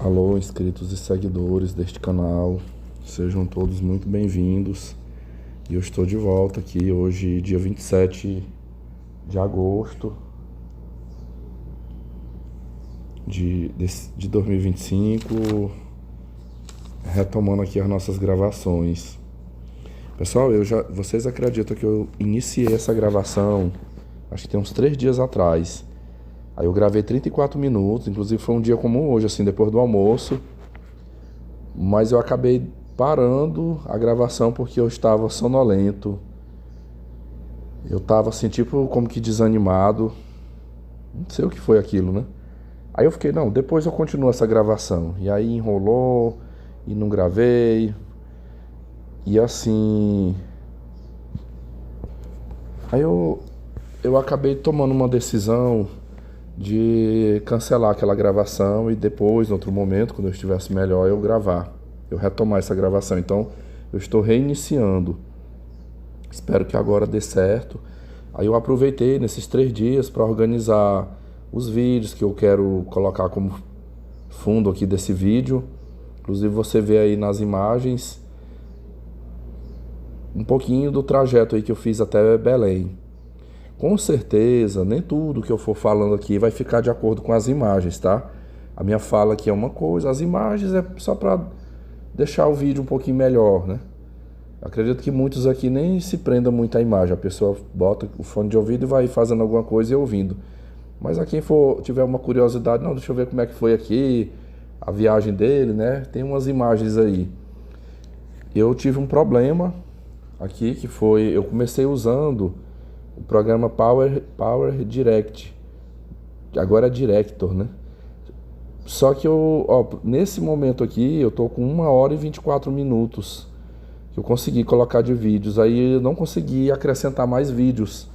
Alô, inscritos e seguidores deste canal, sejam todos muito bem-vindos. E eu estou de volta aqui hoje, dia 27 de agosto de 2025, retomando aqui as nossas gravações. Pessoal, vocês acreditam que eu iniciei essa gravação, acho que tem uns 3 dias atrás. Aí eu gravei 34 minutos, inclusive foi um dia como hoje, assim, depois do almoço. Mas eu acabei parando a gravação porque eu estava sonolento. Eu estava assim, tipo, como que desanimado. Não sei o que foi aquilo, né? Aí eu fiquei, não, depois eu continuo essa gravação. E aí enrolou, e não gravei. E assim... Aí eu acabei tomando uma decisão de cancelar aquela gravação e depois, em outro momento, quando eu estivesse melhor, eu retomar essa gravação. Então, eu estou reiniciando. Espero que agora dê certo. Aí eu aproveitei nesses 3 dias para organizar os vídeos que eu quero colocar como fundo aqui desse vídeo. Inclusive você vê aí nas imagens um pouquinho do trajeto aí que eu fiz até Belém. Com certeza, nem tudo que eu for falando aqui vai ficar de acordo com as imagens, tá? A minha fala aqui é uma coisa, as imagens é só para deixar o vídeo um pouquinho melhor, né? Acredito que muitos aqui nem se prendam muito à imagem. A pessoa bota o fone de ouvido e vai fazendo alguma coisa e ouvindo. Mas a quem for tiver uma curiosidade, não, deixa eu ver como é que foi aqui, a viagem dele, né? Tem umas imagens aí. Eu tive um problema aqui que foi, eu comecei usando o programa Power Direct, que agora é Director, né? Só que nesse momento aqui, eu tô com 1h e 24 minutos que eu consegui colocar de vídeos. Aí eu não consegui acrescentar mais vídeos.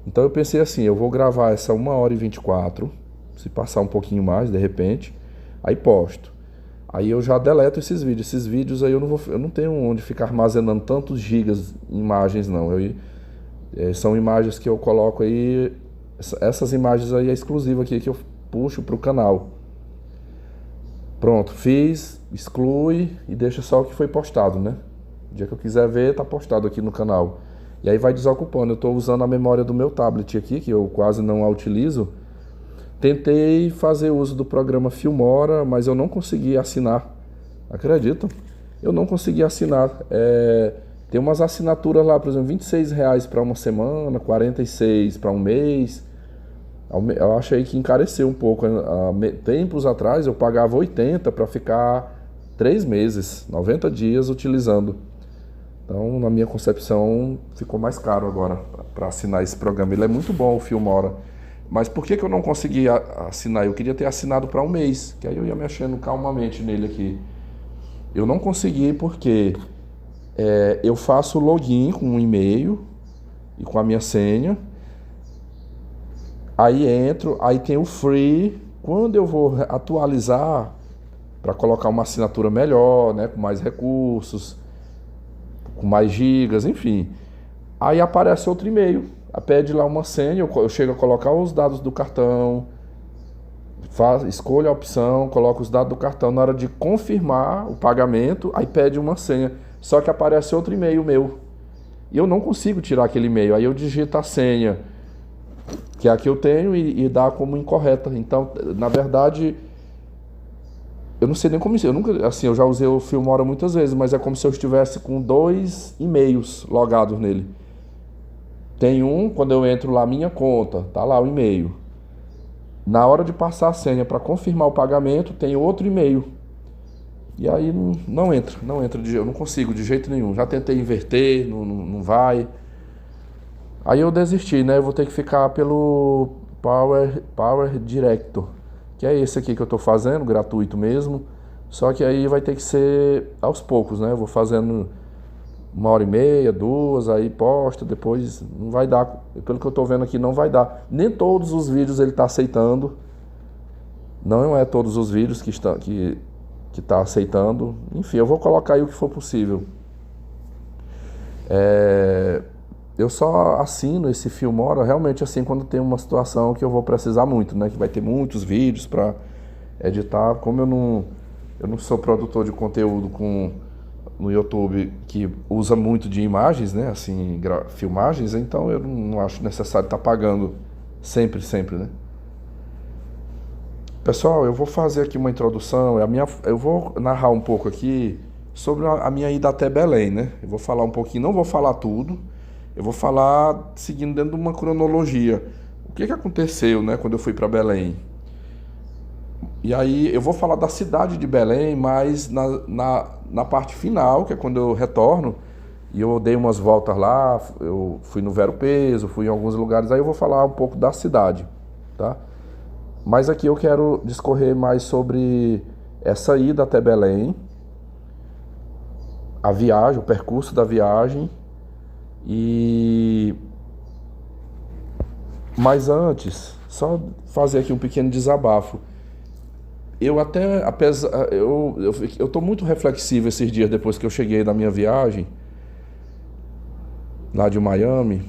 Então eu pensei assim, eu vou gravar essa 1h e 24, se passar um pouquinho mais, de repente, aí posto. Aí eu já deleto esses vídeos. Esses vídeos aí eu não tenho onde ficar armazenando tantos gigas de imagens, não. São imagens que eu coloco aí. Essas imagens aí é exclusiva aqui que eu puxo pro canal. Pronto, fiz, exclui e deixa só o que foi postado, né? O dia que eu quiser ver, tá postado aqui no canal. E aí vai desocupando. Eu tô usando a memória do meu tablet aqui, que eu quase não a utilizo. Tentei fazer uso do programa Filmora, mas eu não consegui assinar. Acreditam? Eu não consegui assinar. Tem umas assinaturas lá, por exemplo, R$ 26 para uma semana, 46 para um mês. Eu achei que encareceu um pouco. Tempos atrás eu pagava 80 para ficar 3 meses, 90 dias utilizando. Então, na minha concepção, ficou mais caro agora para assinar esse programa. Ele é muito bom, o Filmora. Mas por que eu não consegui assinar? Eu queria ter assinado para um mês, que aí eu ia mexendo calmamente nele aqui. Eu não consegui porque eu faço login com um e-mail e com a minha senha. Aí entro, aí tem o free. Quando eu vou atualizar para colocar uma assinatura melhor, né, com mais recursos, com mais gigas, enfim, aí aparece outro e-mail, pede lá uma senha, eu chego a colocar os dados do cartão, escolho a opção, coloco os dados do cartão, na hora de confirmar o pagamento, aí pede uma senha, só que aparece outro e-mail meu, e eu não consigo tirar aquele e-mail, aí eu digito a senha, que é a que eu tenho, e dá como incorreta. Então, na verdade, eu não sei nem como isso. Eu já usei o Filmora muitas vezes, mas é como se eu estivesse com 2 e-mails logados nele. Tem um, quando eu entro lá, minha conta, tá lá o e-mail. Na hora de passar a senha para confirmar o pagamento, tem outro e-mail. E aí não entra, eu não consigo de jeito nenhum. Já tentei inverter, não vai. Aí eu desisti, né? Eu vou ter que ficar pelo Power Director, que é esse aqui que eu tô fazendo, gratuito mesmo. Só que aí vai ter que ser aos poucos, né? Eu vou fazendo 1h30, 2, aí posta, depois não vai dar. Pelo que eu tô vendo aqui, não vai dar. Nem todos os vídeos ele tá aceitando. Não é todos os vídeos que tá aceitando. Enfim, eu vou colocar aí o que for possível. Eu só assino esse Filmora realmente assim quando tem uma situação que eu vou precisar muito, né? Que vai ter muitos vídeos para editar. Como eu não sou produtor de conteúdo no YouTube que usa muito de imagens, né? Assim, filmagens, então eu não acho necessário estar pagando sempre, né? Pessoal, eu vou fazer aqui uma introdução. Eu vou narrar um pouco aqui sobre a minha ida até Belém, né? Eu vou falar um pouquinho, não vou falar tudo. Eu vou falar seguindo dentro de uma cronologia. O que aconteceu, né, quando eu fui para Belém? E aí eu vou falar da cidade de Belém, mas na parte final, que é quando eu retorno, e eu dei umas voltas lá, eu fui no Vero Peso, fui em alguns lugares, aí eu vou falar um pouco da cidade, tá? Mas aqui eu quero discorrer mais sobre essa ida até Belém, a viagem, o percurso da viagem. E mas antes, só fazer aqui um pequeno desabafo. Eu até, apesar, eu tô muito reflexivo esses dias depois que eu cheguei da minha viagem lá de Miami,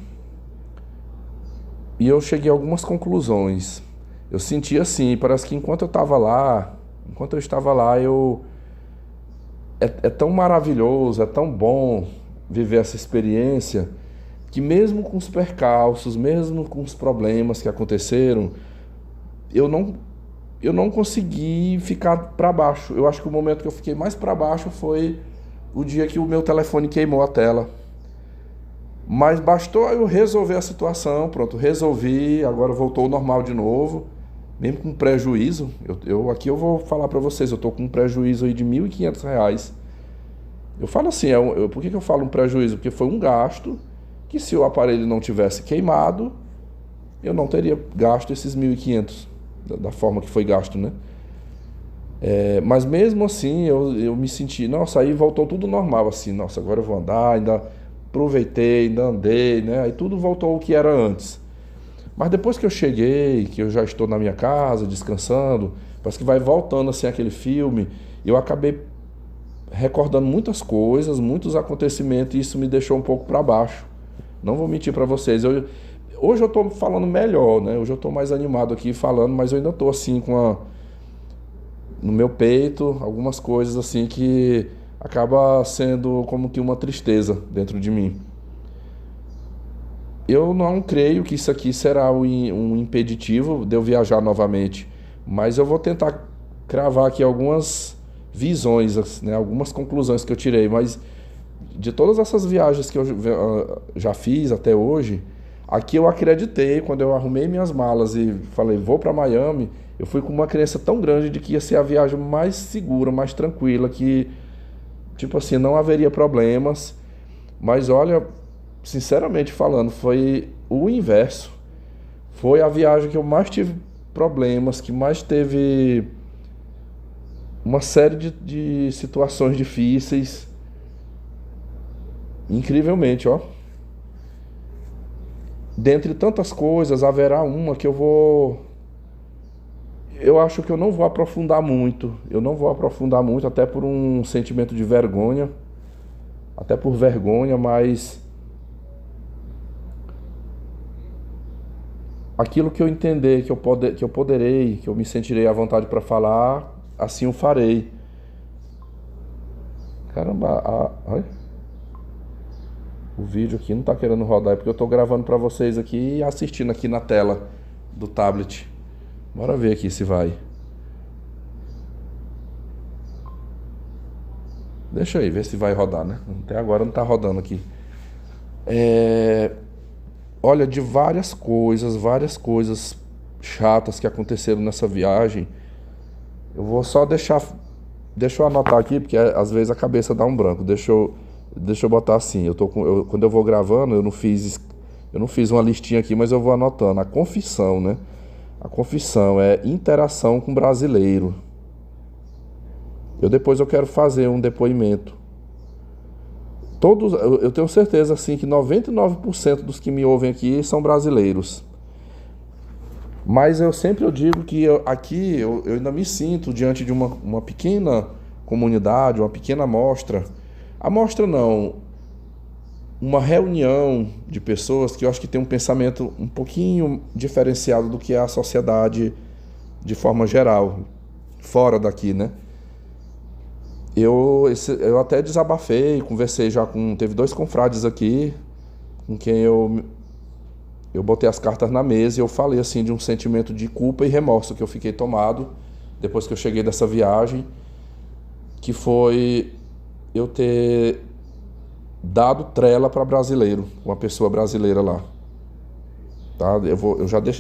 e eu cheguei a algumas conclusões. Eu senti assim, parece que enquanto eu estava lá, é tão maravilhoso, é tão bom viver essa experiência, que mesmo com os percalços, mesmo com os problemas que aconteceram, eu não eu não consegui ficar para baixo. Eu acho que o momento que eu fiquei mais para baixo foi o dia que o meu telefone queimou a tela. Mas bastou eu resolver a situação, pronto, resolvi, agora voltou ao normal de novo, mesmo com prejuízo. Aqui eu vou falar para vocês, eu tô com um prejuízo aí de R$ 1.500. Eu falo assim, por que eu falo um prejuízo? Porque foi um gasto que, se o aparelho não tivesse queimado, eu não teria gasto esses 1.500 da forma que foi gasto, né? Mas mesmo assim eu me senti, nossa, aí voltou tudo normal, assim, nossa, agora eu vou andar, ainda aproveitei, ainda andei, né? Aí tudo voltou ao que era antes. Mas depois que eu cheguei, que eu já estou na minha casa, descansando, parece que vai voltando assim aquele filme, eu acabei recordando muitas coisas, muitos acontecimentos, e isso me deixou um pouco para baixo. Não vou mentir para vocês. Hoje eu estou falando melhor, né? Hoje eu estou mais animado aqui falando, mas eu ainda estou assim no meu peito, algumas coisas assim que acaba sendo como que uma tristeza dentro de mim. Eu não creio que isso aqui será um impeditivo de eu viajar novamente, mas eu vou tentar cravar aqui algumas visões, né? Algumas conclusões que eu tirei, mas de todas essas viagens que eu já fiz até hoje, aqui eu acreditei, quando eu arrumei minhas malas e falei, vou para Miami, eu fui com uma crença tão grande de que ia ser a viagem mais segura, mais tranquila, que, tipo assim, não haveria problemas. Mas olha, sinceramente falando, foi o inverso. Foi a viagem que eu mais tive problemas, que mais teve uma série de situações difíceis. Incrivelmente, ó. Dentre tantas coisas, haverá uma que eu acho que eu não vou aprofundar muito. Eu não vou aprofundar muito, até por um sentimento de vergonha. Até por vergonha, mas aquilo que eu entender, que eu poderei, que eu me sentirei à vontade para falar, assim o farei. Caramba, olha, o vídeo aqui não tá querendo rodar, é porque eu tô gravando para vocês aqui e assistindo aqui na tela do tablet. Bora ver aqui se vai. Deixa aí, ver se vai rodar, né? Até agora não tá rodando aqui. Olha, de várias coisas chatas que aconteceram nessa viagem. Eu vou só deixa eu anotar aqui, porque às vezes a cabeça dá um branco. Deixa eu botar assim. Quando eu vou gravando, eu não fiz uma listinha aqui, mas eu vou anotando. A confissão, né? A confissão é interação com brasileiro. Depois eu quero fazer um depoimento. Eu tenho certeza assim que 99% dos que me ouvem aqui são brasileiros. Mas eu digo que aqui eu ainda me sinto diante de uma pequena comunidade, uma pequena amostra. Amostra não, uma reunião de pessoas que eu acho que tem um pensamento um pouquinho diferenciado do que é a sociedade de forma geral. fora daqui, né? Eu até desabafei, conversei já com... Teve 2 confrades aqui, com quem eu botei as cartas na mesa e eu falei assim de um sentimento de culpa e remorso que eu fiquei tomado depois que eu cheguei dessa viagem, que foi eu ter dado trela para brasileiro, uma pessoa brasileira lá. Tá?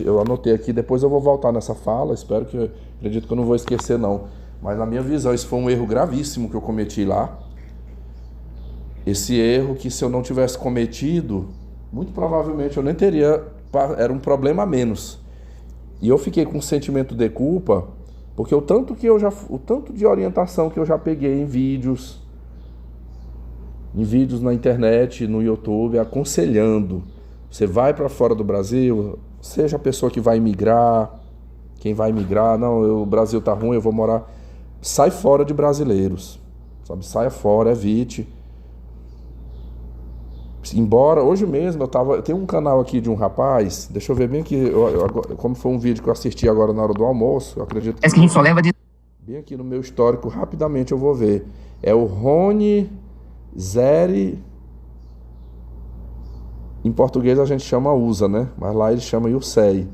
Eu anotei aqui, depois eu vou voltar nessa fala, acredito que eu não vou esquecer não. Mas na minha visão, isso foi um erro gravíssimo que eu cometi lá. Esse erro que, se eu não tivesse cometido, muito provavelmente eu nem teria, era um problema a menos. E eu fiquei com um sentimento de culpa, porque o tanto de orientação que eu já peguei em vídeos na internet, no YouTube, aconselhando: você vai para fora do Brasil, seja a pessoa que vai emigrar, quem vai emigrar, não, o Brasil tá ruim, eu vou morar. Sai fora de brasileiros, sabe? Saia fora, evite. Embora, hoje mesmo eu tenho um canal aqui de um rapaz, deixa eu ver bem aqui, como foi um vídeo que eu assisti agora na hora do almoço, eu acredito que... É que a gente só leva de... Bem aqui no meu histórico, rapidamente eu vou ver. É o Rony Zeri, em português a gente chama USA, né? Mas lá ele chama Yusei.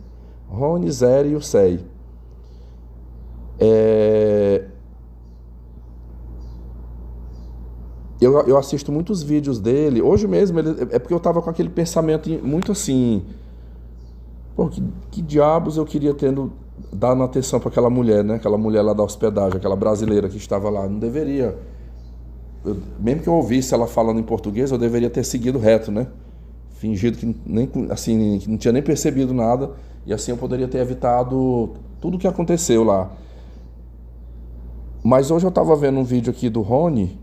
Rony Zeri Yusei. Eu assisto muitos vídeos dele. Hoje mesmo, é porque eu tava com aquele pensamento muito assim... Pô, que diabos eu queria dando atenção para aquela mulher, né? Aquela mulher lá da hospedagem, aquela brasileira que estava lá. Não deveria... mesmo que eu ouvisse ela falando em português, eu deveria ter seguido reto, né? Fingido que que não tinha nem percebido nada. E assim eu poderia ter evitado tudo o que aconteceu lá. Mas hoje eu tava vendo um vídeo aqui do Rony...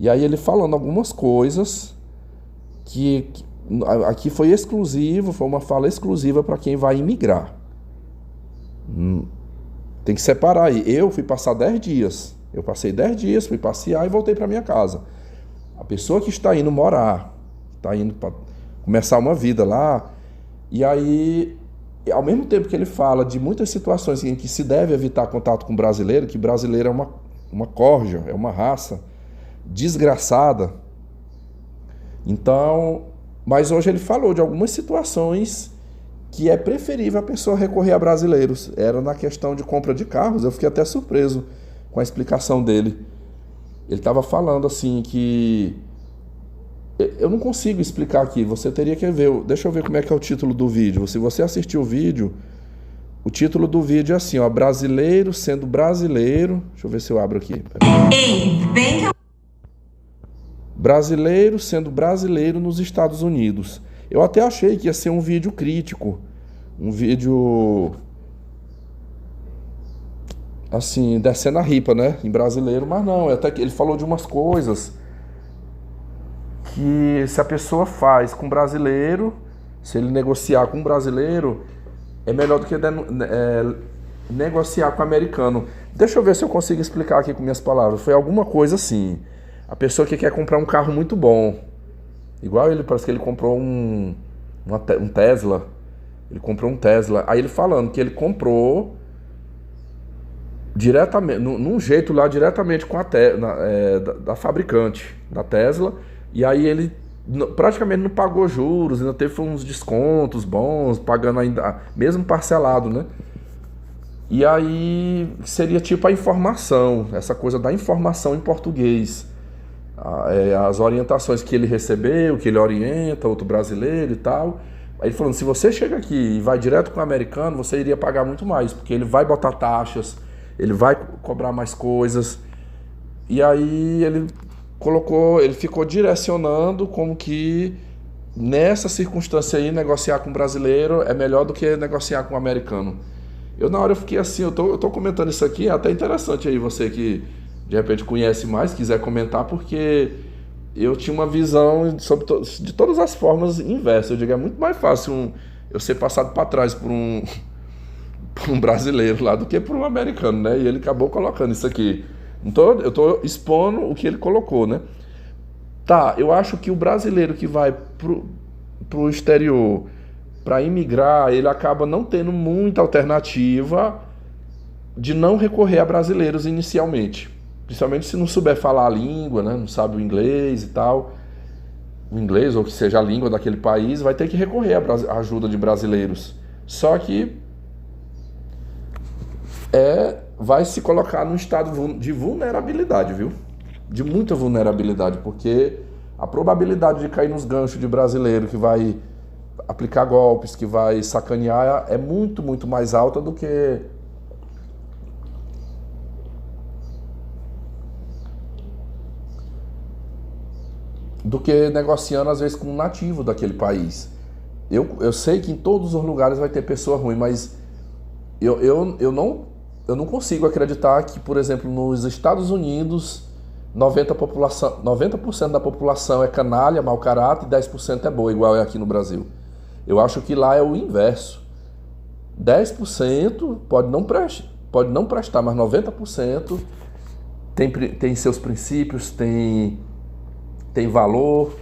E aí ele falando algumas coisas que aqui foi uma fala exclusiva para quem vai imigrar. Tem que separar aí. Eu fui passar 10 dias. Eu passei 10 dias, fui passear e voltei para minha casa. A pessoa que está indo morar, está indo para começar uma vida lá, e aí, ao mesmo tempo que ele fala de muitas situações em que se deve evitar contato com brasileiro, que brasileiro é uma corja, é uma raça desgraçada. Então, mas hoje ele falou de algumas situações que é preferível a pessoa recorrer a brasileiros. Era na questão de compra de carros. Eu fiquei até surpreso com a explicação dele. Ele estava falando assim que... Eu não consigo explicar aqui, você teria que ver. Deixa eu ver como é que é o título do vídeo. Se você assistir o vídeo, o título do vídeo é assim, ó: brasileiro sendo brasileiro. Deixa eu ver se eu abro aqui. Ei, vem que eu... Brasileiro sendo brasileiro nos Estados Unidos. Eu até achei que ia ser um vídeo crítico, um vídeo assim, descendo a ripa, né, em brasileiro, mas não, até que ele falou de umas coisas que, se a pessoa faz com brasileiro, se ele negociar com brasileiro, é melhor do que negociar com americano. Deixa eu ver se eu consigo explicar aqui com minhas palavras. Foi alguma coisa assim: a pessoa que quer comprar um carro muito bom, igual ele, parece que ele comprou um Tesla. Ele comprou um Tesla. Aí ele falando que ele comprou diretamente, num jeito lá, diretamente com da fabricante da Tesla. E aí ele praticamente não pagou juros, ainda teve uns descontos bons, pagando ainda, mesmo parcelado, né? E aí seria tipo a informação, essa coisa da informação em português. As orientações que ele recebeu, que ele orienta outro brasileiro e tal. Aí ele falando: se você chega aqui e vai direto com o americano, você iria pagar muito mais, porque ele vai botar taxas, ele vai cobrar mais coisas. E aí ele ficou direcionando como que nessa circunstância aí negociar com o brasileiro é melhor do que negociar com o americano. Eu na hora eu fiquei assim, eu tô comentando isso aqui, é até interessante aí você que de repente conhece mais, quiser comentar, porque eu tinha uma visão de todas as formas inversa. Eu digo, é muito mais fácil eu ser passado para trás por um brasileiro lá do que por um americano, né? E ele acabou colocando isso aqui. Então, eu tô expondo o que ele colocou, né? Tá, eu acho que o brasileiro que vai pro exterior para imigrar, ele acaba não tendo muita alternativa de não recorrer a brasileiros inicialmente. Principalmente se não souber falar a língua, né? Não sabe o inglês e tal. O inglês, ou que seja a língua daquele país, vai ter que recorrer à ajuda de brasileiros. Só que vai se colocar num estado de vulnerabilidade, viu? De muita vulnerabilidade, porque a probabilidade de cair nos ganchos de brasileiro que vai aplicar golpes, que vai sacanear, é muito, muito mais alta do que negociando às vezes com um nativo daquele país. Eu sei que em todos os lugares vai ter pessoa ruim, mas eu não consigo acreditar que, por exemplo, nos Estados Unidos 90% da população é canalha, mau caráter e 10% é boa, igual é aqui no Brasil. Eu acho que lá é o inverso. 10% pode não prestar, mas 90% tem seus princípios, tem valor,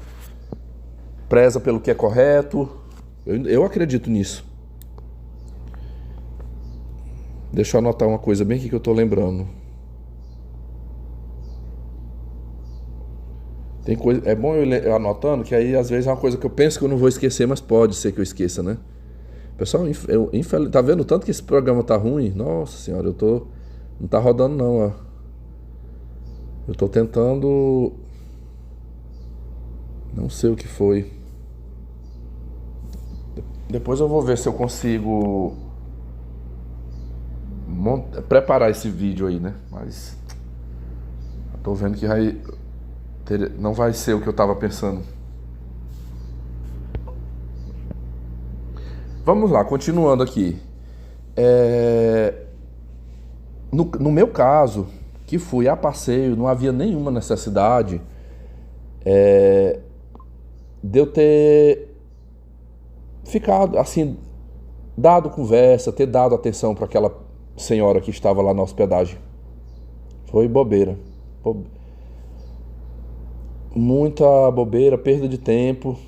preza pelo que é correto. Eu acredito nisso. Deixa eu anotar uma coisa bem aqui que eu tô lembrando. Tem coisa, é bom eu anotando, que aí às vezes é uma coisa que eu penso que eu não vou esquecer, mas pode ser que eu esqueça, né? Pessoal, tá vendo tanto que esse programa tá ruim? Nossa senhora, não tá rodando não, ó. Eu tô tentando, não sei o que foi. Depois eu vou ver se eu consigo preparar esse vídeo aí, né? Mas tô vendo que não vai ser o que eu tava pensando. Vamos lá, continuando aqui. No meu caso, que fui a passeio, não havia nenhuma necessidade de eu ter ficado assim, dado conversa, ter dado atenção para aquela senhora que estava lá na hospedagem. Foi bobeira. Muita bobeira, perda de tempo.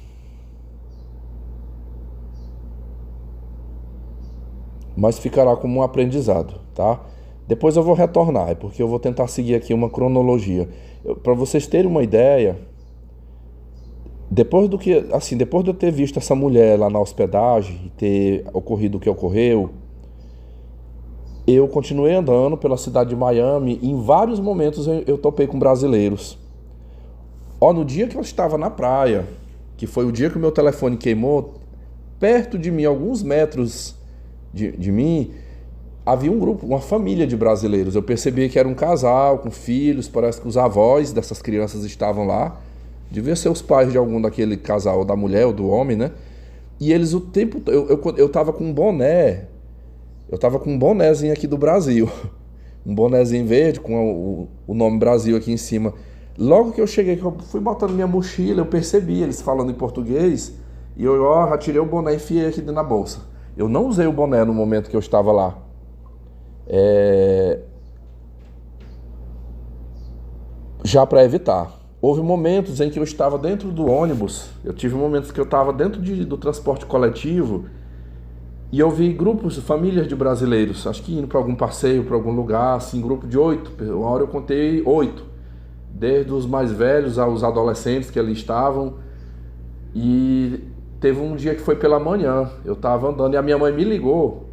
Mas ficará como um aprendizado, tá? Depois eu vou retornar, porque eu vou tentar seguir aqui uma cronologia. Para vocês terem uma ideia, depois de eu ter visto essa mulher lá na hospedagem e ter ocorrido o que ocorreu, eu continuei andando pela cidade de Miami e em vários momentos eu topei com brasileiros. No dia que eu estava na praia, que foi o dia que o meu telefone queimou, perto de mim, alguns metros de mim, havia um grupo, uma família de brasileiros. Eu percebi que era um casal com filhos, parece que os avós dessas crianças estavam lá. Devia ser os pais de algum daquele casal, da mulher ou do homem, né? E eles o tempo... Eu tava com um boné. Eu tava com um bonézinho aqui do Brasil. Um bonézinho verde com o nome Brasil aqui em cima. Logo que eu cheguei, que eu fui botando minha mochila, eu percebi eles falando em português. E eu já tirei o boné e enfiei aqui dentro da bolsa. Eu não usei o boné no momento que eu estava lá. Já para evitar. Houve momentos em que eu estava dentro do ônibus. Eu tive momentos que eu estava dentro do transporte coletivo e eu vi grupos, famílias de brasileiros, acho que indo para algum passeio, para algum lugar, assim, grupo de 8. Uma hora eu contei 8. Desde os mais velhos aos adolescentes que ali estavam. E teve um dia que foi pela manhã. Eu estava andando e a minha mãe me ligou.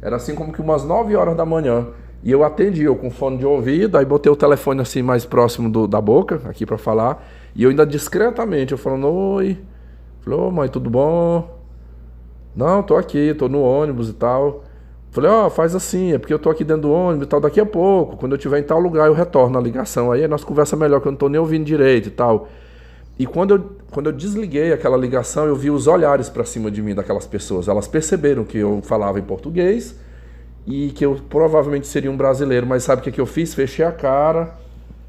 Era assim como que umas 9 horas da manhã. E eu atendi, eu com fone de ouvido, aí botei o telefone assim mais próximo da boca, aqui pra falar. E eu ainda discretamente, eu falando, oi. Falei, ô mãe, tudo bom? Não, tô aqui, tô no ônibus e tal. Falei, faz assim, é porque eu tô aqui dentro do ônibus e tal, daqui a pouco, quando eu estiver em tal lugar eu retorno a ligação. Aí a nossa conversa melhor, que eu não tô nem ouvindo direito e tal. E quando eu desliguei aquela ligação, eu vi os olhares pra cima de mim daquelas pessoas. Elas perceberam que eu falava em português e que eu provavelmente seria um brasileiro, mas sabe o que eu fiz? Fechei a cara,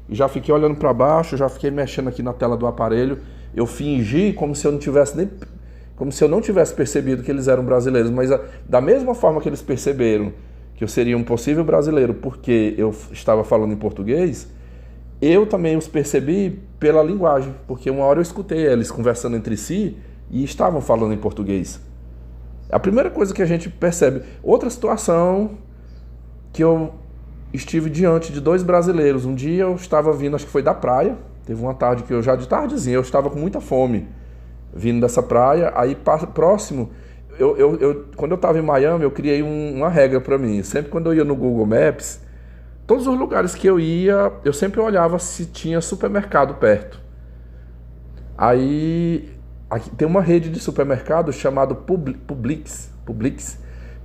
já fiquei olhando para baixo, já fiquei mexendo aqui na tela do aparelho. Eu fingi como se eu não tivesse percebido que eles eram brasileiros, mas da mesma forma que eles perceberam que eu seria um possível brasileiro porque eu estava falando em português, eu também os percebi pela linguagem, porque uma hora eu escutei eles conversando entre si e estavam falando em português. A primeira coisa que a gente percebe. Outra situação, que eu estive diante de dois brasileiros. Um dia eu estava vindo, acho que foi da praia, teve uma tarde que eu já, de tardezinha, eu estava com muita fome, vindo dessa praia, aí próximo, quando eu estava em Miami, eu criei uma regra para mim, sempre quando eu ia no Google Maps, todos os lugares que eu ia, eu sempre olhava se tinha supermercado perto. Aí, aqui tem uma rede de supermercado chamado Publix,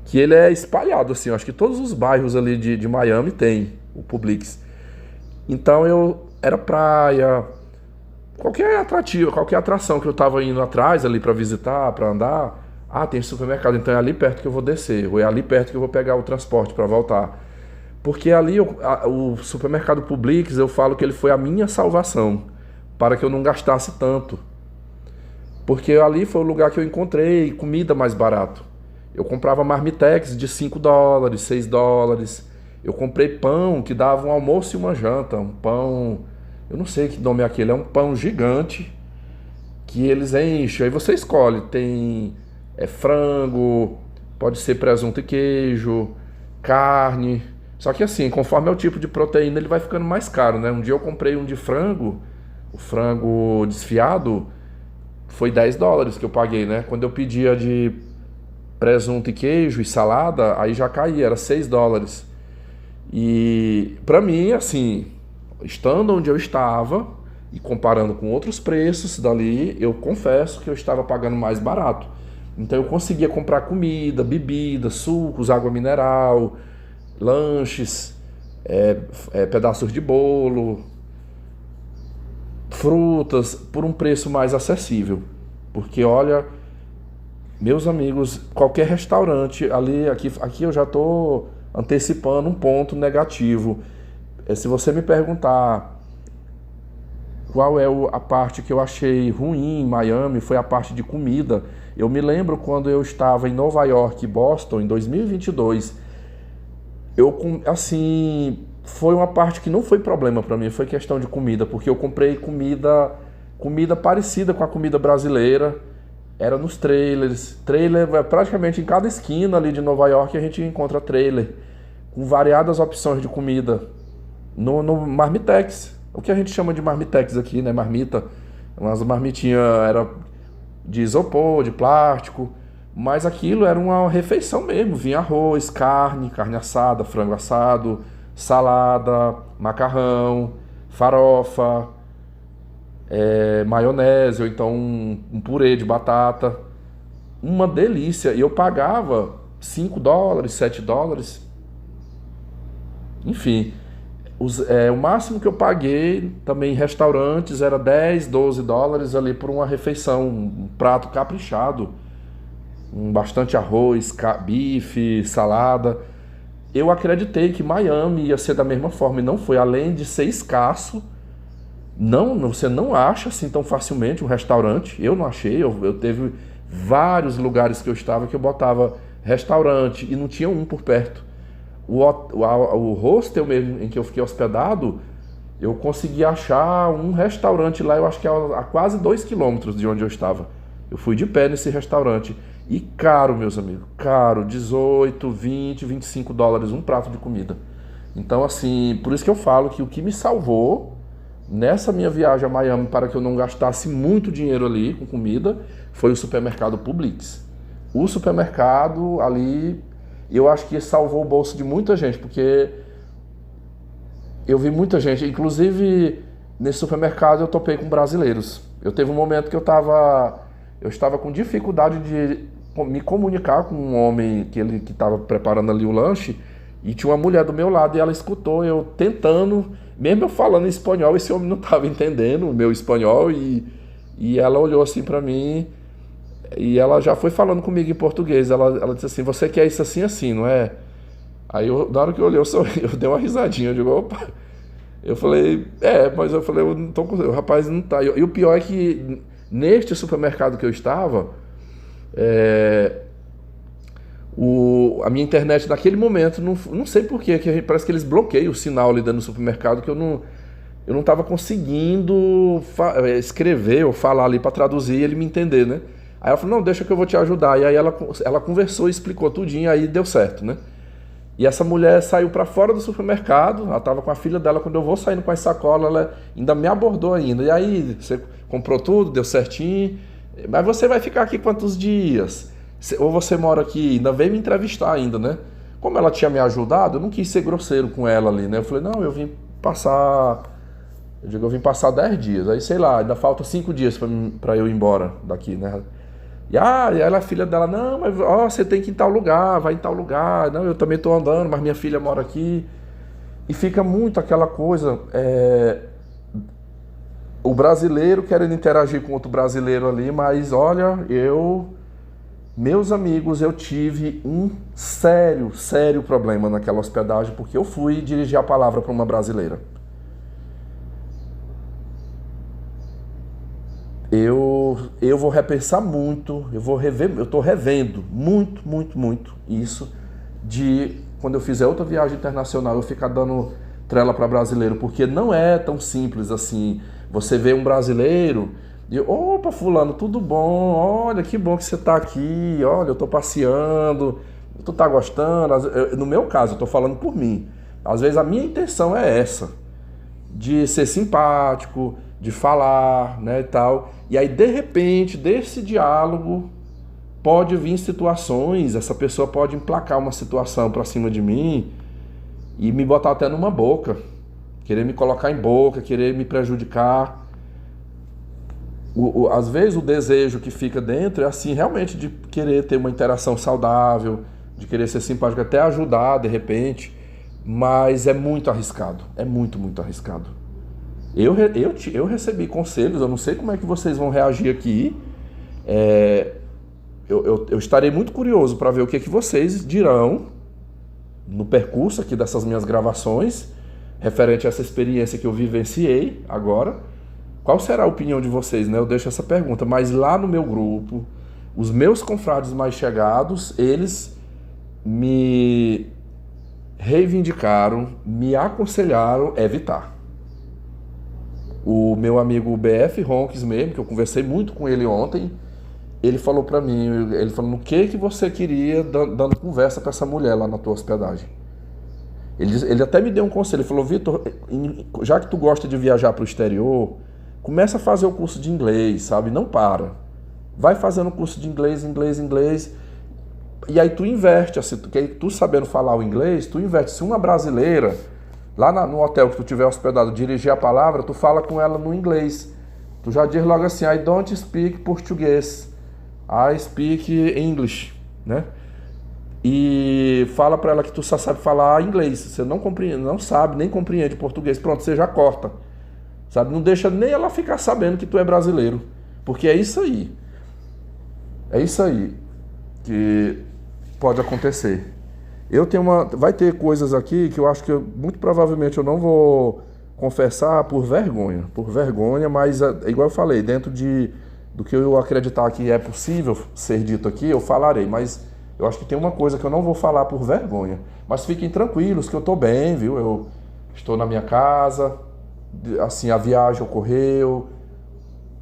que ele é espalhado, assim, eu acho que todos os bairros ali de Miami tem o Publix. Então era praia, qualquer atrativo, qualquer atração que eu tava indo atrás ali para visitar, para andar, tem supermercado, então é ali perto que eu vou descer, ou é ali perto que eu vou pegar o transporte para voltar. Porque ali o supermercado Publix, eu falo que ele foi a minha salvação, para que eu não gastasse tanto. Porque ali foi o lugar que eu encontrei comida mais barato. Eu comprava marmitex de $5, $6. Eu comprei pão que dava um almoço e uma janta. Um pão, eu não sei que nome é aquele, é um pão gigante que eles enchem. Aí você escolhe, tem frango, pode ser presunto e queijo, carne. Só que assim, conforme é o tipo de proteína, ele vai ficando mais caro, né? Um dia eu comprei um de frango, o frango desfiado, foi $10 que eu paguei, né? Quando eu pedia de presunto e queijo e salada, aí já caía, era $6. E pra mim, assim, estando onde eu estava e comparando com outros preços dali, eu confesso que eu estava pagando mais barato. Então eu conseguia comprar comida, bebida, sucos, água mineral, lanches, pedaços de bolo, frutas, por um preço mais acessível. Porque olha, meus amigos, qualquer restaurante ali, aqui eu já estou antecipando um ponto negativo. Se você me perguntar qual é a parte que eu achei ruim em Miami, foi a parte de comida. Eu me lembro quando eu estava em Nova York e Boston, em 2022, assim, foi uma parte que não foi problema para mim, foi questão de comida, porque eu comprei comida parecida com a comida brasileira, era nos trailers. Trailer, praticamente em cada esquina ali de Nova York a gente encontra trailer, com variadas opções de comida, no Marmitex, o que a gente chama de Marmitex aqui, né, marmita, umas marmitinhas, era de isopor, de plástico, mas aquilo era uma refeição mesmo, vinha arroz, carne assada, frango assado, salada, macarrão, farofa, maionese, ou então um purê de batata, uma delícia, e eu pagava $5, $7, enfim, o máximo que eu paguei também em restaurantes era $10, $12 ali por uma refeição, um prato caprichado, bastante arroz, bife, salada. Eu acreditei que Miami ia ser da mesma forma e não foi, além de ser escasso. Não, você não acha assim tão facilmente um restaurante. Eu não achei, eu teve vários lugares que eu estava que eu botava restaurante e não tinha um por perto. O hostel mesmo em que eu fiquei hospedado, eu consegui achar um restaurante lá, eu acho que a quase 2 quilômetros de onde eu estava. Eu fui de pé nesse restaurante. E caro, meus amigos, caro, $18, $20, $25 um prato de comida. Então, assim, por isso que eu falo que o que me salvou nessa minha viagem a Miami, para que eu não gastasse muito dinheiro ali com comida, foi o supermercado Publix. O supermercado ali, eu acho que salvou o bolso de muita gente, porque eu vi muita gente, inclusive nesse supermercado eu topei com brasileiros. Eu teve um momento que eu estava com dificuldade de me comunicar com um homem que estava preparando ali o lanche, e tinha uma mulher do meu lado e ela escutou eu tentando, mesmo eu falando em espanhol, esse homem não estava entendendo o meu espanhol, e ela olhou assim para mim e ela já foi falando comigo em português. Ela disse assim: você quer isso assim, assim, não é? Aí na hora que eu olhei, eu dei uma risadinha, eu digo, opa. Eu falei, mas eu falei, eu não tô com... O rapaz não tá. E o pior é que neste supermercado que eu estava, a minha internet naquele momento, não sei porquê, parece que eles bloqueiam o sinal ali dentro do supermercado, que eu não estava conseguindo escrever ou falar ali para traduzir e ele me entender, né? Aí ela falou, não, deixa que eu vou te ajudar. E aí ela conversou e explicou tudinho, aí deu certo, né? E essa mulher saiu para fora do supermercado, ela estava com a filha dela, quando eu vou saindo com as sacolas, ela ainda me abordou ainda. E aí, você comprou tudo, deu certinho, mas você vai ficar aqui quantos dias? Ou você mora aqui? Ainda veio me entrevistar ainda, né? Como ela tinha me ajudado, eu não quis ser grosseiro com ela ali, né? Eu falei, não, eu vim passar 10 dias, aí sei lá, ainda falta 5 dias para eu ir embora daqui, né? E ela, a filha dela, não, mas ó, você tem que ir em tal lugar, vai em tal lugar. Não, eu também estou andando, mas minha filha mora aqui. E fica muito aquela coisa, o brasileiro querendo interagir com outro brasileiro ali, mas olha, meus amigos, eu tive um sério problema naquela hospedagem, porque eu fui dirigir a palavra para uma brasileira. Eu vou repensar muito, eu estou revendo muito isso de quando eu fizer outra viagem internacional eu ficar dando trela para brasileiro, porque não é tão simples assim. Você vê um brasileiro e, opa, fulano, tudo bom? Olha, que bom que você está aqui, olha, eu estou passeando, tu tá gostando? No meu caso, eu estou falando por mim. Às vezes a minha intenção é essa, de ser simpático, de falar, né, e tal. E aí, de repente, desse diálogo, pode vir situações, essa pessoa pode emplacar uma situação pra cima de mim e me botar até numa boca, querer me colocar em boca, querer me prejudicar. Às vezes o desejo que fica dentro é assim, realmente de querer ter uma interação saudável, de querer ser simpático, até ajudar de repente, mas é muito arriscado, é muito arriscado. Eu recebi conselhos, eu não sei como é que vocês vão reagir aqui. Eu estarei muito curioso para ver o que vocês dirão no percurso aqui dessas minhas gravações, referente a essa experiência que eu vivenciei agora. Qual será a opinião de vocês, né? Eu deixo essa pergunta, mas lá no meu grupo, os meus confrades mais chegados, eles me reivindicaram, me aconselharam a evitar. O meu amigo BF Ronques mesmo, que eu conversei muito com ele ontem, ele falou pra mim, ele falou, no que você queria dando conversa pra essa mulher lá na tua hospedagem? Ele até me deu um conselho, ele falou, Vitor, já que tu gosta de viajar pro exterior, começa a fazer o curso de inglês, sabe? Não para. Vai fazendo o curso de inglês, e aí tu investe, assim, tu sabendo falar o inglês, tu investe. Se uma brasileira lá no hotel que tu tiver hospedado dirigir a palavra, tu fala com ela no inglês. Tu já diz logo assim, I don't speak português, I speak English, né? E fala pra ela que tu só sabe falar inglês, você não compreende, não sabe, nem compreende português. Pronto, você já corta, sabe? Não deixa nem ela ficar sabendo que tu é brasileiro, porque é isso aí que pode acontecer. Vai ter coisas aqui que eu acho que muito provavelmente eu não vou confessar por vergonha, mas igual eu falei, dentro do que eu acreditar que é possível ser dito aqui, eu falarei, mas eu acho que tem uma coisa que eu não vou falar por vergonha. Mas fiquem tranquilos que eu tô bem, viu? Eu estou na minha casa, assim, a viagem ocorreu,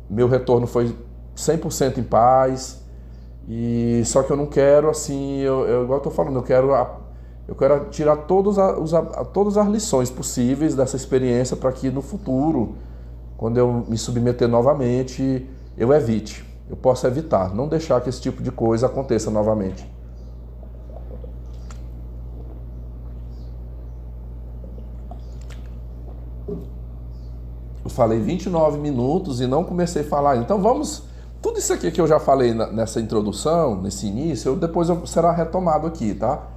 meu retorno foi 100% em paz. E só que eu não quero, assim, igual eu tô falando, eu quero tirar todas as lições possíveis dessa experiência para que no futuro, quando eu me submeter novamente, eu possa evitar, não deixar que esse tipo de coisa aconteça novamente. Eu falei 29 minutos e não comecei a falar, então vamos... Tudo isso aqui que eu já falei nessa introdução, nesse início, depois será retomado aqui, tá?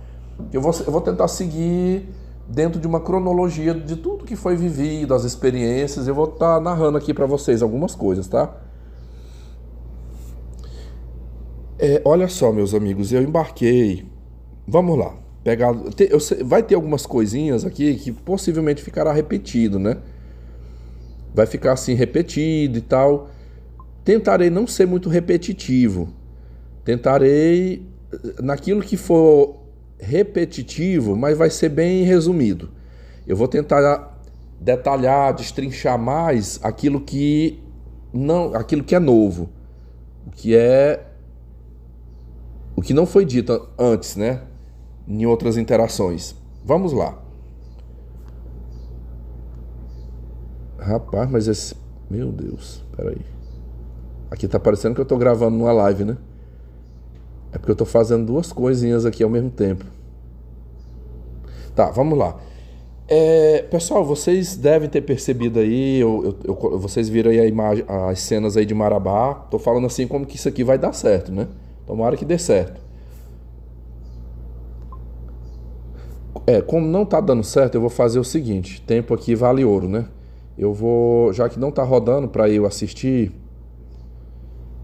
Eu vou tentar seguir dentro de uma cronologia de tudo que foi vivido, as experiências. Eu vou estar narrando aqui para vocês algumas coisas, tá? Olha só, meus amigos, eu embarquei. Vamos lá. Vai ter algumas coisinhas aqui que possivelmente ficará repetido, né? Vai ficar assim repetido e tal. Tentarei não ser muito repetitivo. Tentarei naquilo que for repetitivo, mas vai ser bem resumido. Eu vou tentar detalhar, destrinchar mais aquilo que é novo, o que não foi dito antes, né? em outras interações. Vamos lá. Rapaz, mas esse... Meu Deus, peraí. Aqui tá parecendo que eu tô gravando numa live, né? É porque eu tô fazendo duas coisinhas aqui ao mesmo tempo. Tá, vamos lá. Pessoal, vocês devem ter percebido aí, vocês viram aí a imagem, as cenas aí de Marabá. Tô falando assim como que isso aqui vai dar certo, né? Tomara que dê certo. Como não tá dando certo, eu vou fazer o seguinte. Tempo aqui vale ouro, né? Eu vou, já que não tá rodando para eu assistir,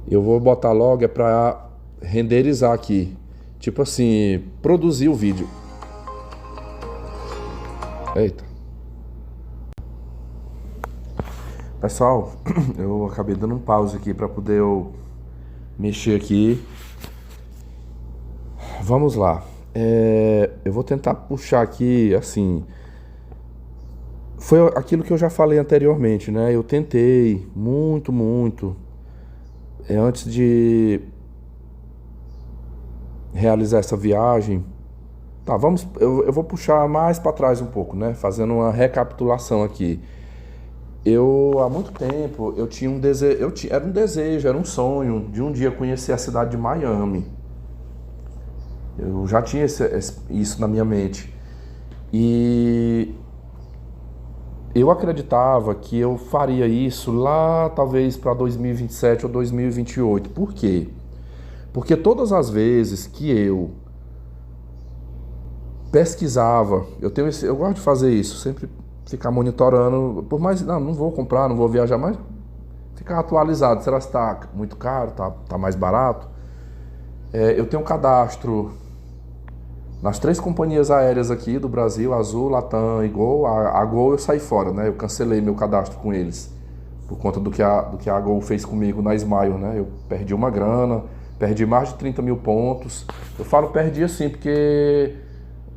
eu vou botar logo para renderizar aqui. Tipo assim, produzir o vídeo. Eita. Pessoal, eu acabei dando um pause aqui para poder eu mexer aqui. Vamos lá. Eu vou tentar puxar aqui, assim. Foi aquilo que eu já falei anteriormente, né? Eu tentei muito, antes de realizar essa viagem. Tá, eu vou puxar mais para trás um pouco, né? Fazendo uma recapitulação aqui. Há muito tempo, eu tinha um desejo, era um desejo, era um sonho de um dia conhecer a cidade de Miami. Eu já tinha isso na minha mente. E eu acreditava que eu faria isso lá, talvez para 2027 ou 2028. Por quê? Porque todas as vezes que eu pesquisava, eu gosto de fazer isso, sempre ficar monitorando, por mais, não vou comprar, não vou viajar, mas ficar atualizado. Será que está muito caro, tá mais barato? Eu tenho um cadastro nas 3 companhias aéreas aqui do Brasil, Azul, Latam e Gol. A Gol eu saí fora, né? Eu cancelei meu cadastro com eles, por conta do que a Gol fez comigo na Smile, né? Eu perdi uma grana, perdi mais de 30 mil pontos. Eu falo perdi assim, porque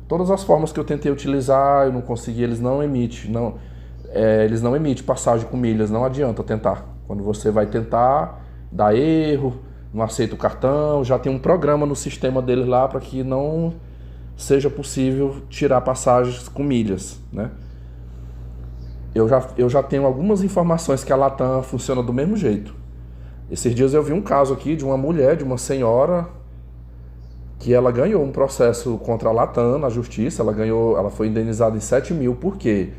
todas as formas que eu tentei utilizar, eu não consegui, eles não emitem passagem com milhas, não adianta tentar. Quando você vai tentar, dá erro, não aceita o cartão, já tem um programa no sistema deles lá para que não seja possível tirar passagens com milhas, né? Eu já tenho algumas informações que a Latam funciona do mesmo jeito. Esses dias eu vi um caso aqui de uma mulher, de uma senhora, que ela ganhou um processo contra a Latam na justiça. Ela foi indenizada em 7 mil, porque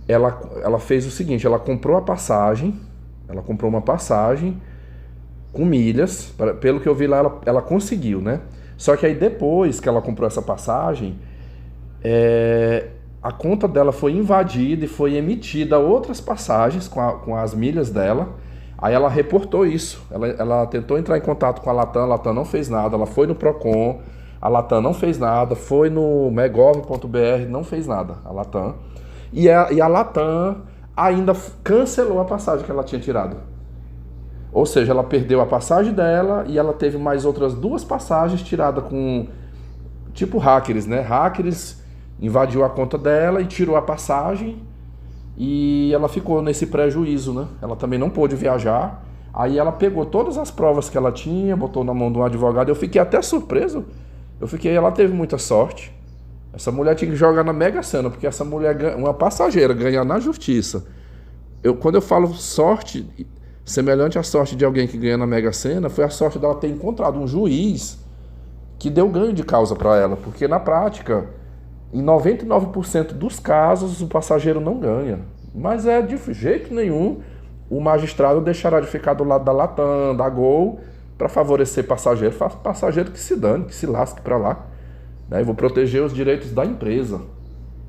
ela fez o seguinte: ela comprou uma passagem com milhas, pelo que eu vi lá, ela conseguiu, né? Só que aí depois que ela comprou essa passagem, a conta dela foi invadida e foi emitida outras passagens com as milhas dela. Aí ela reportou isso. Ela tentou entrar em contato com a Latam não fez nada. Ela foi no Procon, a Latam não fez nada. Foi no megov.br, não fez nada, a Latam. E a Latam ainda cancelou a passagem que ela tinha tirado. Ou seja, ela perdeu a passagem dela e ela teve mais outras 2 passagens tiradas com, tipo, hackers, né? Hackers invadiu a conta dela e tirou a passagem. E ela ficou nesse prejuízo, né? Ela também não pôde viajar. Aí ela pegou todas as provas que ela tinha, botou na mão de um advogado. Eu fiquei até surpreso. Ela teve muita sorte. Essa mulher tinha que jogar na Mega Sena, porque essa mulher, uma passageira, ganhar na justiça. Quando eu falo sorte, semelhante à sorte de alguém que ganha na Mega Sena, foi a sorte dela ter encontrado um juiz que deu ganho de causa para ela. Porque na prática, em 99% dos casos, o passageiro não ganha. Mas de jeito nenhum o magistrado deixará de ficar do lado da Latam, da Gol, para favorecer passageiro. Passageiro que se dane, que se lasque para lá. Eu vou proteger os direitos da empresa.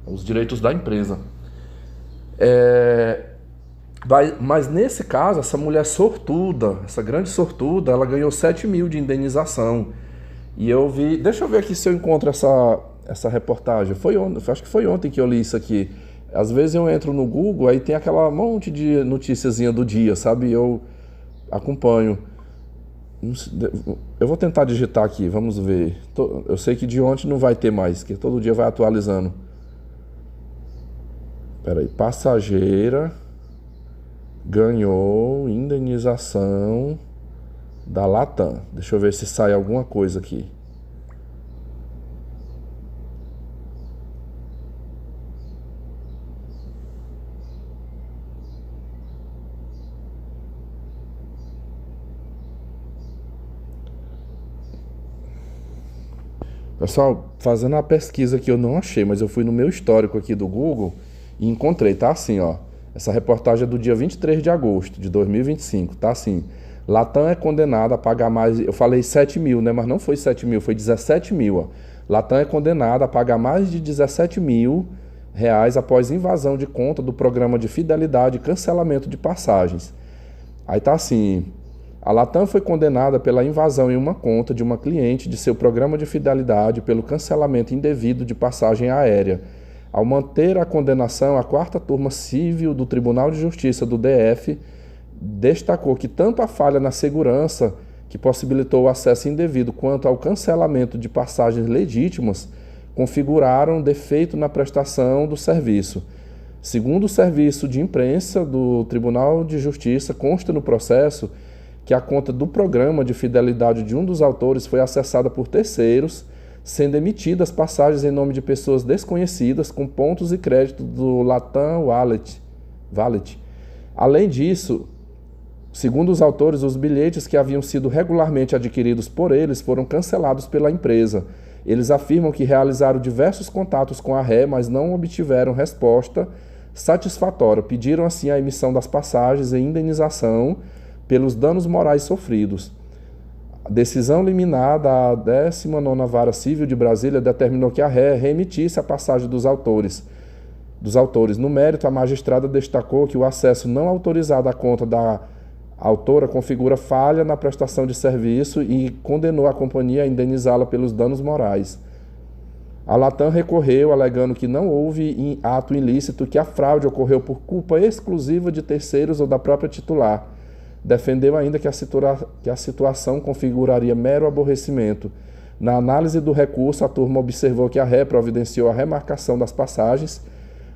Os direitos da empresa. Mas nesse caso, essa mulher sortuda, essa grande sortuda, ela ganhou 7 mil de indenização. E eu vi... Deixa eu ver aqui se eu encontro essa reportagem. Acho que foi ontem que eu li isso aqui. Às vezes eu entro no Google, aí tem aquela monte de noticiazinha do dia, sabe? Eu acompanho. Eu vou tentar digitar aqui, vamos ver. Eu sei que de ontem não vai ter mais, que todo dia vai atualizando. Peraí, passageira ganhou indenização da Latam. Deixa eu ver se sai alguma coisa aqui. Pessoal, fazendo a pesquisa que eu não achei, mas eu fui no meu histórico aqui do Google e encontrei, tá assim, ó. Essa reportagem é do dia 23 de agosto de 2025, tá assim. Latam é condenada a pagar mais, eu falei 7 mil, né? Mas não foi 7 mil, foi 17 mil, ó. Latam é condenada a pagar mais de 17 mil reais após invasão de conta do programa de fidelidade e cancelamento de passagens. Aí tá assim, a Latam foi condenada pela invasão em uma conta de uma cliente de seu programa de fidelidade pelo cancelamento indevido de passagem aérea. Ao manter a condenação, a quarta turma civil do Tribunal de Justiça do DF destacou que tanto a falha na segurança, que possibilitou o acesso indevido, quanto ao cancelamento de passagens legítimas, configuraram defeito na prestação do serviço. Segundo o serviço de imprensa do Tribunal de Justiça, consta no processo que a conta do programa de fidelidade de um dos autores foi acessada por terceiros, sendo emitidas passagens em nome de pessoas desconhecidas com pontos e créditos do Latam Wallet. Além disso, segundo os autores, os bilhetes que haviam sido regularmente adquiridos por eles foram cancelados pela empresa. Eles afirmam que realizaram diversos contatos com a ré, mas não obtiveram resposta satisfatória. Pediram assim a emissão das passagens e indenização pelos danos morais sofridos. A decisão liminar da 19ª Vara Civil de Brasília determinou que a ré reemitisse a passagem dos autores. No mérito, a magistrada destacou que o acesso não autorizado à conta da autora configura falha na prestação de serviço e condenou a companhia a indenizá-la pelos danos morais. A Latam recorreu, alegando que não houve ato ilícito, que a fraude ocorreu por culpa exclusiva de terceiros ou da própria titular. Defendeu ainda que a situação configuraria mero aborrecimento. Na análise do recurso, a turma observou que a ré providenciou a remarcação das passagens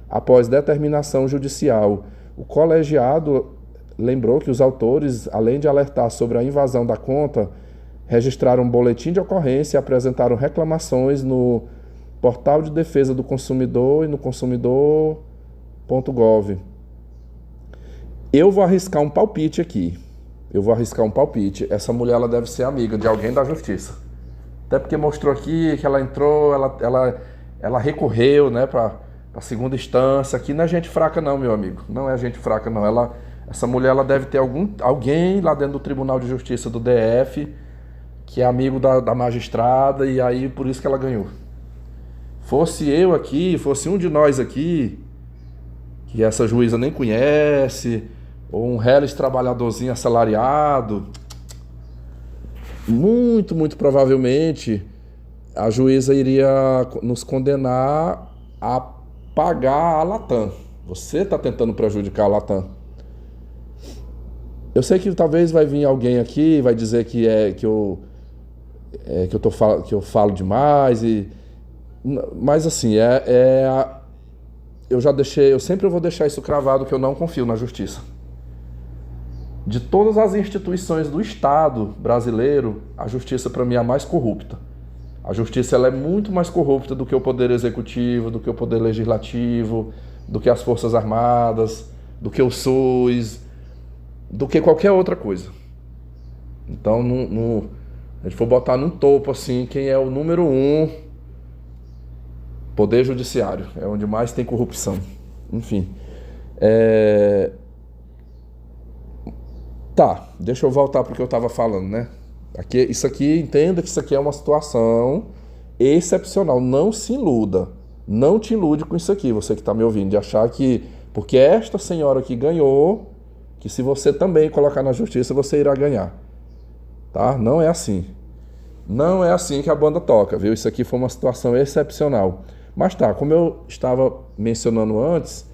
após determinação judicial. O colegiado lembrou que os autores, além de alertar sobre a invasão da conta, registraram um boletim de ocorrência e apresentaram reclamações no Portal de Defesa do Consumidor e no consumidor.gov. Eu vou arriscar um palpite aqui. Essa mulher, ela deve ser amiga de alguém da justiça. Até porque mostrou aqui que ela entrou, ela recorreu, né, para a segunda instância. Aqui não é gente fraca não, meu amigo. Não é gente fraca não. Essa mulher, ela deve ter alguém lá dentro do Tribunal de Justiça do DF que é amigo da magistrada, e aí por isso que ela ganhou. Fosse eu aqui, fosse um de nós aqui, que essa juíza nem conhece, ou um reles trabalhadorzinho assalariado, muito provavelmente a juíza iria nos condenar a pagar a Latam. Você está tentando prejudicar a Latam. Eu sei que talvez vai vir alguém aqui e vai dizer que eu falo demais, mas assim, eu sempre vou deixar isso cravado, que eu não confio na justiça. De todas as instituições do Estado brasileiro, a justiça para mim é a mais corrupta. A justiça, ela é muito mais corrupta do que o poder executivo, do que o poder legislativo, do que as Forças Armadas, do que o SUS, do que qualquer outra coisa. Então, a gente for botar num topo assim, quem é o número 1, Poder Judiciário, é onde mais tem corrupção. Enfim. Tá, deixa eu voltar para o que eu estava falando, né? Isso aqui, entenda que isso aqui é uma situação excepcional. Não se iluda. Não te ilude com isso aqui, você que está me ouvindo, de achar que, porque esta senhora aqui ganhou, que se você também colocar na justiça, você irá ganhar. Tá? Não é assim. Não é assim que a banda toca, viu? Isso aqui foi uma situação excepcional. Mas tá, como eu estava mencionando antes,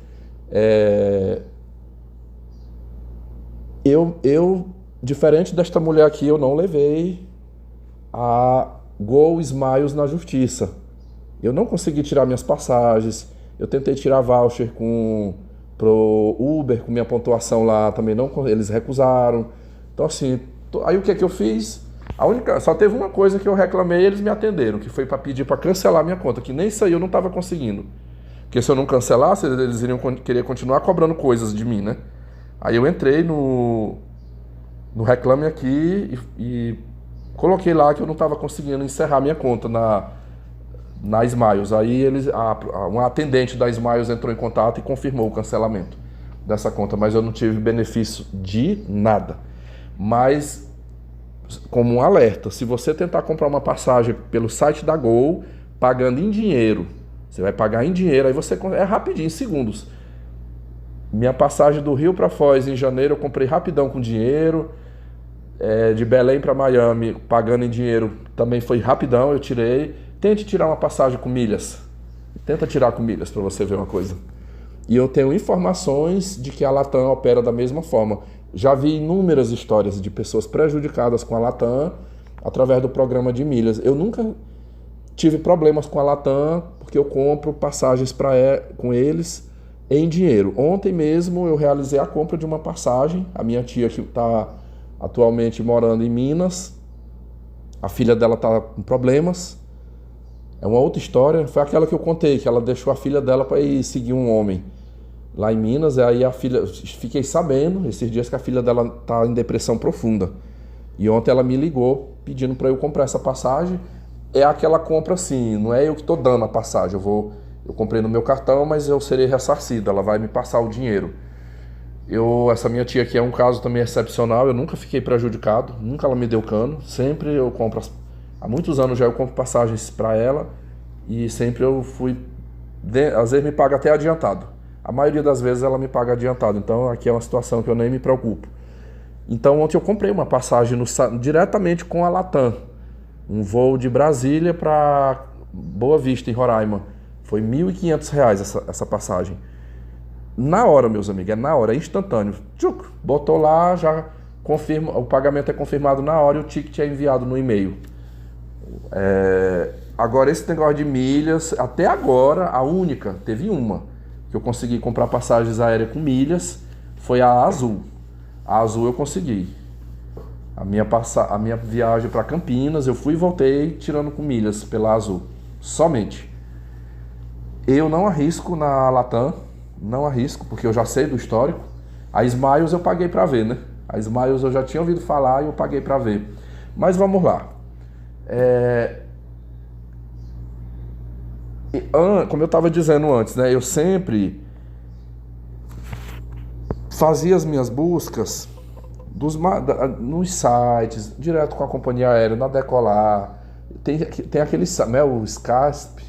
eu, diferente desta mulher aqui, eu não levei a Gol Smiles na justiça. Eu não consegui tirar minhas passagens, eu tentei tirar voucher pro Uber, com minha pontuação lá, também não, eles recusaram. Então assim, aí o que é que eu fiz? Só teve uma coisa que eu reclamei e eles me atenderam, que foi para pedir para cancelar minha conta, que nem isso aí eu não estava conseguindo. Porque se eu não cancelasse, eles iriam querer continuar cobrando coisas de mim, né? Aí eu entrei no Reclame Aqui e coloquei lá que eu não estava conseguindo encerrar minha conta na Smiles. Aí uma atendente da Smiles entrou em contato e confirmou o cancelamento dessa conta, mas eu não tive benefício de nada. Mas, como um alerta, se você tentar comprar uma passagem pelo site da Gol, pagando em dinheiro, você vai pagar em dinheiro, aí você é rapidinho, em segundos. Minha passagem do Rio para Foz em janeiro eu comprei rapidão com dinheiro. De Belém para Miami, pagando em dinheiro, também foi rapidão, eu tirei. Tente tirar uma passagem com milhas. Tenta tirar com milhas para você ver uma coisa. E eu tenho informações de que a Latam opera da mesma forma. Já vi inúmeras histórias de pessoas prejudicadas com a Latam através do programa de milhas. Eu nunca tive problemas com a Latam porque eu compro passagens com eles em dinheiro. Ontem mesmo eu realizei a compra de uma passagem. A minha tia que está atualmente morando em Minas, a filha dela está com problemas. É uma outra história. Foi aquela que eu contei, que ela deixou a filha dela para ir seguir um homem lá em Minas. E aí a filha, fiquei sabendo esses dias que a filha dela está em depressão profunda. E ontem ela me ligou pedindo para eu comprar essa passagem. É aquela compra assim, não é eu que estou dando a passagem. Eu comprei no meu cartão, mas eu serei ressarcido. Ela vai me passar o dinheiro. Essa minha tia aqui é um caso também excepcional. Eu nunca fiquei prejudicado, nunca ela me deu cano. Sempre eu compro, há muitos anos já eu compro passagens para ela e sempre eu fui, às vezes me paga até adiantado. A maioria das vezes ela me paga adiantado. Então aqui é uma situação que eu nem me preocupo. Então ontem eu comprei uma passagem diretamente com a Latam, um voo de Brasília para Boa Vista, em Roraima. Foi R$ 1.500 essa passagem. Na hora, meus amigos, é na hora, é instantâneo. Tchuc, botou lá, já confirma, o pagamento é confirmado na hora e o ticket é enviado no e-mail. Agora, esse negócio de milhas, até agora, a única, teve uma, que eu consegui comprar passagens aéreas com milhas, foi a Azul. A Azul eu consegui. A minha viagem para Campinas, eu fui e voltei tirando com milhas pela Azul. Somente. Eu não arrisco na Latam. Não arrisco, porque eu já sei do histórico. A Smiles eu paguei para ver, né? A Smiles eu já tinha ouvido falar e eu paguei para ver. Mas vamos lá. Como eu estava dizendo antes, né? Eu sempre fazia as minhas buscas nos sites, direto com a companhia aérea, na Decolar. Tem aquele, né? O Skype,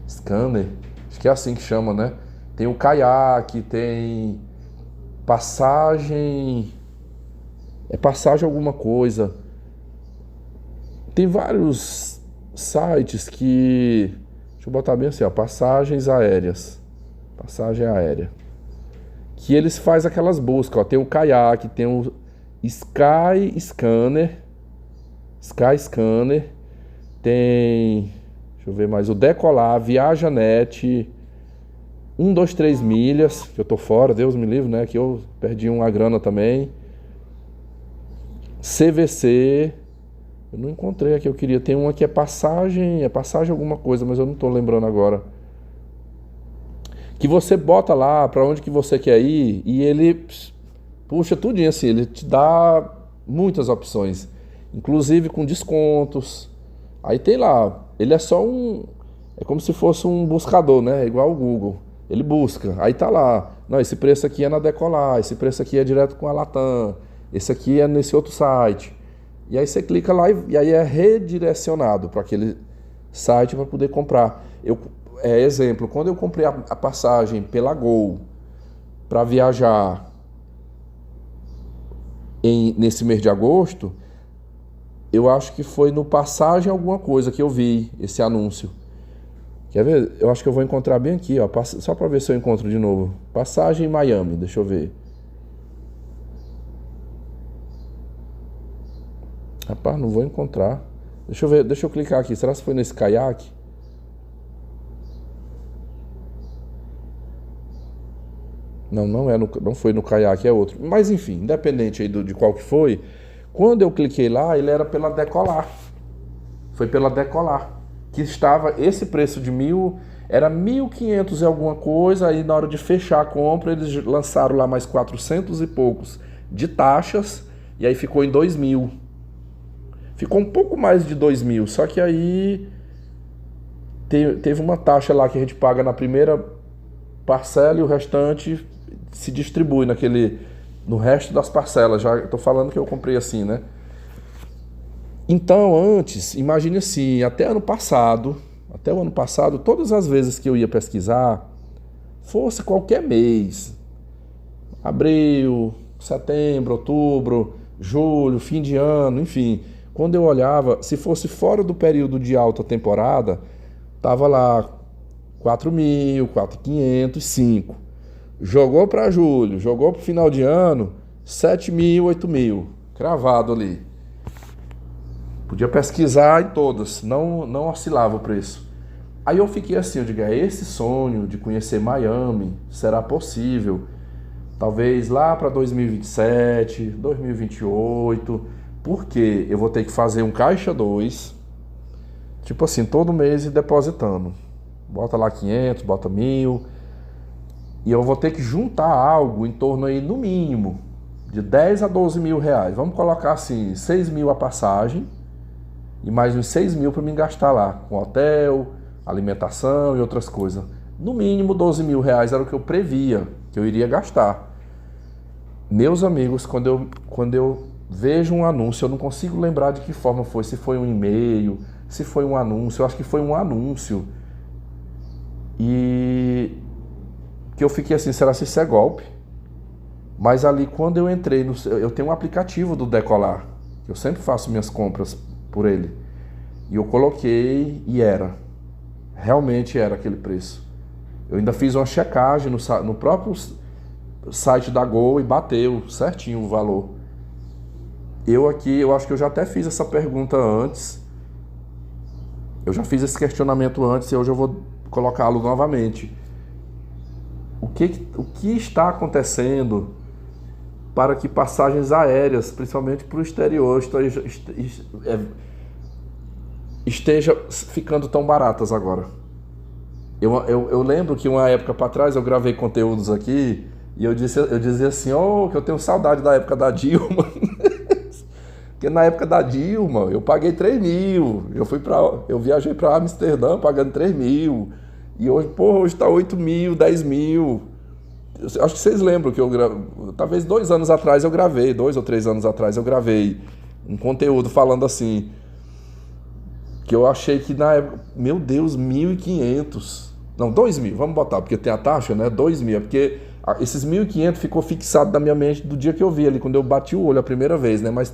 Scanner. Acho que é assim que chama, né? Tem o Kayak, tem passagem... passagem alguma coisa. Tem vários sites que... Deixa eu botar bem assim, ó. Passagens aéreas. Passagem aérea. Que eles fazem aquelas buscas, ó. Tem o Kayak, tem o Skyscanner. Tem... Deixa eu ver mais. O Decolar, ViajaNet, 123 milhas, que eu tô fora, Deus me livre, né? Que eu perdi uma grana também. CVC, eu não encontrei a que eu queria. Tem uma que é passagem alguma coisa, mas eu não tô lembrando agora. Que você bota lá para onde que você quer ir e ele puxa tudinho assim, ele te dá muitas opções, inclusive com descontos. Aí tem lá, ele é só é como se fosse um buscador, né? É igual o Google. Ele busca, aí tá lá. Não, esse preço aqui é na Decolar, esse preço aqui é direto com a Latam, esse aqui é nesse outro site. E aí você clica lá e aí é redirecionado para aquele site para poder comprar. Exemplo, quando eu comprei a passagem pela Gol para viajar nesse mês de agosto, eu acho que foi no Passagem alguma coisa que eu vi esse anúncio. Quer ver? Eu acho que eu vou encontrar bem aqui, ó, só para ver se eu encontro de novo. Passagem Miami, deixa eu ver. Rapaz, não vou encontrar. Deixa eu ver, deixa eu clicar aqui. Será que foi nesse Kayak? Não foi no Kayak, é outro. Mas enfim, independente aí de qual que foi, quando eu cliquei lá, ele era pela Decolar. Foi pela Decolar. Que estava, esse preço de 1.000, era 1.500 e alguma coisa, aí na hora de fechar a compra, eles lançaram lá mais 400 e poucos de taxas, e aí ficou em 2.000. Ficou um pouco mais de 2.000, só que aí teve uma taxa lá que a gente paga na primeira parcela e o restante se distribui no resto das parcelas. Já estou falando que eu comprei assim, né? Então, antes, imagine assim, até o ano passado, todas as vezes que eu ia pesquisar, fosse qualquer mês, abril, setembro, outubro, julho, fim de ano, enfim, quando eu olhava, se fosse fora do período de alta temporada, tava lá 4.000, 4.500, 5. Jogou para julho, jogou para o final de ano, 7.000, 8.000, cravado ali. Podia pesquisar em todas, não oscilava o preço. Aí eu fiquei assim, eu digo, esse sonho de conhecer Miami será possível? Talvez lá para 2027, 2028, porque eu vou ter que fazer um caixa 2, tipo assim, todo mês e depositando. Bota lá 500, bota 1.000, e eu vou ter que juntar algo em torno aí, no mínimo, de 10 a 12 mil reais. Vamos colocar assim, 6.000 a passagem e mais uns 6.000 para me gastar lá, com hotel, alimentação e outras coisas. No mínimo 12 mil reais era o que eu previa, que eu iria gastar. Meus amigos, quando eu vejo um anúncio, eu não consigo lembrar de que forma foi, se foi um e-mail, se foi um anúncio, eu acho que foi um anúncio. E que eu fiquei assim, será que isso é golpe? Mas ali quando eu entrei, eu tenho um aplicativo do Decolar, eu sempre faço minhas compras por ele. E eu coloquei e realmente era aquele preço. Eu ainda fiz uma checagem no próprio site da Gol e bateu certinho o valor. Eu acho que eu já até fiz essa pergunta antes. Eu já fiz esse questionamento antes e hoje eu vou colocá-lo novamente. O que está acontecendo para que passagens aéreas, principalmente para o exterior, esteja ficando tão baratas agora? Eu lembro que uma época para trás eu gravei conteúdos aqui e eu dizia assim, que eu tenho saudade da época da Dilma. Porque na época da Dilma eu paguei 3.000, eu viajei para Amsterdã pagando 3.000, e hoje, hoje tá 8.000, 10.000. Acho que vocês lembram que talvez 2 anos atrás eu gravei, 2 ou 3 anos atrás eu gravei um conteúdo falando assim, que eu achei que na época, meu Deus, 1.500, não, 2.000, vamos botar, porque tem a taxa, né, 2.000, porque esses 1.500 ficou fixado na minha mente do dia que eu vi ali, quando eu bati o olho a primeira vez, né, mas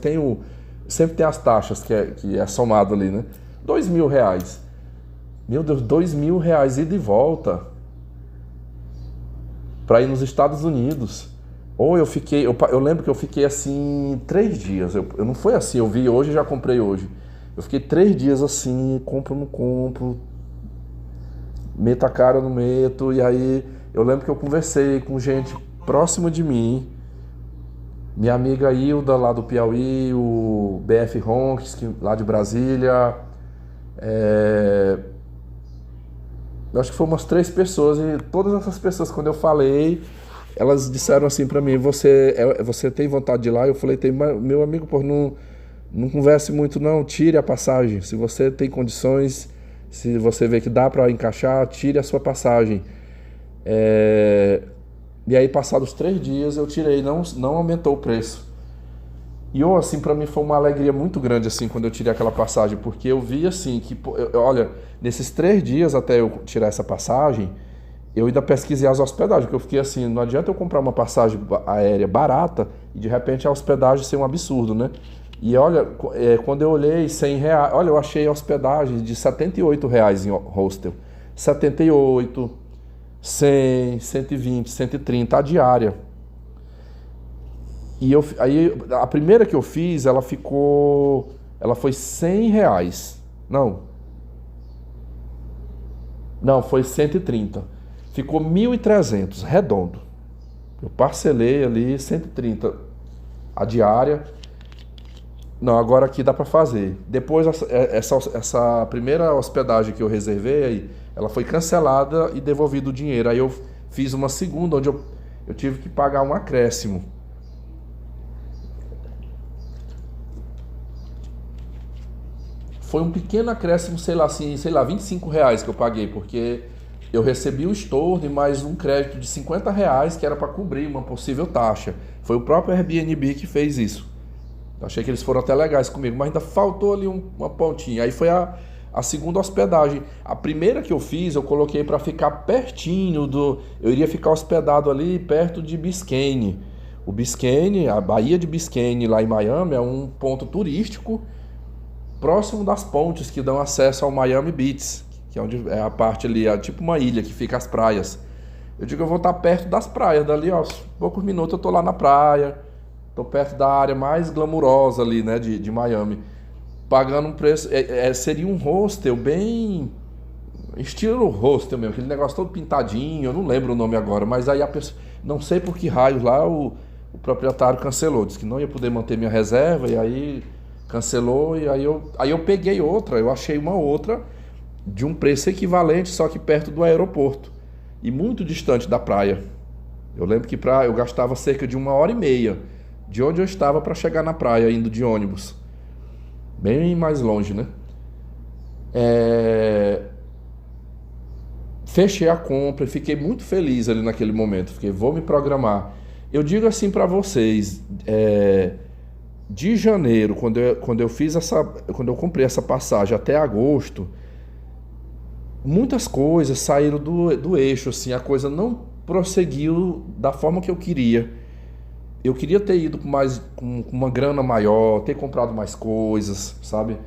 sempre tem as taxas que é somado ali, né, 2.000 reais, meu Deus, 2.000 reais ida e volta, para ir nos Estados Unidos. Ou eu lembro que eu fiquei assim 3 dias, eu não foi assim, eu vi hoje e já comprei hoje. Eu fiquei 3 dias assim, compro, não compro, meto a cara, não meto, e aí eu lembro que eu conversei com gente próxima de mim, minha amiga Hilda lá do Piauí, o BF Ronks, lá de Brasília, eu acho que foram umas 3 pessoas, e todas essas pessoas, quando eu falei, elas disseram assim pra mim, você tem vontade de ir lá? Eu falei, meu amigo, pô, não converse muito não, tire a passagem. Se você tem condições, se você vê que dá pra encaixar, tire a sua passagem. E aí, passados 3 dias, eu tirei, não aumentou o preço. E assim, pra mim foi uma alegria muito grande, assim, quando eu tirei aquela passagem, porque eu vi, assim, que, olha, nesses 3 dias até eu tirar essa passagem, eu ainda pesquisei as hospedagens, porque eu fiquei assim, não adianta eu comprar uma passagem aérea barata e de repente a hospedagem ser um absurdo, né? E olha, quando eu olhei 100 reais, olha, eu achei hospedagens de 78 reais em hostel, 78, 100, 120, 130 a diária. E aí a primeira que eu fiz, ela foi 100 reais. Não, foi 130. Ficou 1.300, redondo. Eu parcelei ali 130 a diária. Não, agora aqui dá para fazer. Depois essa primeira hospedagem que eu reservei, aí, ela foi cancelada e devolvido o dinheiro. Aí eu fiz uma segunda, onde eu tive que pagar um acréscimo. foi um pequeno acréscimo, sei lá, R$ 25 que eu paguei, porque eu recebi o estorno e mais um crédito de R$ 50 que era para cobrir uma possível taxa. Foi o próprio Airbnb que fez isso. Eu achei que eles foram até legais comigo, mas ainda faltou ali uma pontinha. Aí foi a segunda hospedagem. A primeira que eu fiz, eu coloquei para ficar pertinho do... Eu iria ficar hospedado ali perto de Biscayne. O Biscayne, a Baía de Biscayne lá em Miami, é um ponto turístico próximo das pontes que dão acesso ao Miami Beach, que é onde é a parte ali, é tipo uma ilha que fica as praias. Eu digo, eu vou estar perto das praias, dali, ó, poucos minutos eu tô lá na praia, tô perto da área mais glamurosa ali, né, de Miami, pagando um preço, seria um hostel bem, estilo hostel mesmo, aquele negócio todo pintadinho, eu não lembro o nome agora, mas aí a pessoa, não sei por que raios lá o proprietário cancelou, disse que não ia poder manter minha reserva, e aí cancelou, e aí eu peguei outra, eu achei uma outra de um preço equivalente, só que perto do aeroporto e muito distante da praia. Eu lembro que eu gastava cerca de 1h30 de onde eu estava para chegar na praia, indo de ônibus. Bem mais longe, né? Fechei a compra e fiquei muito feliz ali naquele momento. Fiquei, vou me programar. Eu digo assim para vocês, de janeiro, quando eu comprei essa passagem até agosto, muitas coisas saíram do eixo, assim, a coisa não prosseguiu da forma que eu queria. Eu queria ter ido com uma grana maior, ter comprado mais coisas, sabe?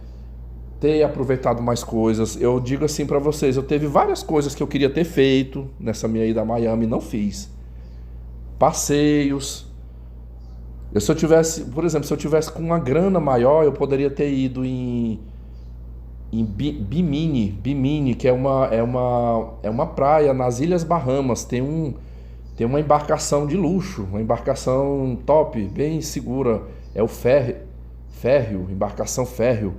Ter aproveitado mais coisas. Eu digo assim pra vocês, eu teve várias coisas que eu queria ter feito nessa minha ida a Miami e não fiz. Passeios. Se eu tivesse, por exemplo, se eu tivesse com uma grana maior, eu poderia ter ido em Bimini, que é uma praia nas Ilhas Bahamas. Tem uma embarcação de luxo, uma embarcação top, bem segura. É o férreo, embarcação férreo,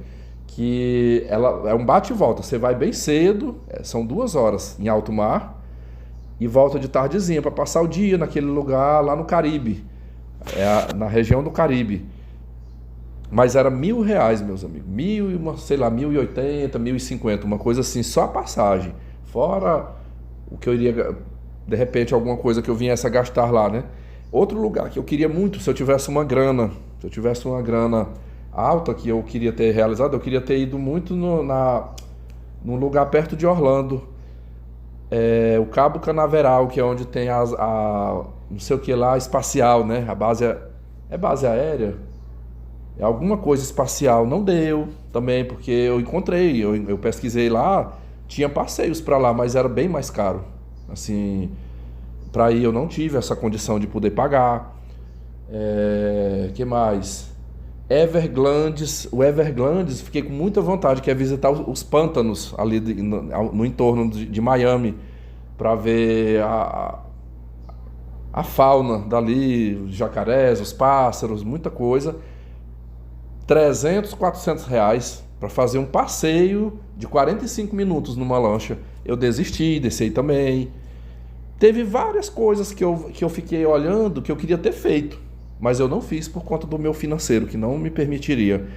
que ela é um bate e volta. Você vai bem cedo, são 2 horas em alto mar, e volta de tardezinha para passar o dia naquele lugar lá no Caribe, na região do Caribe. Mas era R$ 1.000, meus amigos. 1.080, 1.050, uma coisa assim, só a passagem. Fora o que eu iria, de repente, alguma coisa que eu viesse a gastar lá, né? Outro lugar que eu queria muito, se eu tivesse uma grana alta que eu queria ter realizado, eu queria ter ido muito num lugar perto de Orlando. O Cabo Canaveral, que é onde tem não sei o que lá, espacial, né? A base é base aérea. É alguma coisa espacial. Não deu também, porque eu encontrei, eu pesquisei lá, tinha passeios para lá, mas era bem mais caro. Assim, para ir eu não tive essa condição de poder pagar. Que mais? O Everglades, fiquei com muita vontade, que é visitar os pântanos ali no entorno de Miami, para ver a fauna dali, os jacarés, os pássaros, muita coisa. 300, R$ 400 para fazer um passeio de 45 minutos numa lancha. Eu desisti, desci também. Teve várias coisas que eu fiquei olhando que eu queria ter feito, mas eu não fiz por conta do meu financeiro, que não me permitiria.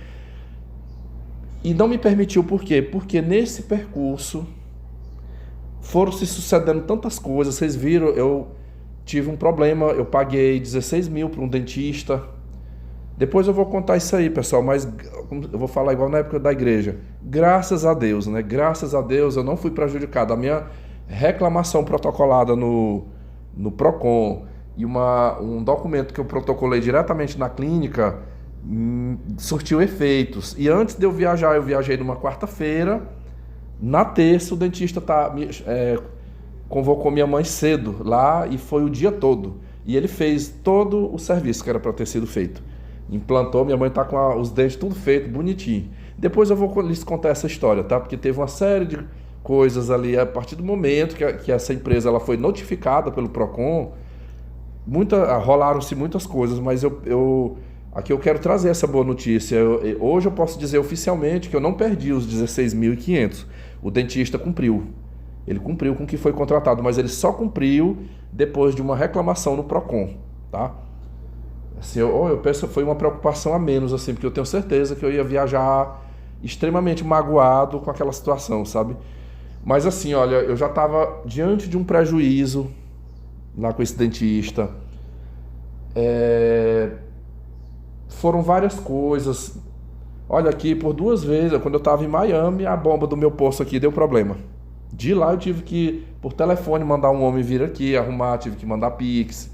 E não me permitiu por quê? Porque nesse percurso foram se sucedendo tantas coisas. Vocês viram, eu tive um problema, eu paguei 16 mil para um dentista. Depois eu vou contar isso aí, pessoal, mas eu vou falar igual na época da igreja. Graças a Deus, né? Graças a Deus eu não fui prejudicado. A minha reclamação protocolada no Procon e um documento que eu protocolei diretamente na clínica surtiu efeitos. E antes de eu viajei numa quarta-feira. Na terça, o dentista convocou minha mãe cedo lá e foi o dia todo. E ele fez todo o serviço que era para ter sido feito. Implantou, minha mãe está com os dentes tudo feito, bonitinho. Depois eu vou lhes contar essa história, tá? Porque teve uma série de coisas ali, a partir do momento que essa empresa ela foi notificada pelo Procon, rolaram-se muitas coisas, mas aqui eu quero trazer essa boa notícia. Hoje eu posso dizer oficialmente que eu não perdi os 16.500. O dentista cumpriu. Ele cumpriu com o que foi contratado, mas ele só cumpriu depois de uma reclamação no Procon, tá? Assim, eu penso que foi uma preocupação a menos, assim, porque eu tenho certeza que eu ia viajar extremamente magoado com aquela situação, sabe? Mas assim, olha, eu já estava diante de um prejuízo lá com esse dentista. Foram várias coisas. Olha aqui, por 2 vezes, quando eu estava em Miami, a bomba do meu poço aqui deu problema. De lá eu tive que, por telefone, mandar um homem vir aqui, arrumar, tive que mandar Pix.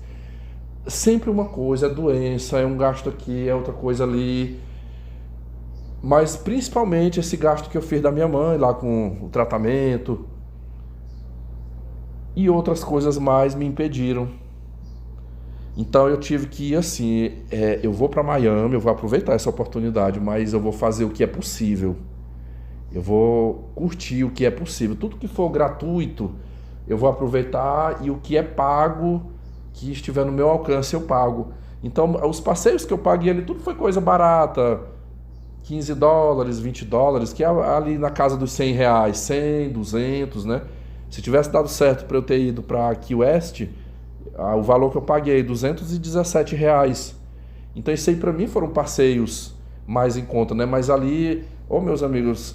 Sempre uma coisa, é doença, é um gasto aqui, é outra coisa ali. Mas principalmente esse gasto que eu fiz da minha mãe lá com o tratamento e outras coisas mais me impediram. Então eu tive que ir assim, eu vou para Miami, eu vou aproveitar essa oportunidade, mas eu vou fazer o que é possível. Eu vou curtir o que é possível. Tudo que for gratuito, eu vou aproveitar, e o que é pago, que estiver no meu alcance, eu pago. Então os passeios que eu paguei ali, tudo foi coisa barata, $15, $20, que é ali na casa dos R$ 100, 100, 200, né? Se tivesse dado certo para eu ter ido para Key West, o valor que eu paguei, R$ 217. Então isso aí para mim foram passeios mais em conta, né? Mas ali, meus amigos,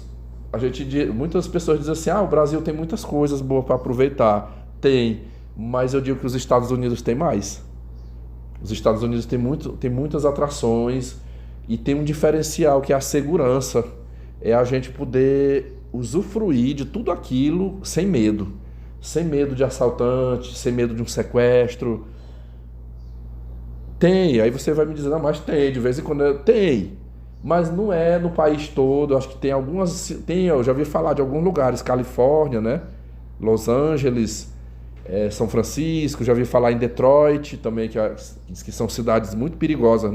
muitas pessoas dizem assim, o Brasil tem muitas coisas boas para aproveitar. Tem, mas eu digo que os Estados Unidos têm mais. Os Estados Unidos tem muitas atrações e tem um diferencial que é a segurança. É a gente poder usufruir de tudo aquilo sem medo. Sem medo de assaltante, sem medo de um sequestro. Tem, aí você vai me dizer, não, mas tem, de vez em quando tem. Mas não é no país todo. Eu acho que tem algumas, eu já ouvi falar de alguns lugares, Califórnia, né? Los Angeles, São Francisco, já ouvi falar em Detroit também, que são cidades muito perigosas,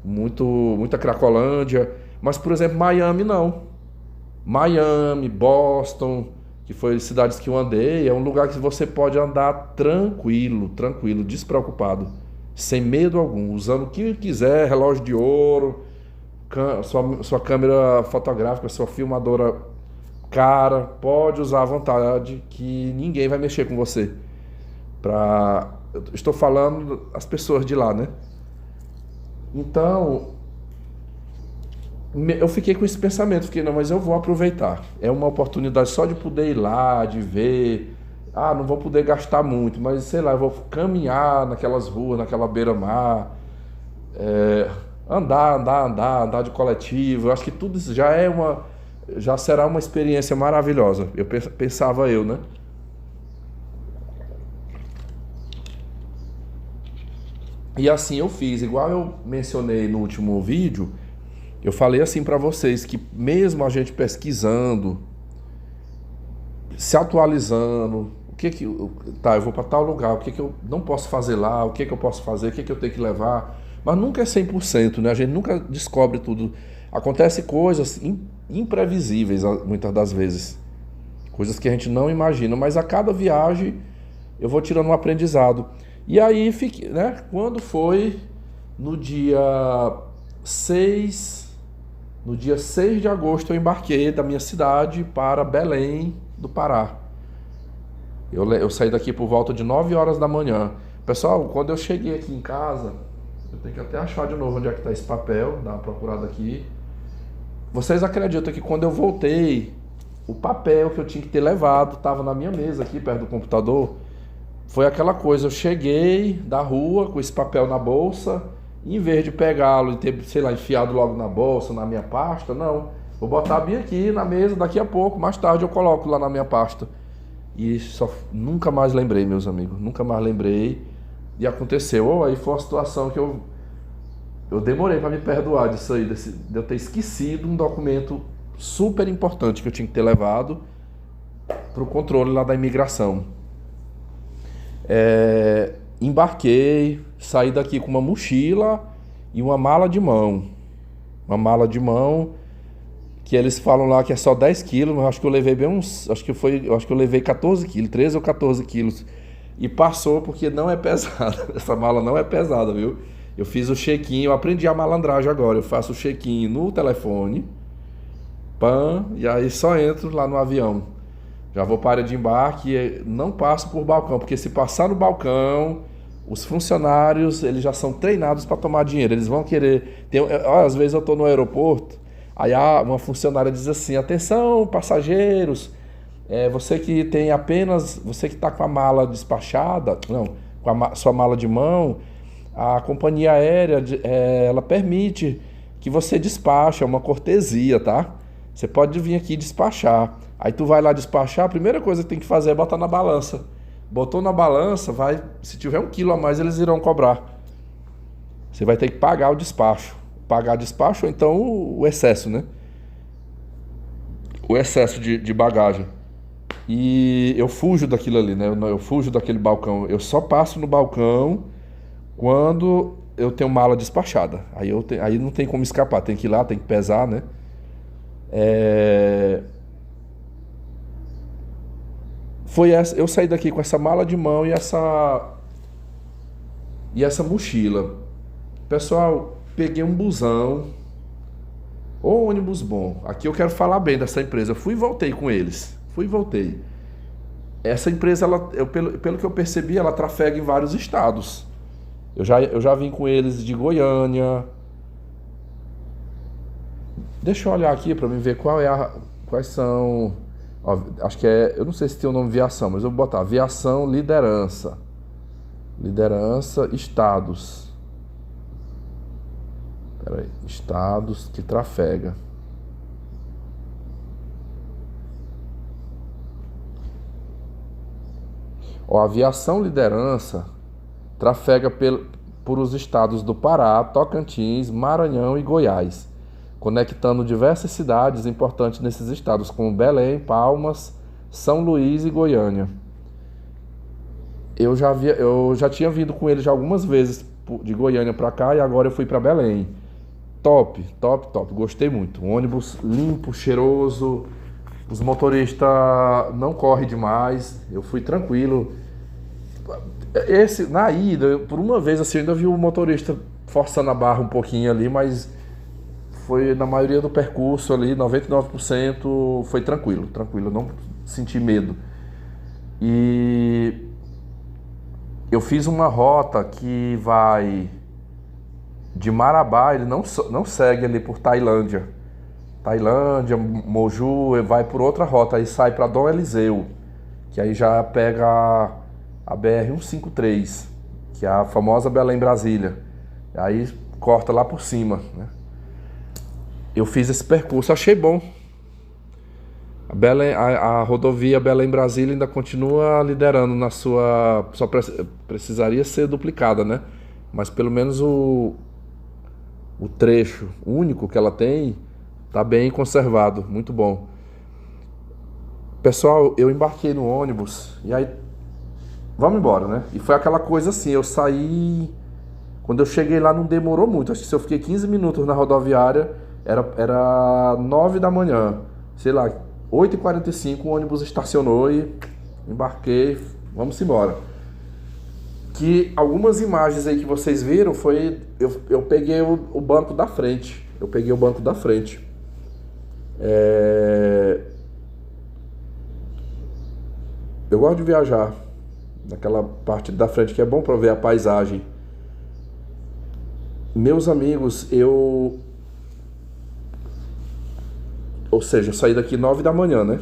muita Cracolândia. Mas, por exemplo, Miami não. Miami, Boston, que foi cidades que eu andei, é um lugar que você pode andar tranquilo, despreocupado, sem medo algum, usando o que quiser, relógio de ouro, sua câmera fotográfica, sua filmadora cara, pode usar à vontade, que ninguém vai mexer com você. Eu estou falando as pessoas de lá, né? Então, eu fiquei com esse pensamento, não, mas eu vou aproveitar. É uma oportunidade só de poder ir lá, de ver. Não vou poder gastar muito, mas sei lá, eu vou caminhar naquelas ruas, naquela beira-mar, andar de coletivo. Eu acho que tudo isso já será uma experiência maravilhosa. Pensava eu, né? E assim eu fiz, igual eu mencionei no último vídeo. Eu falei assim para vocês que mesmo a gente pesquisando, se atualizando, eu vou para tal lugar, o que eu não posso fazer lá, o que eu posso fazer, o que eu tenho que levar, mas nunca é 100%, né? A gente nunca descobre tudo. Acontecem coisas imprevisíveis muitas das vezes, coisas que a gente não imagina, mas a cada viagem eu vou tirando um aprendizado. E aí, né? Quando foi no dia 6 de agosto, eu embarquei da minha cidade para Belém do Pará. Eu saí daqui por volta de 9 horas da manhã. Pessoal, quando eu cheguei aqui em casa, eu tenho que até achar de novo onde é que está esse papel, dar uma procurada aqui. Vocês acreditam que quando eu voltei, o papel que eu tinha que ter levado estava na minha mesa aqui, perto do computador? Foi aquela coisa, eu cheguei da rua com esse papel na bolsa, em vez de pegá-lo e ter, sei lá, enfiado logo na bolsa, na minha pasta, não. Vou botar bem aqui na mesa, daqui a pouco, mais tarde eu coloco lá na minha pasta. E nunca mais lembrei, meus amigos, nunca mais lembrei. E aconteceu, aí foi uma situação que eu demorei para me perdoar disso aí, de eu ter esquecido um documento super importante que eu tinha que ter levado para o controle lá da imigração. Embarquei, saí daqui com uma mochila e uma mala de mão. Uma mala de mão que eles falam lá que é só 10 quilos, mas acho que eu levei acho que eu levei 14 quilos, 13 ou 14 quilos. E passou porque não é pesada. Essa mala não é pesada, viu? Eu fiz o check-in, eu aprendi a malandragem agora. Eu faço o check-in no telefone, e aí só entro lá no avião. Já vou para a área de embarque e não passo por balcão, porque se passar no balcão, os funcionários, eles já são treinados para tomar dinheiro. Eles vão querer... Às vezes eu estou no aeroporto, Aí uma funcionária diz assim: atenção, passageiros, você que tem apenas, você que está com a mala despachada, não, com sua mala de mão, a companhia aérea, ela permite que você despache, é uma cortesia, tá? Você pode vir aqui despachar. Aí tu vai lá despachar, a primeira coisa que tem que fazer é botar na balança. Botou na balança, se tiver 1 quilo a mais, eles irão cobrar. Você vai ter que pagar o despacho. Pagar despacho ou então o excesso, né? O excesso de bagagem. E eu fujo daquilo ali, né? Eu fujo daquele balcão. Eu só passo no balcão quando eu tenho mala despachada. Aí não tem como escapar. Tem que ir lá, tem que pesar, né? Eu saí daqui com essa mala de mão e essa mochila. Pessoal, peguei um busão. Ô, ônibus bom. Aqui eu quero falar bem dessa empresa. Fui e voltei com eles. Fui e voltei. Essa empresa, pelo que eu percebi, ela trafega em vários estados. Eu já vim com eles de Goiânia. Deixa eu olhar aqui para mim ver quais são. Ó, acho que eu não sei se tem o nome Viação, mas eu vou botar Viação Liderança. Liderança, estados. Peraí, estados que trafega. Ó, a Aviação Liderança trafega por os estados do Pará, Tocantins, Maranhão e Goiás, conectando diversas cidades importantes nesses estados, como Belém, Palmas, São Luís e Goiânia. Eu já tinha vindo com ele já algumas vezes de Goiânia para cá e agora eu fui para Belém. Top, top, top. Gostei muito. Um ônibus limpo, cheiroso. Os motoristas não correm demais. Eu fui tranquilo. Na ida, por uma vez assim, eu ainda vi o motorista forçando a barra um pouquinho ali, mas foi na maioria do percurso ali, 99% foi tranquilo, tranquilo. Eu não senti medo. E eu fiz uma rota que vai de Marabá, ele não segue ali por Tailândia, Moju, ele vai por outra rota, aí sai para Dom Eliseu, que aí já pega a BR-153, que é a famosa Belém-Brasília, aí corta lá por cima, né? Eu fiz esse percurso, achei bom. A rodovia Belém-Brasília ainda continua liderando só precisaria ser duplicada, né? Mas pelo menos o trecho único que ela tem tá bem conservado, muito bom. Pessoal, eu embarquei no ônibus e aí vamos embora, né? E foi aquela coisa assim, eu saí, quando eu cheguei lá não demorou muito, acho que se eu fiquei 15 minutos na rodoviária, era 9 da manhã, sei lá, 8h45 o ônibus estacionou e embarquei, vamos embora. Que algumas imagens aí que vocês viram foi eu peguei o banco da frente. Eu peguei o banco da frente. Eu gosto de viajar naquela parte da frente que é bom para ver a paisagem. Meus amigos, ou seja, eu saí daqui 9 da manhã, né?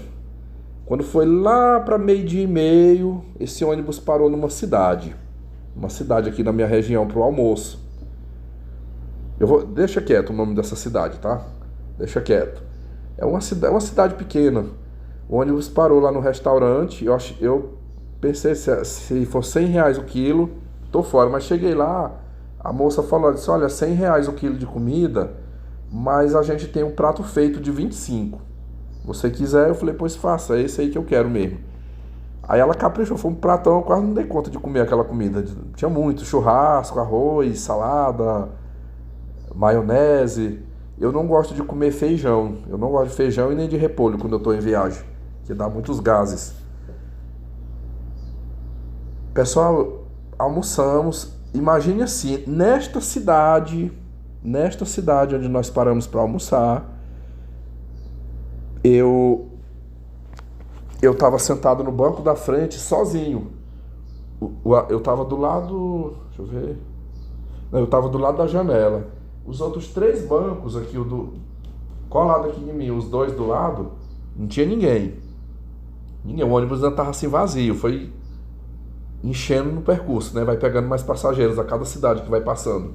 Quando foi lá para 12h30, esse ônibus parou numa cidade. Uma cidade aqui na minha região para o almoço. Deixa quieto o nome dessa cidade, tá? Deixa quieto. É uma cidade pequena. O ônibus parou lá no restaurante. Eu pensei, se for R$100 o quilo, tô fora. Mas cheguei lá, a moça falou, disse, olha, R$100 o quilo de comida, mas a gente tem um prato feito de 25. Você quiser, eu falei, pois faça, é esse aí que eu quero mesmo. Aí ela caprichou, foi um pratão, eu quase não dei conta de comer aquela comida. Tinha muito, churrasco, arroz, salada, maionese. Eu não gosto de comer feijão. Eu não gosto de feijão e nem de repolho quando eu estou em viagem, que dá muitos gases. Pessoal, almoçamos. Imagine assim, nesta cidade onde nós paramos para almoçar, eu estava sentado no banco da frente sozinho. Eu estava do lado. Deixa eu ver. Não, eu estava do lado da janela. Os outros 3 bancos aqui, colado aqui em mim, os dois do lado, não tinha ninguém. Ninguém, o ônibus ainda estava assim vazio, foi enchendo no percurso, né? Vai pegando mais passageiros a cada cidade que vai passando.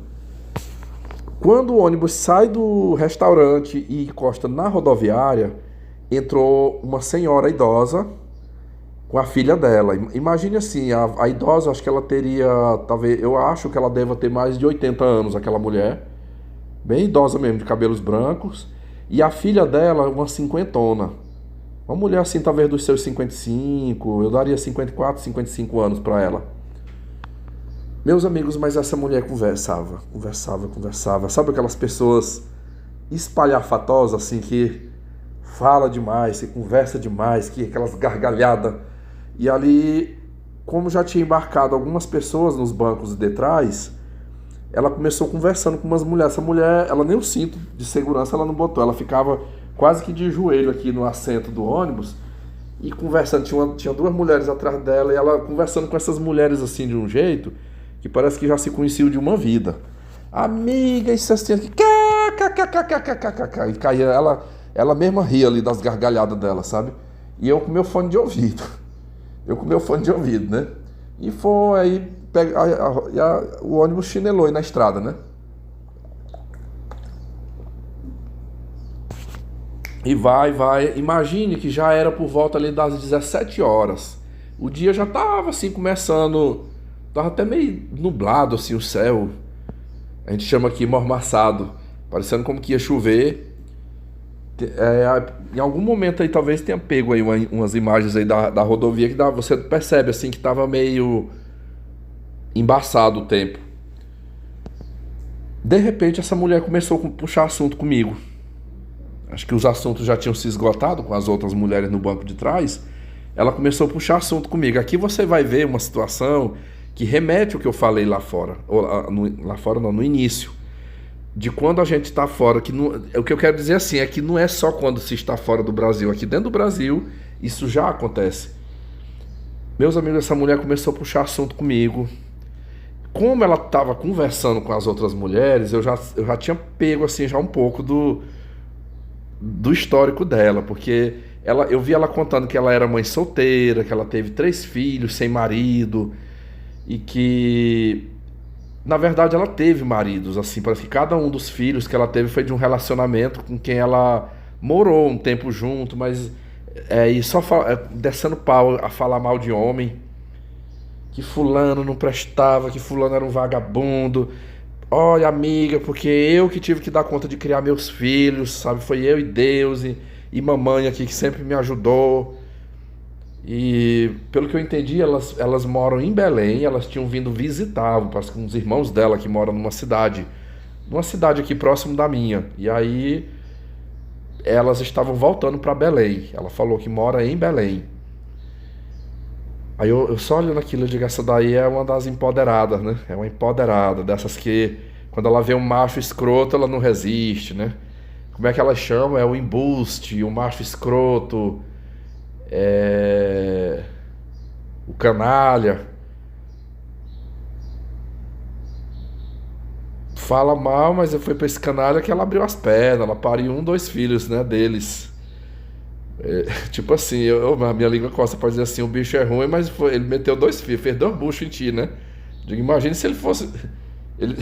Quando o ônibus sai do restaurante e encosta na rodoviária, entrou uma senhora idosa com a filha dela. Imagine assim, a idosa, acho que ela teria, talvez, eu acho que ela deva ter mais de 80 anos, aquela mulher, bem idosa mesmo, de cabelos brancos, e a filha dela, uma cinquentona. Uma mulher assim, talvez dos seus 55, eu daria 54, 55 anos para ela. Meus amigos, mas essa mulher conversava. Sabe aquelas pessoas espalhafatosas, assim, que fala demais, que conversa demais, que aquelas gargalhadas. E ali, como já tinha embarcado algumas pessoas nos bancos de trás, ela começou conversando com umas mulheres. Essa mulher, ela nem o cinto de segurança ela não botou, ela ficava quase que de joelho aqui no assento do ônibus e conversando. Tinha duas mulheres atrás dela e ela conversando com essas mulheres assim de um jeito que parece que já se conheciam de uma vida. Amiga, isso assim, e caía, ela mesma ria ali das gargalhadas dela, sabe? E eu com meu fone de ouvido. Né? E foi aí, o ônibus chinelou aí na estrada, né? E vai. Imagine que já era por volta ali das 17 horas. O dia já tava assim começando, tava até meio nublado assim o céu. A gente chama aqui mormaçado, parecendo como que ia chover. Em algum momento aí talvez tenha pego aí umas imagens aí da rodovia que você percebe assim que tava meio embaçado o tempo. De repente essa mulher começou a puxar assunto comigo. Acho que os assuntos já tinham se esgotado com as outras mulheres no banco de trás. Ela começou a puxar assunto comigo. Aqui você vai ver uma situação que remete ao que eu falei lá fora. Lá fora não, no início. De quando a gente está fora. O que eu quero dizer assim é que não é só quando se está fora do Brasil. Aqui dentro do Brasil, isso já acontece. Meus amigos, essa mulher começou a puxar assunto comigo. Como ela estava conversando com as outras mulheres, eu já tinha pego assim já um pouco do histórico dela, porque eu vi ela contando que ela era mãe solteira, que ela teve 3 filhos sem marido e que, na verdade, ela teve maridos, assim, parece que cada um dos filhos que ela teve foi de um relacionamento com quem ela morou um tempo junto, mas e só descendo pau a falar mal de homem, que fulano não prestava, que fulano era um vagabundo. Olha, amiga, porque eu que tive que dar conta de criar meus filhos, sabe? Foi eu e Deus e mamãe aqui que sempre me ajudou. E pelo que eu entendi, elas moram em Belém, elas tinham vindo visitar, parece que uns irmãos dela que moram numa cidade aqui próximo da minha. E aí elas estavam voltando para Belém. Ela falou que mora em Belém. Aí eu só olhando aquilo, eu digo, essa daí é uma das empoderadas, né? É uma empoderada, dessas que quando ela vê um macho escroto, ela não resiste, né? Como é que ela chama? É o embuste, o macho escroto, o canalha. Fala mal, mas foi pra esse canalha que ela abriu as pernas, ela pariu 2 filhos, né, deles. Tipo assim, a minha língua costa pra dizer assim, o bicho é ruim, mas ele meteu 2 filhos, fez 2 buchos em ti, né? Digo, imagine se ele fosse. Ele,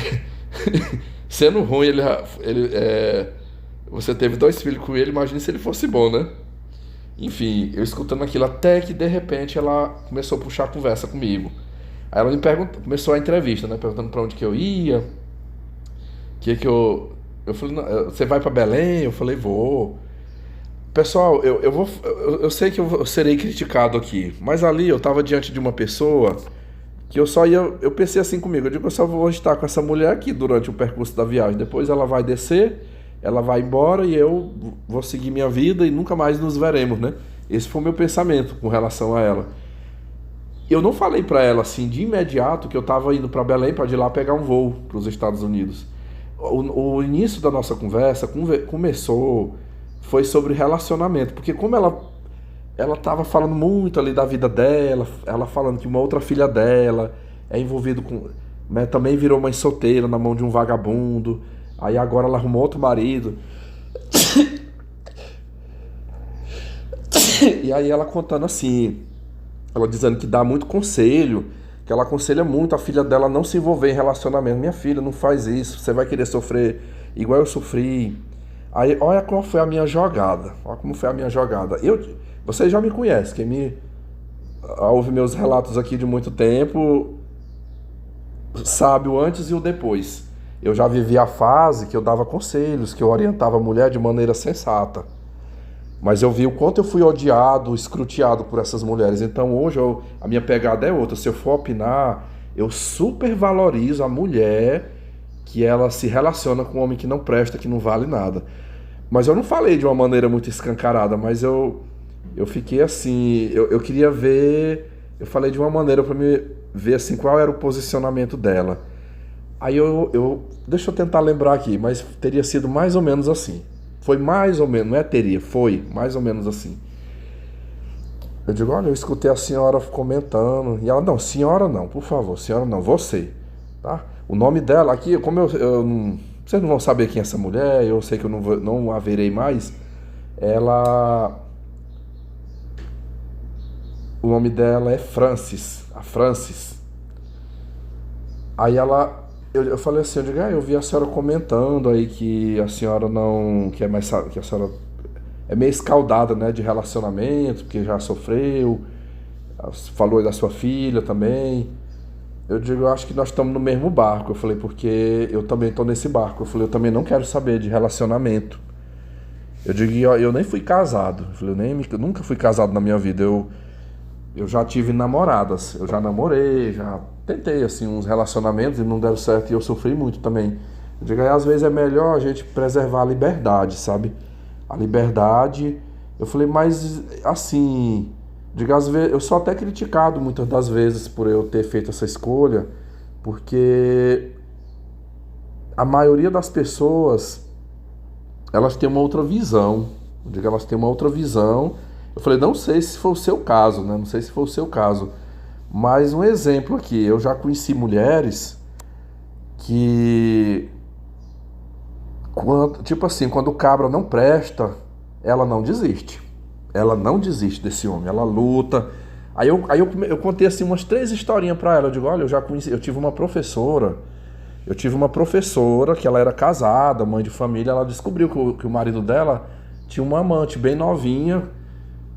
sendo ruim, você teve 2 filhos com ele, imagine se ele fosse bom, né? Enfim, eu escutando aquilo, até que de repente ela começou a puxar a conversa comigo. Aí ela me perguntou, começou a entrevista, né? Perguntando pra onde que eu ia, que eu. Eu falei, não, você vai pra Belém? Eu falei, vou. Pessoal, eu sei que eu serei criticado aqui, mas ali eu estava diante de uma pessoa que eu pensei assim comigo, eu digo, eu só vou estar com essa mulher aqui durante o percurso da viagem, depois ela vai descer, ela vai embora e eu vou seguir minha vida e nunca mais nos veremos, né? Esse foi o meu pensamento com relação a ela. Eu não falei para ela assim de imediato que eu estava indo para Belém para de lá pegar um voo para os Estados Unidos. O início da nossa conversa foi sobre relacionamento, porque como ela tava falando muito ali da vida dela, ela falando que uma outra filha dela é envolvida com, né, também virou mãe solteira na mão de um vagabundo, aí agora ela arrumou outro marido. E aí ela contando assim, ela dizendo que dá muito conselho, que ela aconselha muito a filha dela a não se envolver em relacionamento. Minha filha, não faz isso, você vai querer sofrer igual eu sofri. Aí, olha como foi a minha jogada. Olha como foi a minha jogada. Vocês já me conhecem, quem me ouve meus relatos aqui de muito tempo, sabe o antes e o depois. Eu já vivi a fase que eu dava conselhos, que eu orientava a mulher de maneira sensata. Mas eu vi o quanto eu fui odiado, escruteado por essas mulheres. Então hoje a minha pegada é outra. Se eu for opinar, eu super valorizo a mulher que ela se relaciona com um homem que não presta, que não vale nada. Mas eu não falei de uma maneira muito escancarada, mas eu fiquei assim, eu queria ver, eu falei de uma maneira para me ver assim qual era o posicionamento dela. Aí deixa eu tentar lembrar aqui, mas teria sido mais ou menos assim. Foi mais ou menos, não é teria, foi mais ou menos assim. Eu digo, olha, eu escutei a senhora comentando. E ela, não, senhora não, por favor, senhora não, você, tá? O nome dela aqui, como vocês não vão saber quem é essa mulher, eu sei que eu não a verei mais. O nome dela é Francis, a Francis. Aí eu falei assim, eu digo, eu vi a senhora comentando aí que a senhora não, que a senhora é meio escaldada, né, de relacionamento, porque já sofreu, falou aí da sua filha também. Eu digo, eu acho que nós estamos no mesmo barco. Eu falei, porque eu também estou nesse barco. Eu falei, eu também não quero saber de relacionamento. Eu digo, eu nem fui casado. Eu falei, eu nunca fui casado na minha vida. Eu já tive namoradas, eu já namorei, já tentei assim uns relacionamentos e não deram certo e eu sofri muito também. Eu digo, aí, às vezes é melhor a gente preservar a liberdade, sabe? A liberdade. Eu falei, mas assim, digo, às vezes, eu sou até criticado muitas das vezes por eu ter feito essa escolha, porque a maioria das pessoas, elas têm uma outra visão. Eu digo, elas têm uma outra visão. Eu falei, não sei se foi o seu caso, né? Não sei se foi o seu caso. Mas um exemplo aqui, eu já conheci mulheres que, tipo assim, quando o cabra não presta, ela não desiste. Ela não desiste desse homem, ela luta. Eu contei assim umas 3 historinhas pra ela. Eu digo, olha, eu tive uma professora. Eu tive uma professora que ela era casada, mãe de família. Ela descobriu que o marido dela tinha uma amante bem novinha.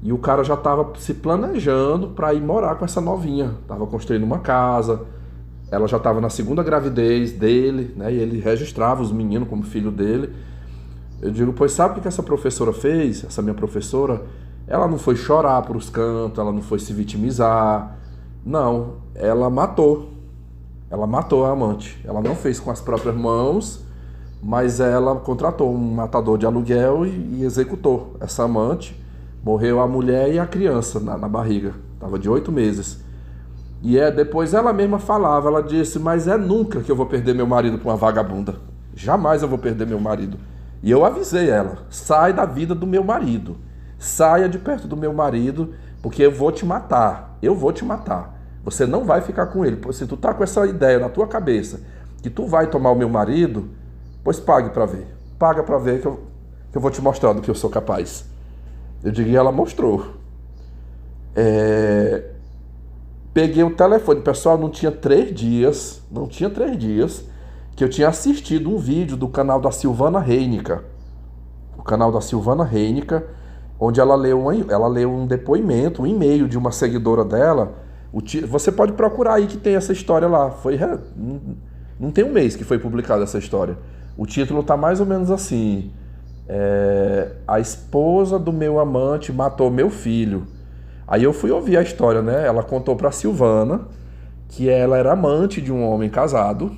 E o cara já estava se planejando para ir morar com essa novinha. Tava construindo uma casa. Ela já estava na segunda gravidez dele, né? E ele registrava os meninos como filho dele. Eu digo, pois sabe o que essa professora fez? Essa minha professora, ela não foi chorar para os cantos, ela não foi se vitimizar. Não, ela matou. Ela matou a amante. Ela não fez com as próprias mãos, mas ela contratou um matador de aluguel e executou essa amante. Morreu a mulher e a criança na barriga. Tava de 8 meses. E depois ela mesma falava, ela disse, mas é nunca que eu vou perder meu marido pra uma vagabunda. Jamais eu vou perder meu marido. E eu avisei ela, sai da vida do meu marido. Saia de perto do meu marido, porque eu vou te matar. Eu vou te matar. Você não vai ficar com ele. Se tu tá com essa ideia na tua cabeça, que tu vai tomar o meu marido, pois pague pra ver. Paga pra ver que eu vou te mostrar do que eu sou capaz. Eu digo, e ela mostrou. Peguei o telefone, pessoal, não tinha 3 dias que eu tinha assistido um vídeo do canal da Silvana Reinica. O canal da Silvana Reinica, onde ela leu um depoimento, um e-mail de uma seguidora dela. Você pode procurar aí que tem essa história lá. Não tem um mês que foi publicada essa história. O título tá mais ou menos assim. A esposa do meu amante matou meu filho. Aí eu fui ouvir a história, né? Ela contou pra Silvana que ela era amante de um homem casado.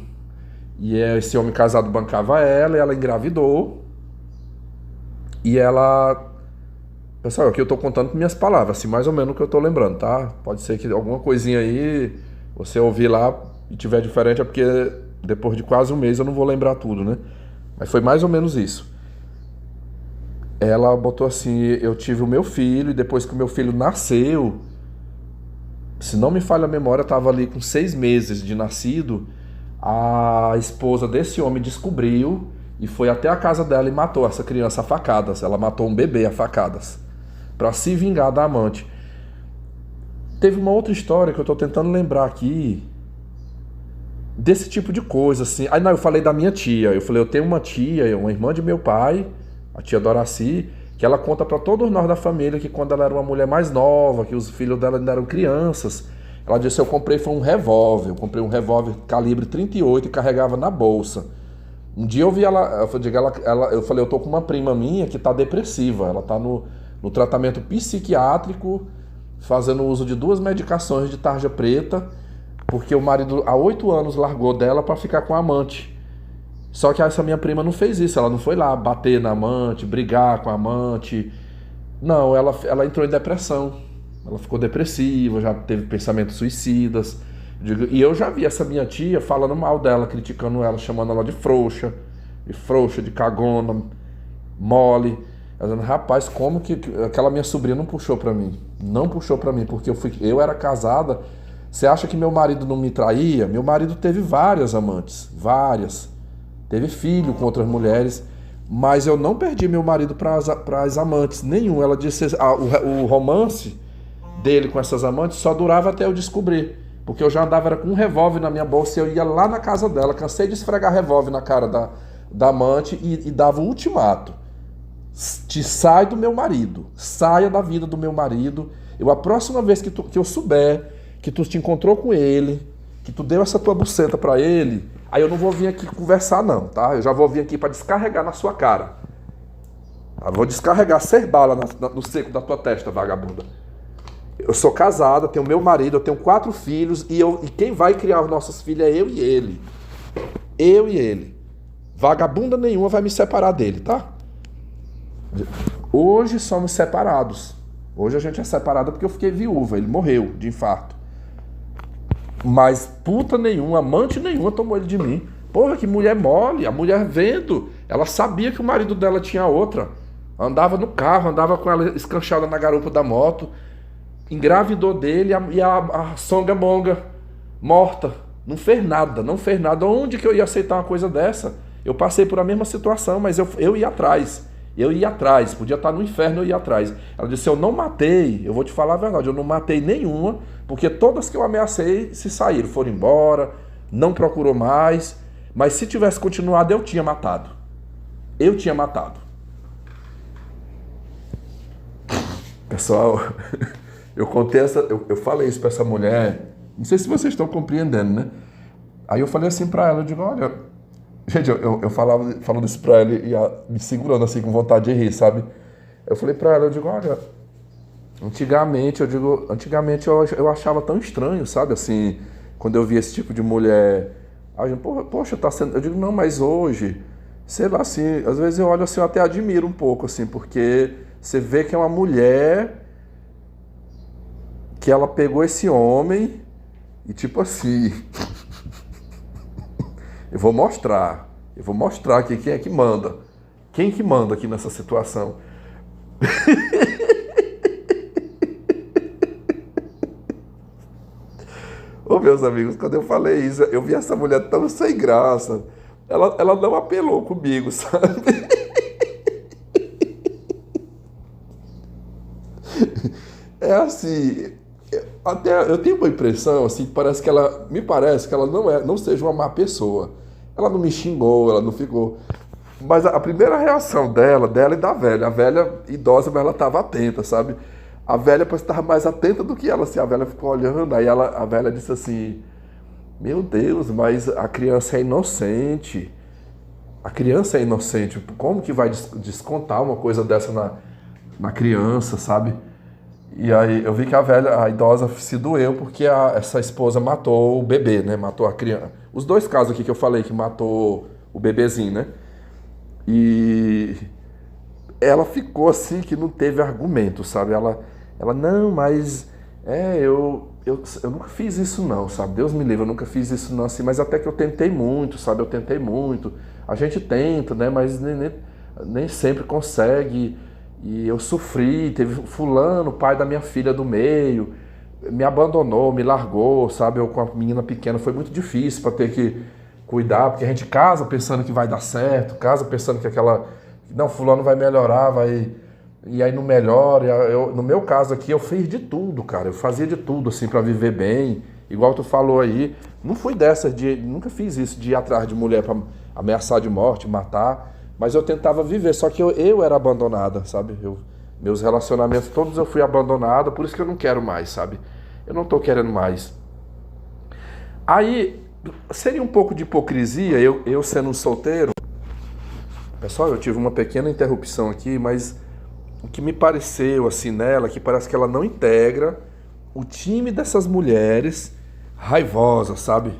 E esse homem casado bancava ela e ela engravidou. E ela... Pessoal, aqui eu tô contando com minhas palavras, assim, mais ou menos o que eu tô lembrando, tá? Pode ser que alguma coisinha aí você ouvir lá e tiver diferente, é porque depois de quase um mês eu não vou lembrar tudo, né? Mas foi mais ou menos isso. Ela botou assim, eu tive o meu filho e depois que o meu filho nasceu, se não me falha a memória, estava ali com 6 meses de nascido, a esposa desse homem descobriu e foi até a casa dela e matou essa criança a facadas. Ela matou um bebê a facadas. para se vingar da amante. Teve uma outra história que eu tô tentando lembrar aqui, desse tipo de coisa, assim. Aí não, eu falei da minha tia. Eu falei, eu tenho uma tia, uma irmã de meu pai, a tia Doraci, que ela conta para todos nós da família que quando ela era uma mulher mais nova, que os filhos dela ainda eram crianças, ela disse, eu comprei foi um revólver. Eu comprei um revólver calibre 38 e carregava na bolsa. Um dia eu vi ela, eu falei, eu tô com uma prima minha que tá depressiva. Ela tá no tratamento psiquiátrico, fazendo uso de 2 medicações de tarja preta, porque o marido há 8 anos largou dela para ficar com a amante. Só que essa minha prima não fez isso, ela não foi lá bater na amante, brigar com a amante. Não, ela entrou em depressão. Ela ficou depressiva, já teve pensamentos suicidas. E eu já vi essa minha tia falando mal dela, criticando ela, chamando ela de frouxa, de cagona, mole. Ela dizendo, rapaz, como que aquela minha sobrinha não puxou pra mim? Não puxou pra mim, porque eu era casada. Você acha que meu marido não me traía? Meu marido teve várias amantes, várias. Teve filho com outras mulheres, mas eu não perdi meu marido para as amantes, nenhum. Ela disse, o romance dele com essas amantes só durava até eu descobrir, porque eu já andava com um revólver na minha bolsa e eu ia lá na casa dela, cansei de esfregar revólver na cara da amante e dava o ultimato. Te sai do meu marido, saia da vida do meu marido. A próxima vez que eu souber que tu te encontrou com ele, que tu deu essa tua buceta pra ele, aí eu não vou vir aqui conversar não, tá? Eu já vou vir aqui pra descarregar na sua cara. Eu vou descarregar 6 balas no seco da tua testa, vagabunda. Eu sou casada, tenho meu marido, eu tenho 4 filhos e quem vai criar os nossos filhos é eu e ele. Eu e ele. Vagabunda nenhuma vai me separar dele, tá? Hoje somos separados. Hoje a gente é separado porque eu fiquei viúva, ele morreu de infarto. Mas puta nenhuma, amante nenhuma tomou ele de mim. Porra, que mulher mole. A mulher vendo, ela sabia que o marido dela tinha outra. Andava no carro, andava com ela escanchada na garupa da moto. Engravidou dele e a songa-monga morta. Não fez nada, não fez nada. Onde que eu ia aceitar uma coisa dessa? Eu passei por a mesma situação, mas eu ia atrás. Eu ia atrás, podia estar no inferno, eu ia atrás. Ela disse, eu não matei, eu vou te falar a verdade, eu não matei nenhuma, porque todas que eu ameacei se saíram, foram embora, não procurou mais, mas se tivesse continuado, eu tinha matado. Eu tinha matado. Pessoal, eu contei eu falei isso para essa mulher, não sei se vocês estão compreendendo, né? Aí eu falei assim para ela, eu digo, olha... Gente, eu falando isso pra ela e me segurando assim com vontade de rir, sabe? Eu falei pra ela, eu digo, olha, antigamente eu achava tão estranho, sabe? Assim, quando eu via esse tipo de mulher, poxa, tá sendo... Eu digo, não, mas hoje, sei lá, assim, às vezes eu olho assim, eu até admiro um pouco, assim, porque você vê que é uma mulher que ela pegou esse homem e tipo assim... Eu vou mostrar aqui quem é que manda. Quem que manda aqui nessa situação? Ô, meus amigos, quando eu falei isso, eu vi essa mulher tão sem graça. Ela não apelou comigo, sabe? É assim, até eu tenho uma impressão assim, me parece que ela não seja uma má pessoa. Ela não me xingou, ela não ficou. Mas a primeira reação dela e da velha, a velha idosa, mas ela estava atenta, sabe? A velha parece que estava mais atenta do que ela, assim, a velha ficou olhando, aí a velha disse assim, meu Deus, mas a criança é inocente. A criança é inocente, como que vai descontar uma coisa dessa na criança, sabe? E aí eu vi que a idosa se doeu porque essa esposa matou o bebê, né? Matou a criança. Os 2 casos aqui que eu falei que matou o bebezinho, né? E ela ficou assim que não teve argumento, sabe? Ela não, mas eu nunca fiz isso não, sabe? Deus me livre, eu nunca fiz isso não, assim, mas até que eu tentei muito, sabe? Eu tentei muito. A gente tenta, né? Mas nem sempre consegue. E eu sofri, teve fulano, pai da minha filha do meio, me abandonou, me largou, sabe? Eu com a menina pequena foi muito difícil para ter que cuidar, porque a gente casa pensando que vai dar certo, casa pensando que não, fulano vai melhorar, vai... e aí não melhora. No meu caso aqui, eu fiz de tudo, cara. Eu fazia de tudo, assim, pra viver bem. Igual tu falou aí, não fui dessa nunca fiz isso de ir atrás de mulher pra ameaçar de morte, matar. Mas eu tentava viver, só que eu era abandonada, sabe? Meus relacionamentos todos eu fui abandonada, por isso que eu não quero mais, sabe? Eu não tô querendo mais. Aí, seria um pouco de hipocrisia eu sendo um solteiro. Pessoal, eu tive uma pequena interrupção aqui, mas o que me pareceu assim nela, é que parece que ela não integra o time dessas mulheres raivosas, sabe?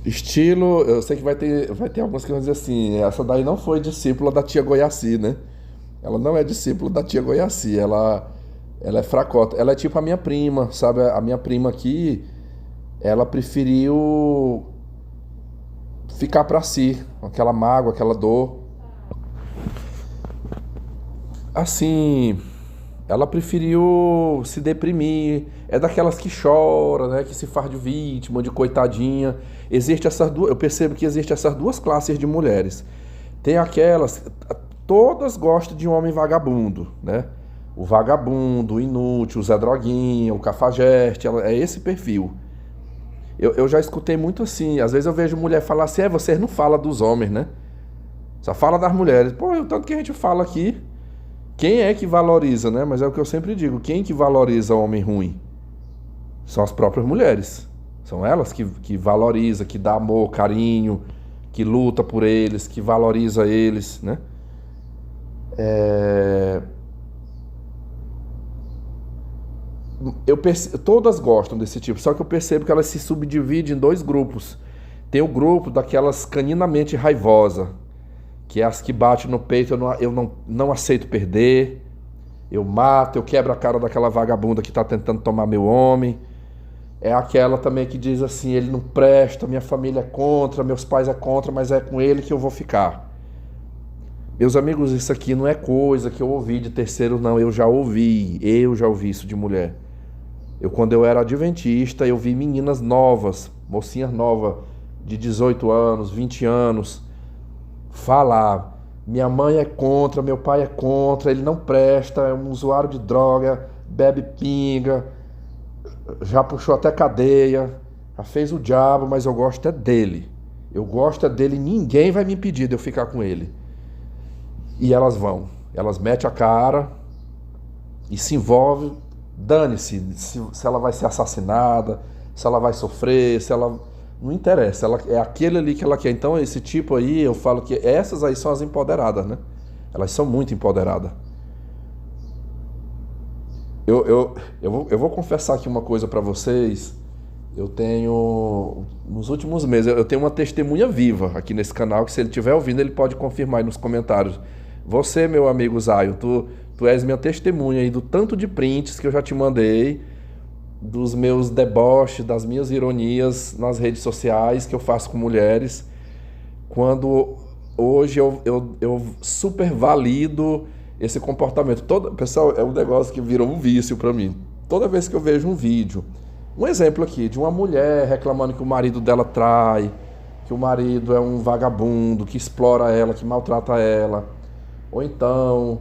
Estilo, eu sei que vai ter algumas que vão dizer assim, essa daí não foi discípula da tia Goiaci, né? Ela não é discípula da tia Goiaci, ela é fracota. Ela é tipo a minha prima, sabe? A minha prima aqui, ela preferiu ficar pra si, aquela mágoa, aquela dor. Assim, ela preferiu se deprimir. É daquelas que chora, né? Que se faz de vítima, de coitadinha. Existe essas duas, eu percebo que existe essas duas classes de mulheres. Tem aquelas, todas gostam de um homem vagabundo, né? O vagabundo, o inútil, o Zé Droguinha, o cafajeste, é esse perfil. Eu já escutei muito assim, às vezes eu vejo mulher falar assim, vocês não falam dos homens, né? Só fala das mulheres. Pô, o tanto que a gente fala aqui, quem é que valoriza, né? Mas é o que eu sempre digo, quem que valoriza o homem ruim? São as próprias mulheres. São elas que valoriza, que dá amor, carinho, que luta por eles, que valoriza eles, né? Todas gostam desse tipo, só que eu percebo que elas se subdividem em dois grupos. Tem o grupo daquelas caninamente raivosa, que é as que batem no peito, eu não aceito perder, eu mato, eu quebro a cara daquela vagabunda que está tentando tomar meu homem. É aquela também que diz assim, ele não presta, minha família é contra, meus pais é contra, mas é com ele que eu vou ficar. Meus amigos, isso aqui não é coisa que eu ouvi de terceiro, não, eu já ouvi isso de mulher. Quando eu era adventista, eu vi meninas novas, mocinhas novas, de 18 anos, 20 anos, falar, minha mãe é contra, meu pai é contra, ele não presta, é um usuário de droga, bebe pinga, já puxou até cadeia, já fez o diabo, mas eu gosto é dele. Eu gosto é dele, ninguém vai me impedir de eu ficar com ele. E elas metem a cara e se envolvem, dane-se se ela vai ser assassinada, se ela vai sofrer, se ela... Não interessa, é aquele ali que ela quer. Então esse tipo aí, eu falo que essas aí são as empoderadas, né? Elas são muito empoderadas. Eu vou confessar aqui uma coisa pra vocês. Nos últimos meses, eu tenho uma testemunha viva aqui nesse canal, que se ele estiver ouvindo, ele pode confirmar aí nos comentários. Você, meu amigo Zaio, tu és minha testemunha aí do tanto de prints que eu já te mandei, dos meus deboches, das minhas ironias nas redes sociais que eu faço com mulheres, quando hoje eu super valido esse comportamento. Pessoal, é um negócio que virou um vício pra mim. Toda vez que eu vejo um vídeo, um exemplo aqui, de uma mulher reclamando que o marido dela trai, que o marido é um vagabundo, que explora ela, que maltrata ela, ou então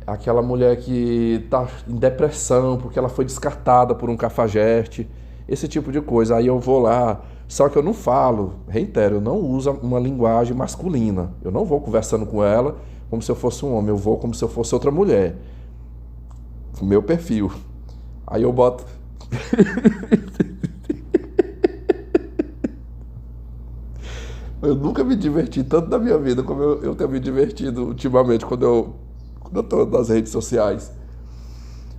aquela mulher que tá em depressão porque ela foi descartada por um cafajeste, esse tipo de coisa. Aí eu vou lá, só que eu não falo, reitero, eu não uso uma linguagem masculina. Eu não vou conversando com ela como se eu fosse um homem, eu vou como se eu fosse outra mulher. O meu perfil. Aí eu boto... Eu nunca me diverti tanto na minha vida como eu tenho me divertido ultimamente quando eu tô nas redes sociais.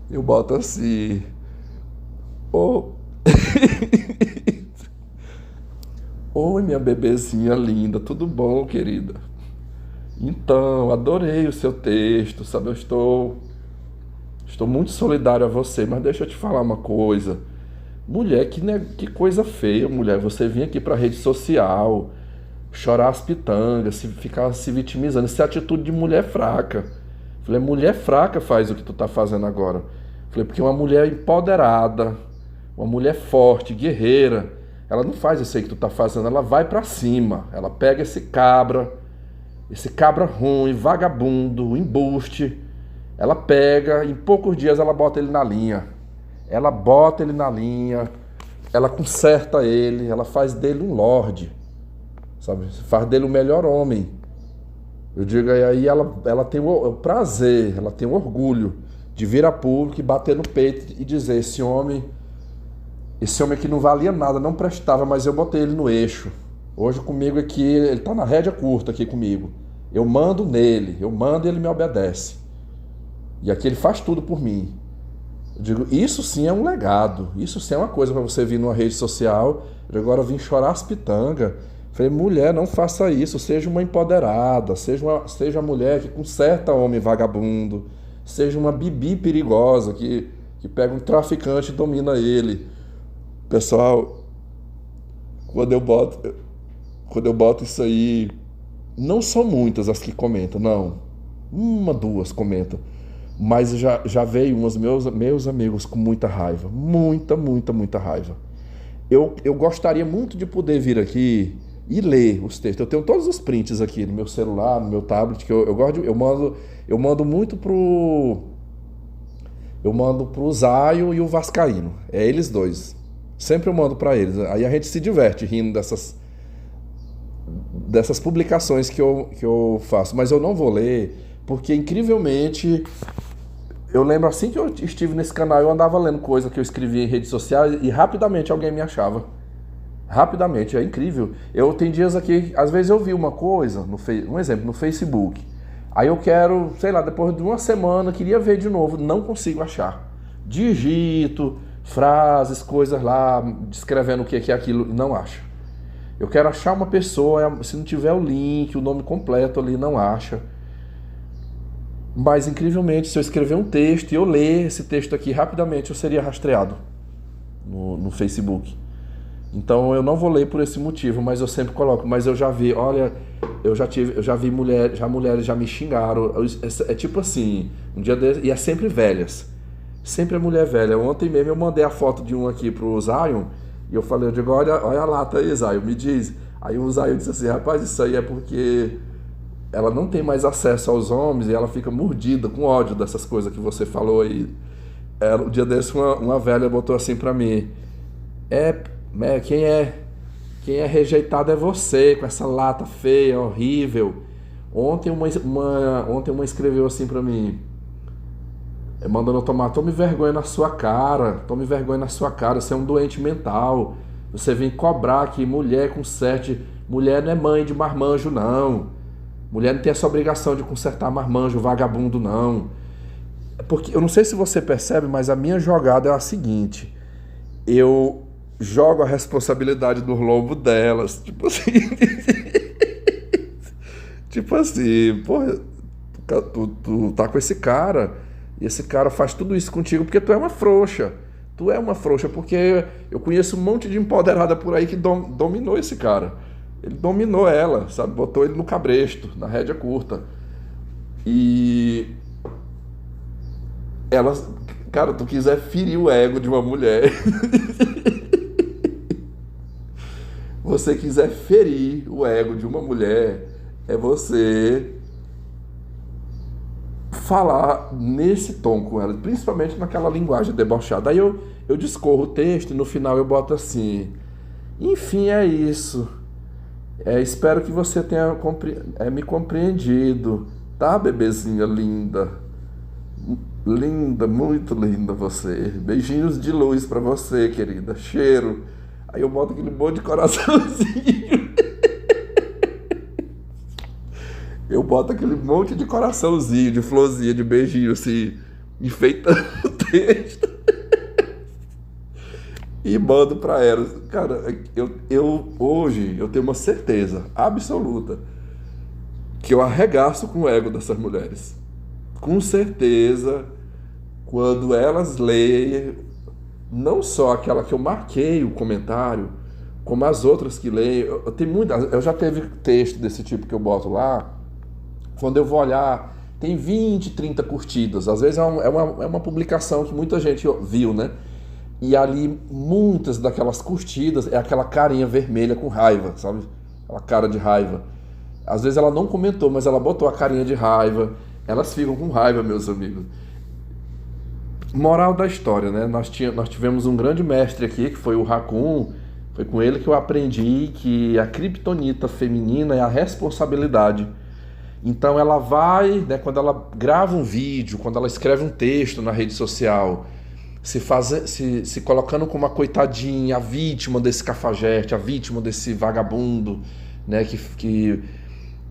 Eu boto assim... Oh. Oi, minha bebezinha linda, tudo bom, querida? Então, adorei o seu texto, sabe? Eu estou muito solidário a você, mas deixa eu te falar uma coisa. Mulher, que coisa feia, mulher. Você vir aqui pra rede social, chorar as pitangas, ficar se vitimizando. Isso é atitude de mulher fraca. Falei, mulher fraca faz o que tu tá fazendo agora. Falei, porque uma mulher empoderada, uma mulher forte, guerreira, ela não faz isso aí que tu tá fazendo, ela vai pra cima. Ela pega esse cabra, esse cabra ruim, vagabundo, embuste, ela pega, em poucos dias ela bota ele na linha. Ela bota ele na linha, ela conserta ele, ela faz dele um lorde, sabe? Faz dele o melhor homem. Eu digo, e aí ela tem o prazer, ela tem o orgulho de vir a público e bater no peito e dizer, esse homem que não valia nada, não prestava, mas eu botei ele no eixo. Hoje comigo aqui, ele tá na rédea curta aqui comigo. Eu mando nele, eu mando e ele me obedece. E aqui ele faz tudo por mim. Eu digo, isso sim é um legado, isso sim é uma coisa para você vir numa rede social. Eu agora vim chorar as pitangas. Falei, mulher, não faça isso, seja uma empoderada, seja uma mulher que conserta homem vagabundo, seja uma bibi perigosa que pega um traficante e domina ele. Pessoal, quando eu boto isso aí, não são muitas as que comentam, não. Uma, duas comentam. Mas já veio uns meus amigos com muita raiva. Muita raiva. Eu gostaria muito de poder vir aqui e ler os textos. Eu tenho todos os prints aqui no meu celular, no meu tablet, que eu mando muito pro Zaio e o Vascaíno. É eles dois. Sempre eu mando para eles. Aí a gente se diverte rindo dessas publicações que eu faço. Mas eu não vou ler, porque incrivelmente eu lembro assim que eu estive nesse canal, eu andava lendo coisa que eu escrevia em redes sociais e rapidamente alguém me achava. Rapidamente, é incrível. Eu tenho dias aqui, às vezes eu vi uma coisa, um exemplo, no Facebook. Aí eu quero, sei lá, depois de uma semana, queria ver de novo, não consigo achar. Digito frases, coisas lá, descrevendo o que é aquilo, não acho. Eu quero achar uma pessoa, se não tiver o link, o nome completo ali, não acha. Mas, incrivelmente, se eu escrever um texto e eu ler esse texto aqui rapidamente, eu seria rastreado no Facebook. Então, eu não vou ler por esse motivo, mas eu sempre coloco. Mas eu já vi, olha, eu já vi mulheres já me xingaram. É tipo assim, um dia desse, e é sempre velhas. Sempre é mulher velha. Ontem mesmo eu mandei a foto de um aqui pro Zion, e eu digo, olha a lata aí, Zion, me diz. Aí o Zion disse assim, rapaz, isso aí é porque ela não tem mais acesso aos homens e ela fica mordida com ódio dessas coisas que você falou aí. Um dia desse uma velha botou assim pra mim, quem é rejeitado é você, com essa lata feia, horrível. Ontem uma escreveu assim pra mim, mandando eu tomar, tome vergonha na sua cara, você é um doente mental. Você vem cobrar aqui, mulher com mulher não é mãe de marmanjo, não. Mulher não tem essa obrigação de consertar marmanjo, vagabundo, não. Porque eu não sei se você percebe, mas a minha jogada é a seguinte: eu jogo a responsabilidade no lombo delas. Tipo assim. Tipo assim, porra, tu tá com esse cara, e esse cara faz tudo isso contigo porque tu é uma frouxa. Tu é uma frouxa, porque eu conheço um monte de empoderada por aí que dominou esse cara. Ele dominou ela, sabe? Botou ele no cabresto, na rédea curta. E ela, cara, tu quiser ferir o ego de uma mulher, você quiser ferir o ego de uma mulher, é você falar nesse tom com ela, principalmente naquela linguagem debochada. Aí eu discorro o texto e no final eu boto assim, enfim, é isso. Espero que você tenha me compreendido, tá, bebezinha linda? Linda, muito linda você. Beijinhos de luz pra você, querida. Cheiro. Aí eu boto aquele monte de coraçãozinho. Eu boto aquele monte de coraçãozinho, de florzinha, de beijinho, assim, enfeitando o texto. E mando pra elas. Cara, hoje eu tenho uma certeza absoluta que eu arregaço com o ego dessas mulheres. Com certeza, quando elas leem, não só aquela que eu marquei o comentário, como as outras que leem. Eu já teve texto desse tipo que eu boto lá, quando eu vou olhar, tem 20, 30 curtidas. Às vezes é uma publicação que muita gente viu, né? E ali, muitas daquelas curtidas é aquela carinha vermelha com raiva, sabe? Aquela cara de raiva. Às vezes ela não comentou, mas ela botou a carinha de raiva. Elas ficam com raiva, meus amigos. Moral da história, né? Nós tivemos um grande mestre aqui, que foi o Raccoon. Foi com ele que eu aprendi que a criptonita feminina é a responsabilidade. Então ela vai, né, quando ela grava um vídeo, quando ela escreve um texto na rede social, se colocando como uma coitadinha, a vítima desse cafajeste, a vítima desse vagabundo, né, que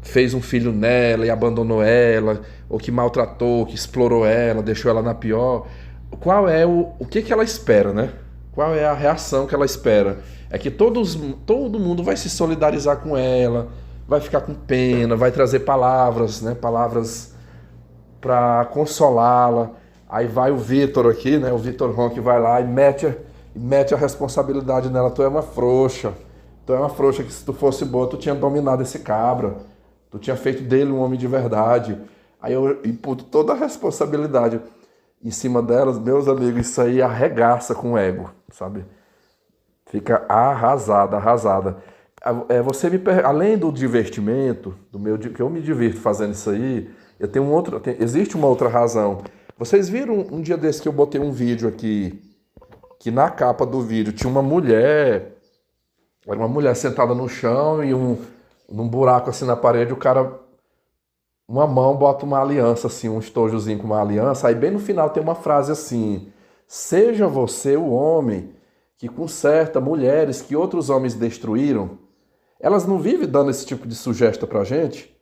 fez um filho nela e abandonou ela, ou que maltratou, que explorou ela, deixou ela na pior. Qual é o que ela espera, né? Qual é a reação que ela espera? É que todo mundo vai se solidarizar com ela, vai ficar com pena, vai trazer palavras, né? Palavras para consolá-la. Aí vai o Vitor aqui, né? O Vitor Ronque vai lá e mete a responsabilidade nela. Tu é uma frouxa. Tu é uma frouxa que se tu fosse boa, tu tinha dominado esse cabra. Tu tinha feito dele um homem de verdade. Aí eu imputo toda a responsabilidade em cima delas. Meus amigos, isso aí arregaça com o ego, sabe? Fica arrasada. Além do divertimento, que eu me divirto fazendo isso aí, existe uma outra razão. Vocês viram um dia desse que eu botei um vídeo aqui, que na capa do vídeo tinha uma mulher, era uma mulher sentada no chão e num buraco assim na parede, o cara, uma mão bota uma aliança assim, um estojozinho com uma aliança, aí bem no final tem uma frase assim: seja você o homem que conserta mulheres que outros homens destruíram. Elas não vivem dando esse tipo de sugestão pra gente?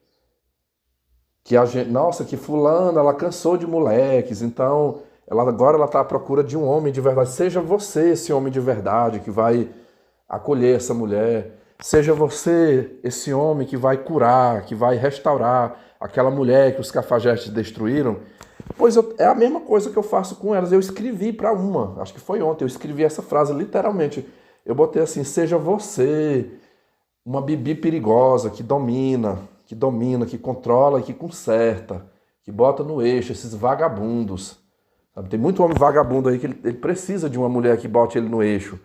Que a gente, nossa, que fulana, ela cansou de moleques, então agora ela tá à procura de um homem de verdade. Seja você esse homem de verdade que vai acolher essa mulher. Seja você esse homem que vai curar, que vai restaurar aquela mulher que os cafajestes destruíram. Pois é a mesma coisa que eu faço com elas. Eu escrevi para uma, acho que foi ontem, eu escrevi essa frase literalmente. Eu botei assim: seja você uma bibi perigosa que domina, que controla e que conserta, que bota no eixo esses vagabundos. Sabe? Tem muito homem vagabundo aí que ele precisa de uma mulher que bote ele no eixo.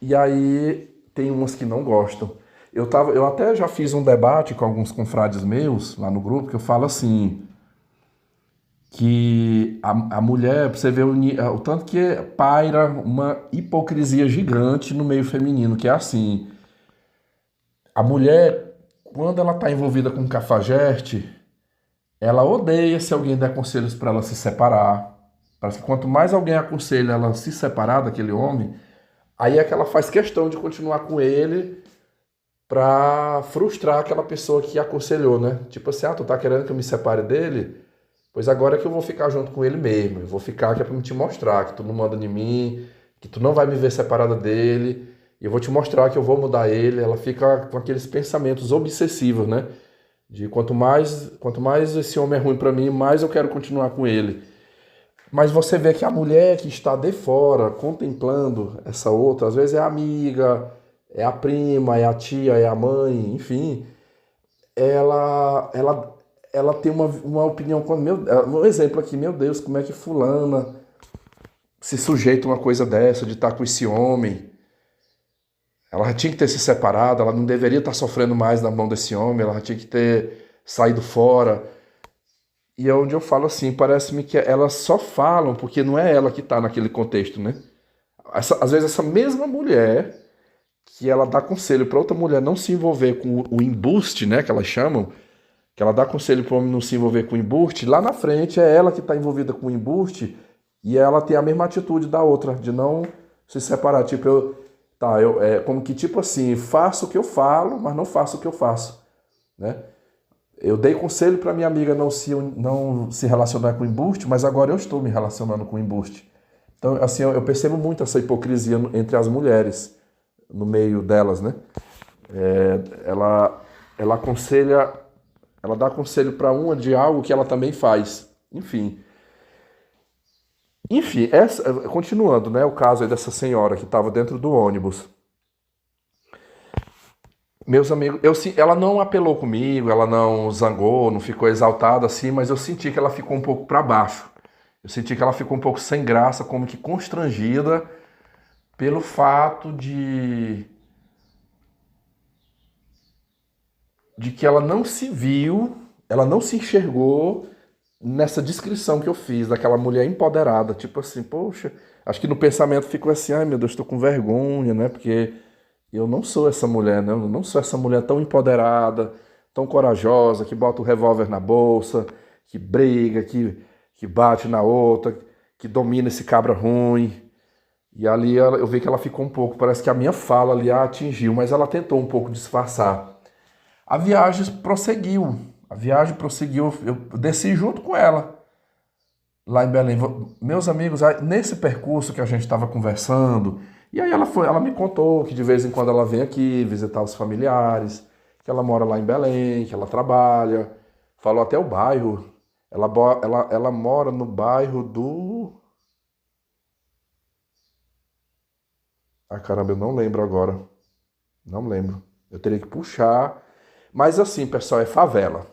E aí tem umas que não gostam. Eu até já fiz um debate com alguns confrades meus lá no grupo, que eu falo assim, que a mulher, pra você ver o tanto que paira uma hipocrisia gigante no meio feminino, que é assim: a mulher, quando ela está envolvida com um cafajeste, ela odeia se alguém der conselhos para ela se separar. Parece que quanto mais alguém aconselha ela se separar daquele homem, aí é que ela faz questão de continuar com ele para frustrar aquela pessoa que aconselhou, né? Tipo assim: tu tá querendo que eu me separe dele? Pois agora é que eu vou ficar junto com ele mesmo. Eu vou ficar que é para me te mostrar que tu não manda em mim, que tu não vai me ver separada dele. E eu vou te mostrar que eu vou mudar ele. Ela fica com aqueles pensamentos obsessivos, né? De quanto mais esse homem é ruim para mim, mais eu quero continuar com ele. Mas você vê que a mulher que está de fora, contemplando essa outra, às vezes é a amiga, é a prima, é a tia, é a mãe, enfim, ela tem uma opinião, um exemplo aqui: meu Deus, como é que fulana se sujeita a uma coisa dessa, de estar com esse homem? Ela já tinha que ter se separado, ela não deveria estar sofrendo mais na mão desse homem, ela já tinha que ter saído fora. E é onde eu falo assim, parece-me que elas só falam porque não é ela que está naquele contexto, né? Às vezes essa mesma mulher, que ela dá conselho para outra mulher não se envolver com o embuste, né, que elas chamam, que ela dá conselho para o homem não se envolver com o embuste, lá na frente é ela que está envolvida com o embuste e ela tem a mesma atitude da outra, de não se separar. Tipo, como que tipo assim, faço o que eu falo, mas não faço o que eu faço, né? Eu dei conselho para minha amiga não se relacionar com o embuste, mas agora eu estou me relacionando com o embuste. Então, assim, eu percebo muito essa hipocrisia entre as mulheres, no meio delas, né? Ela aconselha, ela dá conselho para uma de algo que ela também faz. Enfim, continuando, né? O caso aí dessa senhora que estava dentro do ônibus. Meus amigos, ela não apelou comigo, ela não zangou, não ficou exaltada assim, mas eu senti que ela ficou um pouco para baixo. Eu senti que ela ficou um pouco sem graça, como que constrangida pelo fato de de que ela não se viu, ela não se enxergou nessa descrição que eu fiz daquela mulher empoderada, tipo assim, poxa, acho que no pensamento ficou assim, ai meu Deus, estou com vergonha, né? Porque eu não sou essa mulher, né? Eu não sou essa mulher tão empoderada, tão corajosa, que bota o revólver na bolsa, que briga, que bate na outra, que domina esse cabra ruim. E ali eu vi que ela ficou um pouco, parece que a minha fala ali a atingiu, mas ela tentou um pouco disfarçar. A viagem prosseguiu. A viagem prosseguiu. Eu desci junto com ela lá em Belém. Meus amigos, nesse percurso que a gente estava conversando, e aí ela me contou que de vez em quando ela vem aqui visitar os familiares, que ela mora lá em Belém, que ela trabalha. Falou até o bairro. Ela mora no bairro do. Ah, caramba, eu não lembro agora. Não lembro. Eu teria que puxar. Mas assim, pessoal, é favela.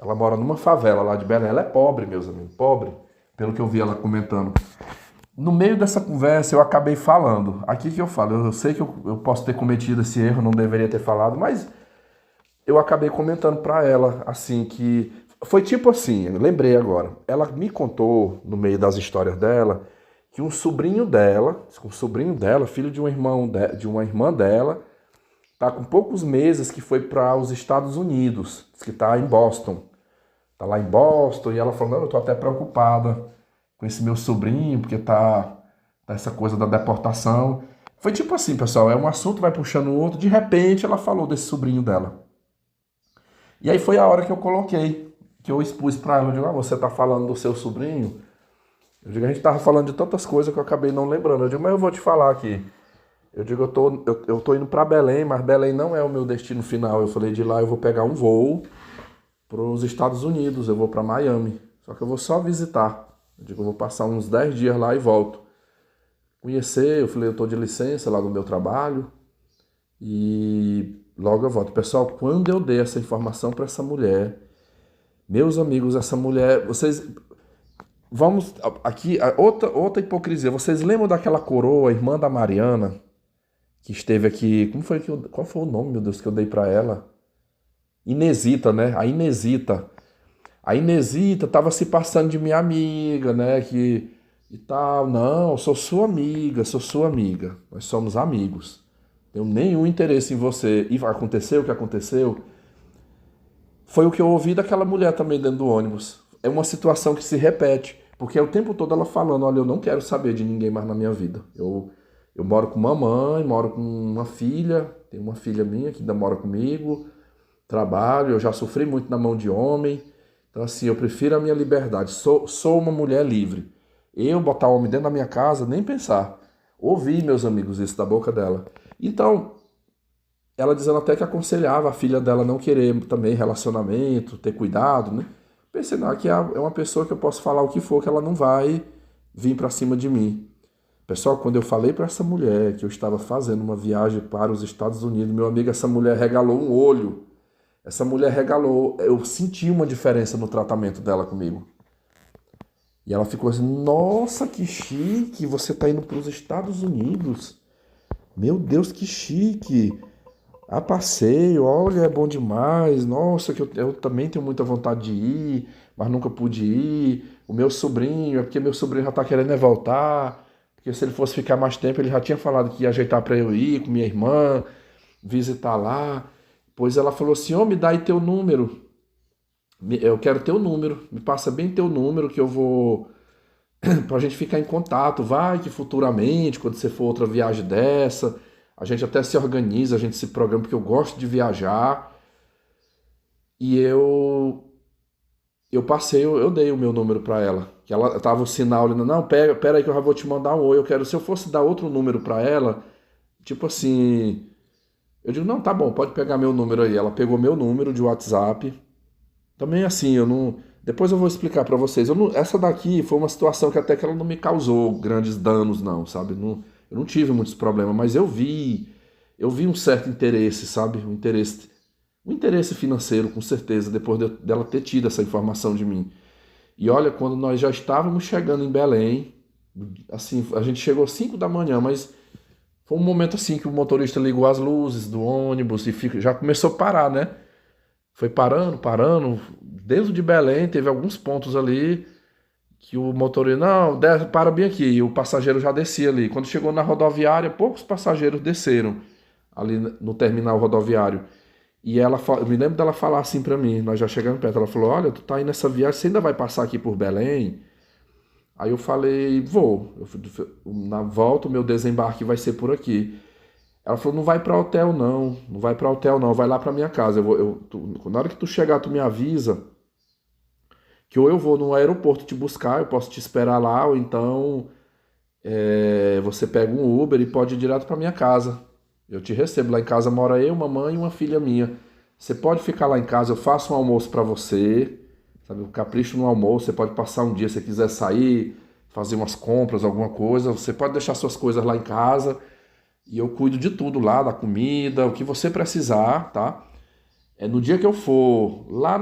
Ela mora numa favela lá de Belém. Ela é pobre, meus amigos, pobre. Pelo que eu vi ela comentando. No meio dessa conversa, eu acabei falando. Aqui que eu falo. Eu sei que eu posso ter cometido esse erro, não deveria ter falado, mas eu acabei comentando pra ela, assim, que. Foi tipo assim, eu lembrei agora. Ela me contou, no meio das histórias dela, que um sobrinho dela, filho de um irmão de uma irmã dela, tá com poucos meses que foi para os Estados Unidos, diz que tá em Boston. Tá lá em Boston e ela falou, não, eu tô até preocupada com esse meu sobrinho, porque tá essa coisa da deportação. Foi tipo assim, pessoal, um assunto vai puxando o outro, de repente ela falou desse sobrinho dela. E aí foi a hora que eu coloquei, que eu expus pra ela, eu digo, você tá falando do seu sobrinho? Eu digo, a gente tava falando de tantas coisas que eu acabei não lembrando. Eu digo, mas eu vou te falar aqui. Eu digo, eu tô indo para Belém, mas Belém não é o meu destino final. Eu falei, de lá eu vou pegar um voo para os Estados Unidos, eu vou para Miami. Só que eu vou só visitar. Eu digo, eu vou passar uns 10 dias lá e volto. Conhecer, eu falei, eu tô de licença lá do meu trabalho e logo eu volto. Pessoal, quando eu dei essa informação para essa mulher, meus amigos, essa mulher, vocês... Vamos aqui, outra hipocrisia. Vocês lembram daquela coroa, irmã da Mariana, que esteve aqui. Qual foi o nome, meu Deus, que eu dei pra ela? Inesita, né? A Inesita. A Inesita tava se passando de minha amiga, né? Que e tal. Não, eu sou sua amiga, sou sua amiga. Nós somos amigos. Tenho nenhum interesse em você. E aconteceu o que aconteceu. Foi o que eu ouvi daquela mulher também dentro do ônibus. É uma situação que se repete. Porque é o tempo todo ela falando, olha, eu não quero saber de ninguém mais na minha vida. Eu moro com mamãe, moro com uma filha, tenho uma filha minha que ainda mora comigo, trabalho, eu já sofri muito na mão de homem. Então, assim, eu prefiro a minha liberdade. Sou uma mulher livre. Eu botar homem dentro da minha casa, nem pensar. Ouvi, meus amigos, isso da boca dela. Então, ela dizendo até que aconselhava a filha dela não querer também relacionamento, ter cuidado, né? Pensei, não, que é uma pessoa que eu posso falar o que for, que ela não vai vir pra cima de mim. Pessoal, quando eu falei para essa mulher que eu estava fazendo uma viagem para os Estados Unidos, meu amigo, essa mulher regalou um olho. Essa mulher regalou. Eu senti uma diferença no tratamento dela comigo. E ela ficou assim, nossa, que chique, você tá indo para os Estados Unidos. Meu Deus, que chique. Ah, passeio, olha, é bom demais. Nossa, que eu também tenho muita vontade de ir, mas nunca pude ir. O meu sobrinho, é porque meu sobrinho já tá querendo voltar. Porque se ele fosse ficar mais tempo, ele já tinha falado que ia ajeitar para eu ir com minha irmã, visitar lá. Pois ela falou assim, me dá aí teu número. Eu quero teu número. Me passa bem teu número que eu vou... pra gente ficar em contato. Vai que futuramente, quando você for outra viagem dessa, a gente até se organiza, a gente se programa, porque eu gosto de viajar. E eu passei, eu dei o meu número para ela. Que ela tava o sinal ali, não, pera aí que eu já vou te mandar um oi. Eu quero, se eu fosse dar outro número para ela, tipo assim, eu digo, não, tá bom, pode pegar meu número aí. Ela pegou meu número de WhatsApp. Também assim, eu não, depois eu vou explicar para vocês. Essa daqui foi uma situação que até que ela não me causou grandes danos não, sabe? Eu não tive muitos problemas, mas eu vi um certo interesse, sabe? Um interesse financeiro, com certeza, depois dela ter tido essa informação de mim. E olha, quando nós já estávamos chegando em Belém, assim, a gente chegou às 5 da manhã, mas foi um momento assim que o motorista ligou as luzes do ônibus e já começou a parar, né? Foi parando, parando. Dentro de Belém, teve alguns pontos ali que o motorista, não, para bem aqui. E o passageiro já descia ali. Quando chegou na rodoviária, poucos passageiros desceram ali no terminal rodoviário. E ela, eu me lembro dela falar assim pra mim, nós já chegamos perto, ela falou, olha, tu tá aí nessa viagem, você ainda vai passar aqui por Belém? Aí eu falei, vou. Na volta, o meu desembarque vai ser por aqui. Ela falou, não vai pra hotel não, não vai pra hotel não, vai lá pra minha casa. Na hora que tu chegar, tu me avisa que ou eu vou no aeroporto te buscar, eu posso te esperar lá, ou então você pega um Uber e pode ir direto pra minha casa. Eu te recebo. Lá em casa mora eu, mamãe e uma filha minha. Você pode ficar lá em casa, eu faço um almoço pra você, sabe? Eu capricho no almoço, você pode passar um dia se quiser sair, fazer umas compras, alguma coisa. Você pode deixar suas coisas lá em casa e eu cuido de tudo lá, da comida, o que você precisar, tá? No dia que eu for lá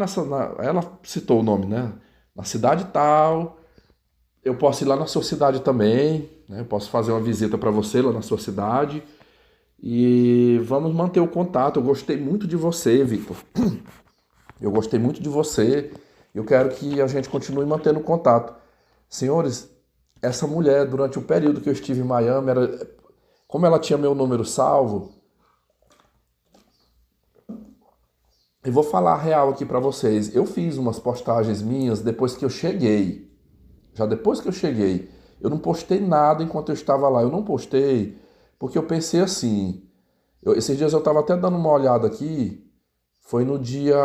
ela citou o nome, né? Na cidade tal, eu posso ir lá na sua cidade também, né? Eu posso fazer uma visita para você lá na sua cidade e vamos manter o contato. Eu gostei muito de você, Victor. Eu gostei muito de você. Eu quero que a gente continue mantendo contato. Senhores, essa mulher, durante o período que eu estive em Miami, como ela tinha meu número salvo, eu vou falar a real aqui pra vocês. Eu fiz umas postagens minhas depois que eu cheguei. Já depois que eu cheguei. Eu não postei nada enquanto eu estava lá. Eu não postei porque eu pensei assim. Esses dias eu estava até dando uma olhada aqui. Foi no dia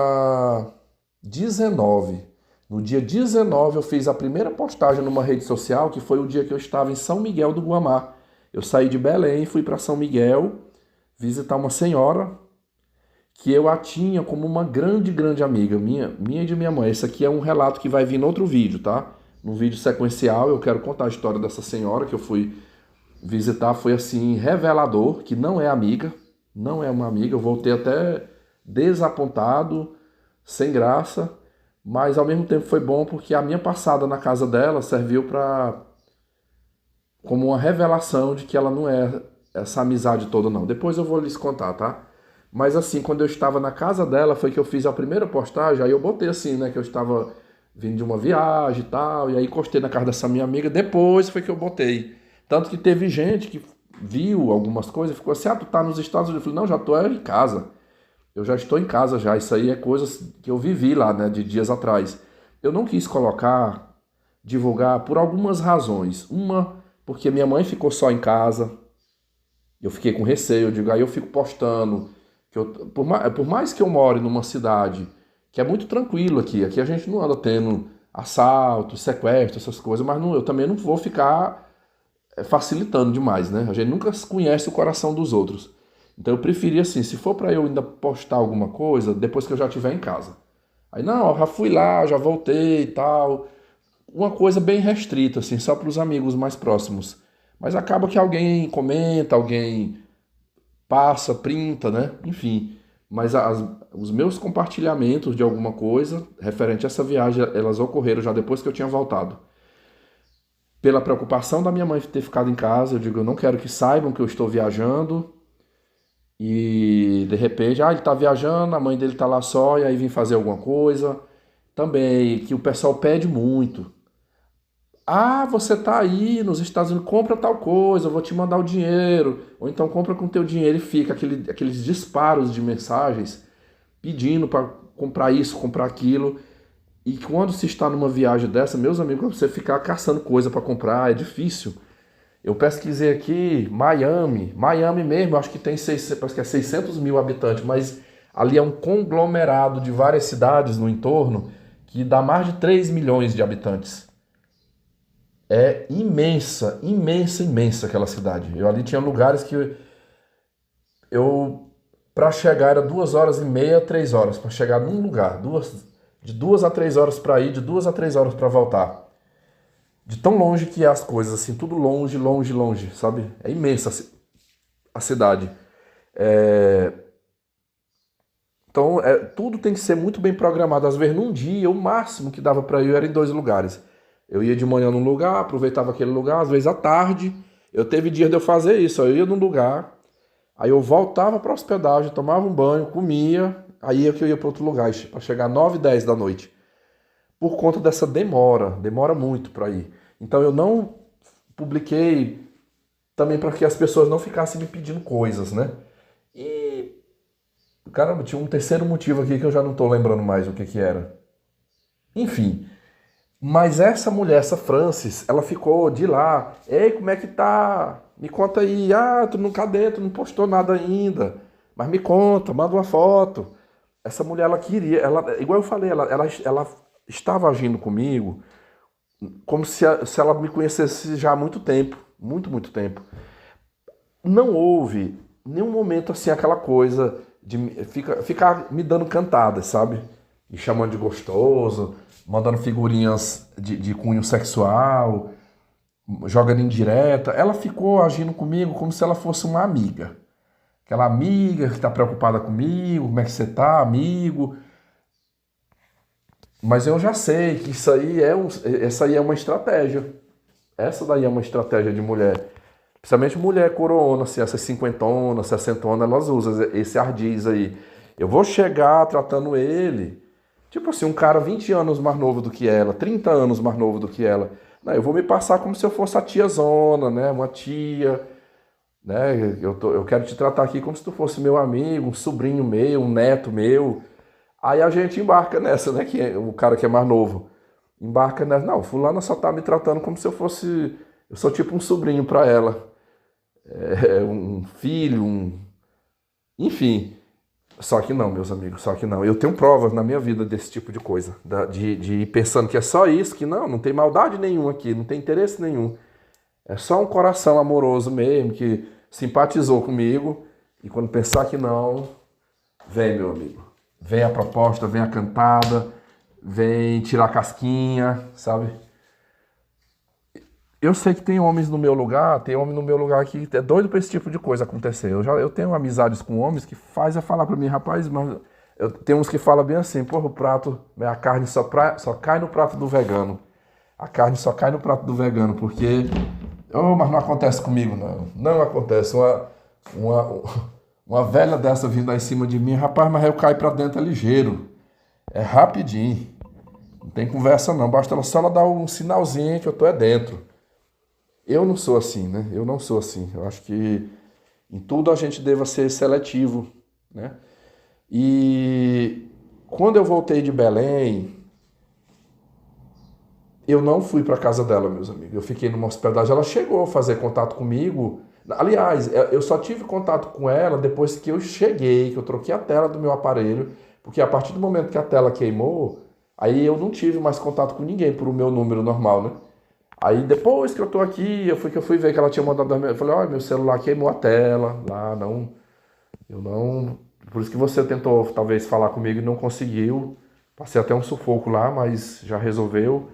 19. No dia 19 eu fiz a primeira postagem numa rede social, que foi o dia que eu estava em São Miguel do Guamá. Eu saí de Belém e fui para São Miguel visitar uma senhora que eu a tinha como uma grande, grande amiga, minha e de minha mãe. Esse aqui é um relato que vai vir no outro vídeo, tá? No vídeo sequencial eu quero contar a história dessa senhora que eu fui visitar. Foi assim, revelador, que não é amiga, não é uma amiga. Eu voltei até desapontado, sem graça, mas ao mesmo tempo foi bom porque a minha passada na casa dela serviu como uma revelação de que ela não é essa amizade toda não. Depois eu vou lhes contar, tá? Mas assim, quando eu estava na casa dela, foi que eu fiz a primeira postagem, aí eu botei assim, né, que eu estava vindo de uma viagem e tal, e aí encostei na casa dessa minha amiga, depois foi que eu botei. Tanto que teve gente que viu algumas coisas e ficou assim, tu tá nos Estados Unidos? Eu falei, não, já tô em casa. Eu já estou em casa já, isso aí é coisas que eu vivi lá, né, de dias atrás. Eu não quis colocar, divulgar por algumas razões. Uma, porque minha mãe ficou só em casa, eu fiquei com receio, eu digo, aí eu fico postando, por mais que eu more numa cidade que é muito tranquilo aqui a gente não anda tendo assalto, sequestro, essas coisas, mas eu também não vou ficar facilitando demais, né? A gente nunca conhece o coração dos outros. Então eu preferi assim, se for para eu ainda postar alguma coisa, depois que eu já estiver em casa. Aí não, eu já fui lá, já voltei e tal. Uma coisa bem restrita, assim, só para os amigos mais próximos. Mas acaba que alguém comenta, alguém passa, printa, né? Enfim. Mas os meus compartilhamentos de alguma coisa referente a essa viagem, elas ocorreram já depois que eu tinha voltado. Pela preocupação da minha mãe ter ficado em casa, eu digo, eu não quero que saibam que eu estou viajando. E de repente, ele tá viajando, a mãe dele tá lá só, e aí vem fazer alguma coisa. Também, que o pessoal pede muito. Você tá aí nos Estados Unidos, compra tal coisa, eu vou te mandar o dinheiro. Ou então compra com teu dinheiro e fica aqueles disparos de mensagens pedindo para comprar isso, comprar aquilo. E quando se está numa viagem dessa, meus amigos, você ficar caçando coisa para comprar é difícil. Eu pesquisei aqui, Miami mesmo, acho que tem parece que é 600 mil habitantes, mas ali é um conglomerado de várias cidades no entorno que dá mais de 3 milhões de habitantes. É imensa, imensa, imensa aquela cidade. Eu ali tinha lugares que para chegar era 2 horas e meia, 3 horas, para chegar num lugar, de 2 a 3 horas para ir, de 2 a 3 horas para voltar. De tão longe que é as coisas, assim, tudo longe, longe, longe, sabe? É imensa a cidade. Então, tudo tem que ser muito bem programado. Às vezes, num dia, o máximo que dava para ir era em 2 lugares. Eu ia de manhã num lugar, aproveitava aquele lugar, às vezes à tarde. Eu teve dias de eu fazer isso, eu ia num lugar, aí eu voltava para hospedagem, tomava um banho, comia, Aí é que eu ia para outro lugar, para chegar 9, 10 da noite. Por conta dessa demora muito para ir. Então eu não publiquei também para que as pessoas não ficassem me pedindo coisas, né? E, caramba, tinha um terceiro motivo aqui que eu já não tô lembrando mais o que que era. Enfim, mas essa mulher, essa Francis, ela ficou de lá. Ei, como é que tá? Me conta aí. Ah, tu não, cadê? Tu não postou nada ainda. Mas me conta, manda uma foto. Essa mulher, ela queria, ela, igual eu falei, ela estava agindo comigo como se ela me conhecesse já há muito tempo. Muito, muito tempo. Não houve nenhum momento assim, aquela coisa de ficar me dando cantadas, sabe? Me chamando de gostoso, mandando figurinhas de cunho sexual, jogando indireta. Ela ficou agindo comigo como se ela fosse uma amiga. Aquela amiga que está preocupada comigo, como é que você tá, amigo? Mas eu já sei que essa aí é uma estratégia. Essa daí é uma estratégia de mulher. Principalmente mulher coroona, assim, essas cinquentonas, sessentonas, elas usam esse ardiz aí. Eu vou chegar tratando ele, tipo assim, um cara 20 anos mais novo do que ela, 30 anos mais novo do que ela. Não, eu vou me passar como se eu fosse a tiazona, né? Uma tia, né? Eu quero te tratar aqui como se tu fosse meu amigo, um sobrinho meu, um neto meu. Aí a gente embarca nessa, né? Que é o cara que é mais novo. Embarca nessa. Não, fulana só tá me tratando como se eu fosse. Eu sou tipo um sobrinho pra ela. Um filho, enfim. Só que não, meus amigos, só que não. Eu tenho provas na minha vida desse tipo de coisa. De ir pensando que é só isso, que não tem maldade nenhuma aqui, não tem interesse nenhum. É só um coração amoroso mesmo, que simpatizou comigo. E quando pensar que não, vem, meu amigo. Vem a proposta, vem a cantada, vem tirar a casquinha, sabe? Eu sei que tem homens no meu lugar, tem homem no meu lugar que é doido pra esse tipo de coisa acontecer. Eu tenho amizades com homens que faz falar pra mim, rapaz, mas tem uns que falam bem assim, porra, o prato, a carne só cai no prato do vegano. A carne só cai no prato do vegano, porque, oh, mas não acontece comigo, não. Não acontece. Uma, uma velha dessa vindo aí em cima de mim, rapaz, mas eu caio pra dentro é ligeiro. É rapidinho. Não tem conversa não, basta só ela dar um sinalzinho que eu tô dentro. Eu não sou assim, né? Eu não sou assim. Eu acho que em tudo a gente deva ser seletivo, né? E quando eu voltei de Belém, eu não fui para casa dela, meus amigos. Eu fiquei numa hospedagem. Ela chegou a fazer contato comigo. Aliás, eu só tive contato com ela depois que eu cheguei, que eu troquei a tela do meu aparelho, porque a partir do momento que a tela queimou, aí eu não tive mais contato com ninguém por o meu número normal, né? Aí depois que eu tô aqui, eu fui ver que ela tinha mandado. Eu falei, olha, meu celular queimou a tela lá, não. Eu não. Por isso que você tentou talvez falar comigo e não conseguiu. Passei até um sufoco lá, mas já resolveu.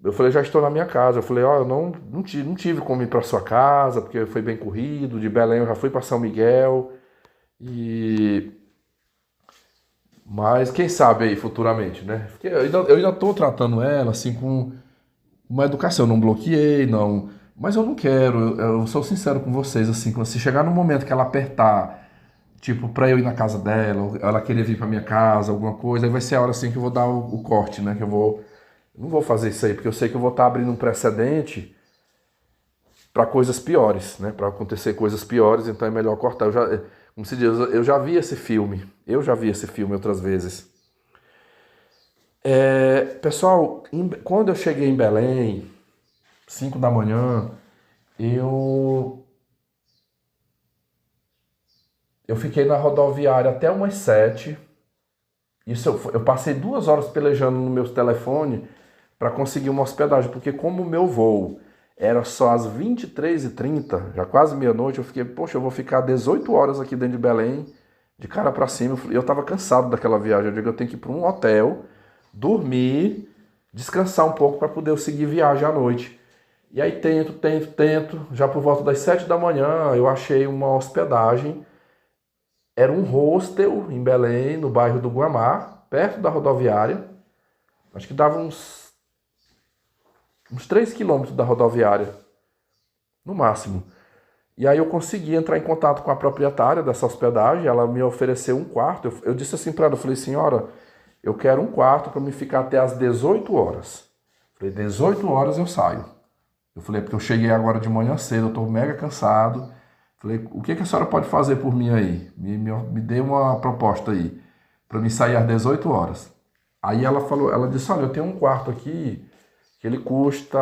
Eu falei, já estou na minha casa. Eu falei, ó, eu não tive como ir para sua casa, porque foi bem corrido. De Belém eu já fui para São Miguel. E. Mas quem sabe aí futuramente, né? Porque eu ainda tô tratando ela assim com uma educação, eu não bloqueei, não. Mas eu não quero, eu sou sincero com vocês, assim, quando se chegar no momento que ela apertar, tipo, pra eu ir na casa dela, ou ela querer vir pra minha casa, alguma coisa, aí vai ser a hora, assim, que eu vou dar o corte, né, que eu não vou fazer isso aí, porque eu sei que eu vou estar abrindo um precedente pra coisas piores, né, pra acontecer coisas piores, então é melhor cortar. Como se diz, eu já vi esse filme, outras vezes. Pessoal, quando eu cheguei em Belém, 5 da manhã, eu eu fiquei na rodoviária até umas 7. Isso eu passei 2 horas pelejando no meu telefone para conseguir uma hospedagem, porque como o meu voo era só às 23h30, já quase meia-noite, eu fiquei, poxa, eu vou ficar 18 horas aqui dentro de Belém, de cara para cima. Eu estava cansado daquela viagem. Eu digo, eu tenho que ir para um hotel, dormir, descansar um pouco para poder eu seguir viagem à noite. E aí tento. Já por volta das 7 da manhã eu achei uma hospedagem. Era um hostel em Belém, no bairro do Guamá, perto da rodoviária. Acho que dava uns 3 quilômetros da rodoviária, no máximo. E aí eu consegui entrar em contato com a proprietária dessa hospedagem, ela me ofereceu um quarto. Eu disse assim para ela, eu falei, senhora, eu quero um quarto para me ficar até às 18 horas. Falei, 18 horas eu saio. Eu falei, porque eu cheguei agora de manhã cedo, eu estou mega cansado. Falei, o que a senhora pode fazer por mim aí? Me dê uma proposta aí, para mim sair às 18 horas. Aí ela falou, ela disse, olha, eu tenho um quarto aqui que ele custa,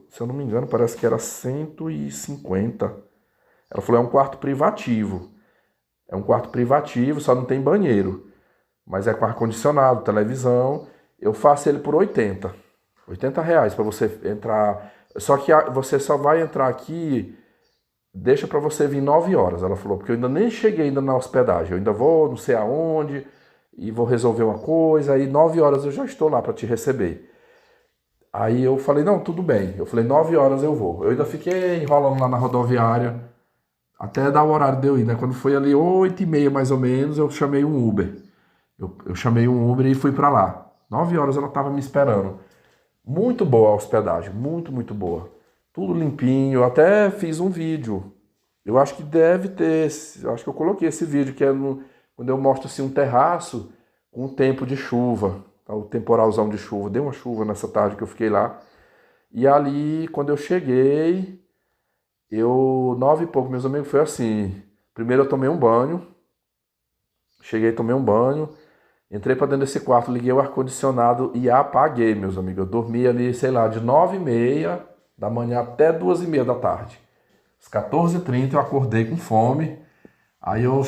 se eu não me engano, parece que era 150. Ela falou, é um quarto privativo. É um quarto privativo, só não tem banheiro. Mas é com ar-condicionado, televisão. Eu faço ele por 80. R$ 80 para você entrar. Só que você só vai entrar aqui, deixa para você vir 9 horas. Ela falou, porque eu ainda nem cheguei ainda na hospedagem. Eu ainda vou, não sei aonde, e vou resolver uma coisa. Aí 9 horas eu já estou lá para te receber. Aí eu falei, não, tudo bem. Eu falei, 9 horas eu vou. Eu ainda fiquei enrolando lá na rodoviária, até dar o horário de eu ir, né? Quando foi ali 8h30 mais ou menos, eu chamei um Uber. Eu chamei um Uber e fui para lá. 9 horas ela estava me esperando. Muito boa a hospedagem, muito, muito boa. Tudo limpinho, eu até fiz um vídeo. Eu acho que deve ter, eu acho que eu coloquei esse vídeo, que é quando eu mostro assim um terraço com um tempo de chuva, tá? O temporalzão de chuva. Deu uma chuva nessa tarde que eu fiquei lá. E ali, quando eu cheguei, 9 e pouco, meus amigos, foi assim. Primeiro eu tomei um banho. Cheguei, tomei um banho. Entrei para dentro desse quarto, liguei o ar-condicionado e apaguei, meus amigos. Eu dormi ali, sei lá, de 9h30 da manhã até 2h30 da tarde. Às 14h30 eu acordei com fome. Aí eu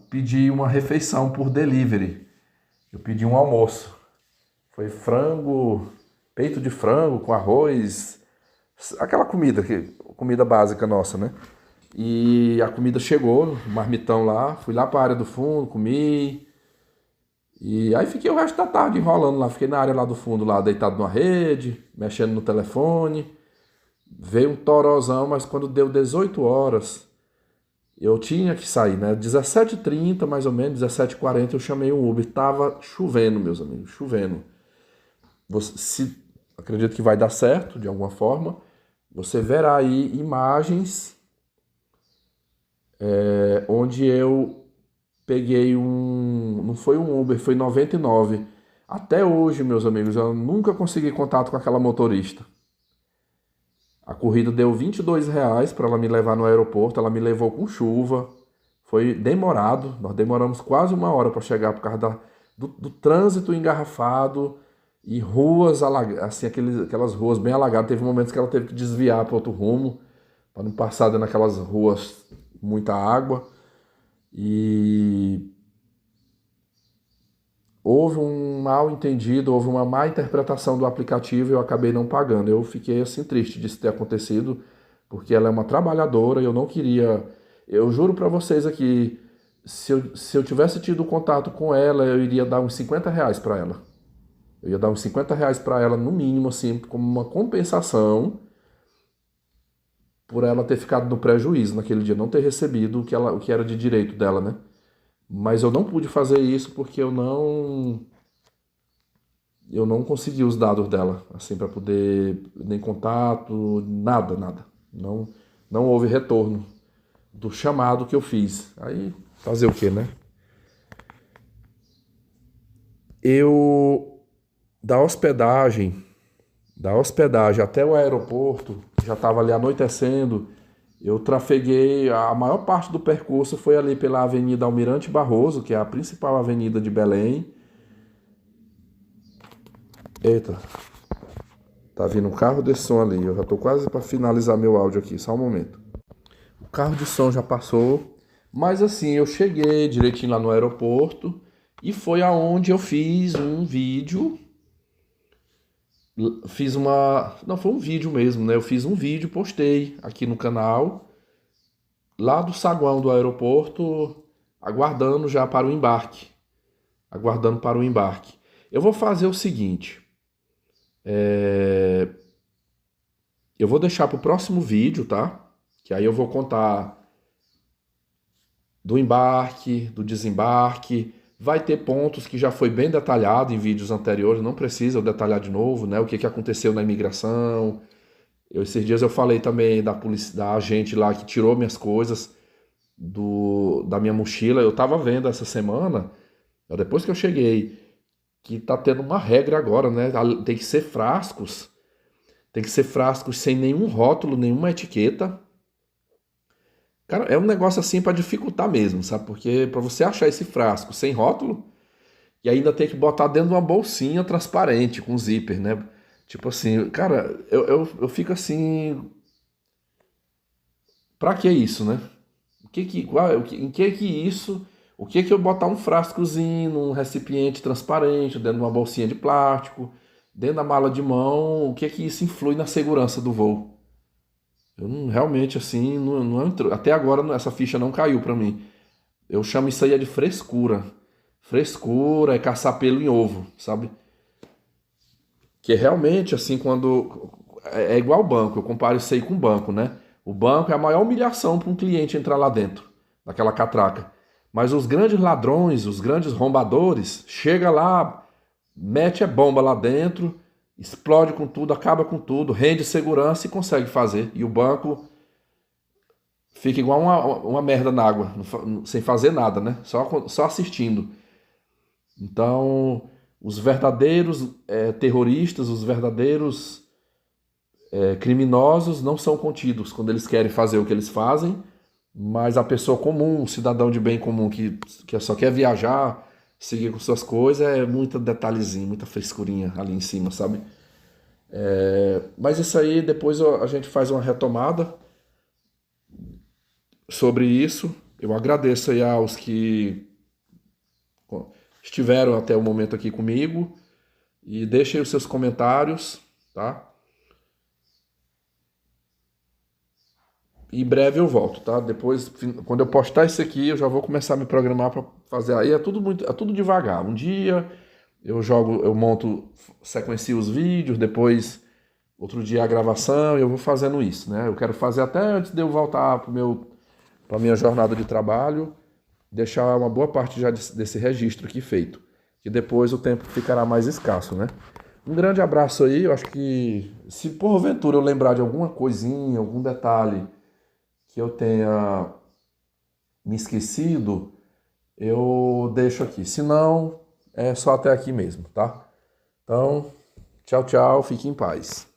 pedi uma refeição por delivery. Eu pedi um almoço. Foi frango, peito de frango com arroz, aquela comida básica nossa, né? E a comida chegou, marmitão lá. Fui lá para a área do fundo, comi. E aí fiquei o resto da tarde enrolando lá. Fiquei na área lá do fundo, lá deitado numa rede, mexendo no telefone. Veio um torozão, mas quando deu 18 horas, eu tinha que sair, né? 17h30 mais ou menos, 17h40 eu chamei um Uber. Tava chovendo, meus amigos, chovendo. Acredito que vai dar certo, de alguma forma. Você verá aí imagens onde eu peguei não foi um Uber, foi 99. Até hoje, meus amigos, eu nunca consegui contato com aquela motorista. A corrida deu R$ 22 para ela me levar no aeroporto. Ela me levou com chuva. Foi demorado. Nós demoramos quase 1 hora para chegar por causa do trânsito engarrafado e ruas assim, aquelas ruas bem alagadas. Teve momentos que ela teve que desviar para outro rumo para não passar dentro daquelas ruas muita água. E houve um mal entendido, houve uma má interpretação do aplicativo e eu acabei não pagando. Eu fiquei assim triste disso ter acontecido, porque ela é uma trabalhadora e eu não queria. Eu juro para vocês aqui, se eu tivesse tido contato com ela, eu iria dar uns R$ 50 para ela. Eu ia dar uns R$ 50 para ela, no mínimo, assim, como uma compensação por ela ter ficado no prejuízo naquele dia, não ter recebido o que era de direito dela, né? Mas eu não pude fazer isso porque eu não consegui os dados dela, assim, para poder, nem contato, nada. Não houve retorno do chamado que eu fiz. Aí, fazer o quê, né? Da hospedagem até o aeroporto, já estava ali anoitecendo, eu trafeguei, a maior parte do percurso foi ali pela Avenida Almirante Barroso, que é a principal avenida de Belém. Eita, tá vindo um carro de som ali, eu já tô quase para finalizar meu áudio aqui, só um momento. O carro de som já passou, mas assim, eu cheguei direitinho lá no aeroporto e foi aonde eu fiz um vídeo. Não, foi um vídeo mesmo, né? Eu fiz um vídeo, postei aqui no canal, lá do saguão do aeroporto, aguardando já para o embarque. Aguardando para o embarque. Eu vou fazer o seguinte. Eu vou deixar para o próximo vídeo, tá? Que aí eu vou contar do embarque, do desembarque. Vai ter pontos que já foi bem detalhado em vídeos anteriores, não precisa eu detalhar de novo, né? O que aconteceu na imigração, Esses dias eu falei também da polícia, da agente lá que tirou minhas coisas da minha mochila. Eu tava vendo essa semana, depois que eu cheguei, que tá tendo uma regra agora, né? Tem que ser frascos. Tem que ser frascos sem nenhum rótulo, nenhuma etiqueta. Cara, é um negócio assim para dificultar mesmo, sabe? Porque para você achar esse frasco sem rótulo, e ainda tem que botar dentro de uma bolsinha transparente, com zíper, né? Tipo assim, cara, eu fico assim. Pra que isso, né? Em que isso? O que eu botar um frascozinho num recipiente transparente, dentro de uma bolsinha de plástico, dentro da mala de mão, o que isso influi na segurança do voo? Eu não, realmente assim, não entrou. Até agora essa ficha não caiu pra mim. Eu chamo isso aí de frescura. Frescura é caçar pelo em ovo, sabe? Que realmente, assim, quando. É igual banco, eu comparo isso aí com banco, né? O banco é a maior humilhação para um cliente entrar lá dentro, daquela catraca. Mas os grandes ladrões, os grandes rombadores, chega lá, mete a bomba lá dentro, explode com tudo, acaba com tudo, rende segurança e consegue fazer. E o banco fica igual uma merda na água, sem fazer nada, né? Só assistindo. Então, os verdadeiros terroristas, os verdadeiros criminosos não são contidos quando eles querem fazer o que eles fazem, mas a pessoa comum, o cidadão de bem comum que só quer viajar, seguir com suas coisas, é muito detalhezinho, muita frescurinha ali em cima, sabe? Mas isso aí depois a gente faz uma retomada sobre isso. Eu agradeço aí aos que estiveram até o momento aqui comigo e deixem os seus comentários, tá? Em breve eu volto, tá? Depois, quando eu postar isso aqui, eu já vou começar a me programar para fazer. Aí é tudo devagar. Um dia eu monto, sequencio os vídeos, depois outro dia a gravação, e eu vou fazendo isso, né? Eu quero fazer até antes de eu voltar para minha jornada de trabalho, deixar uma boa parte já desse registro aqui feito, que depois o tempo ficará mais escasso, né? Um grande abraço aí. Eu acho que se porventura eu lembrar de alguma coisinha, algum detalhe que eu tenha me esquecido, eu deixo aqui. Se não, é só até aqui mesmo, tá? Então, tchau, tchau, fique em paz.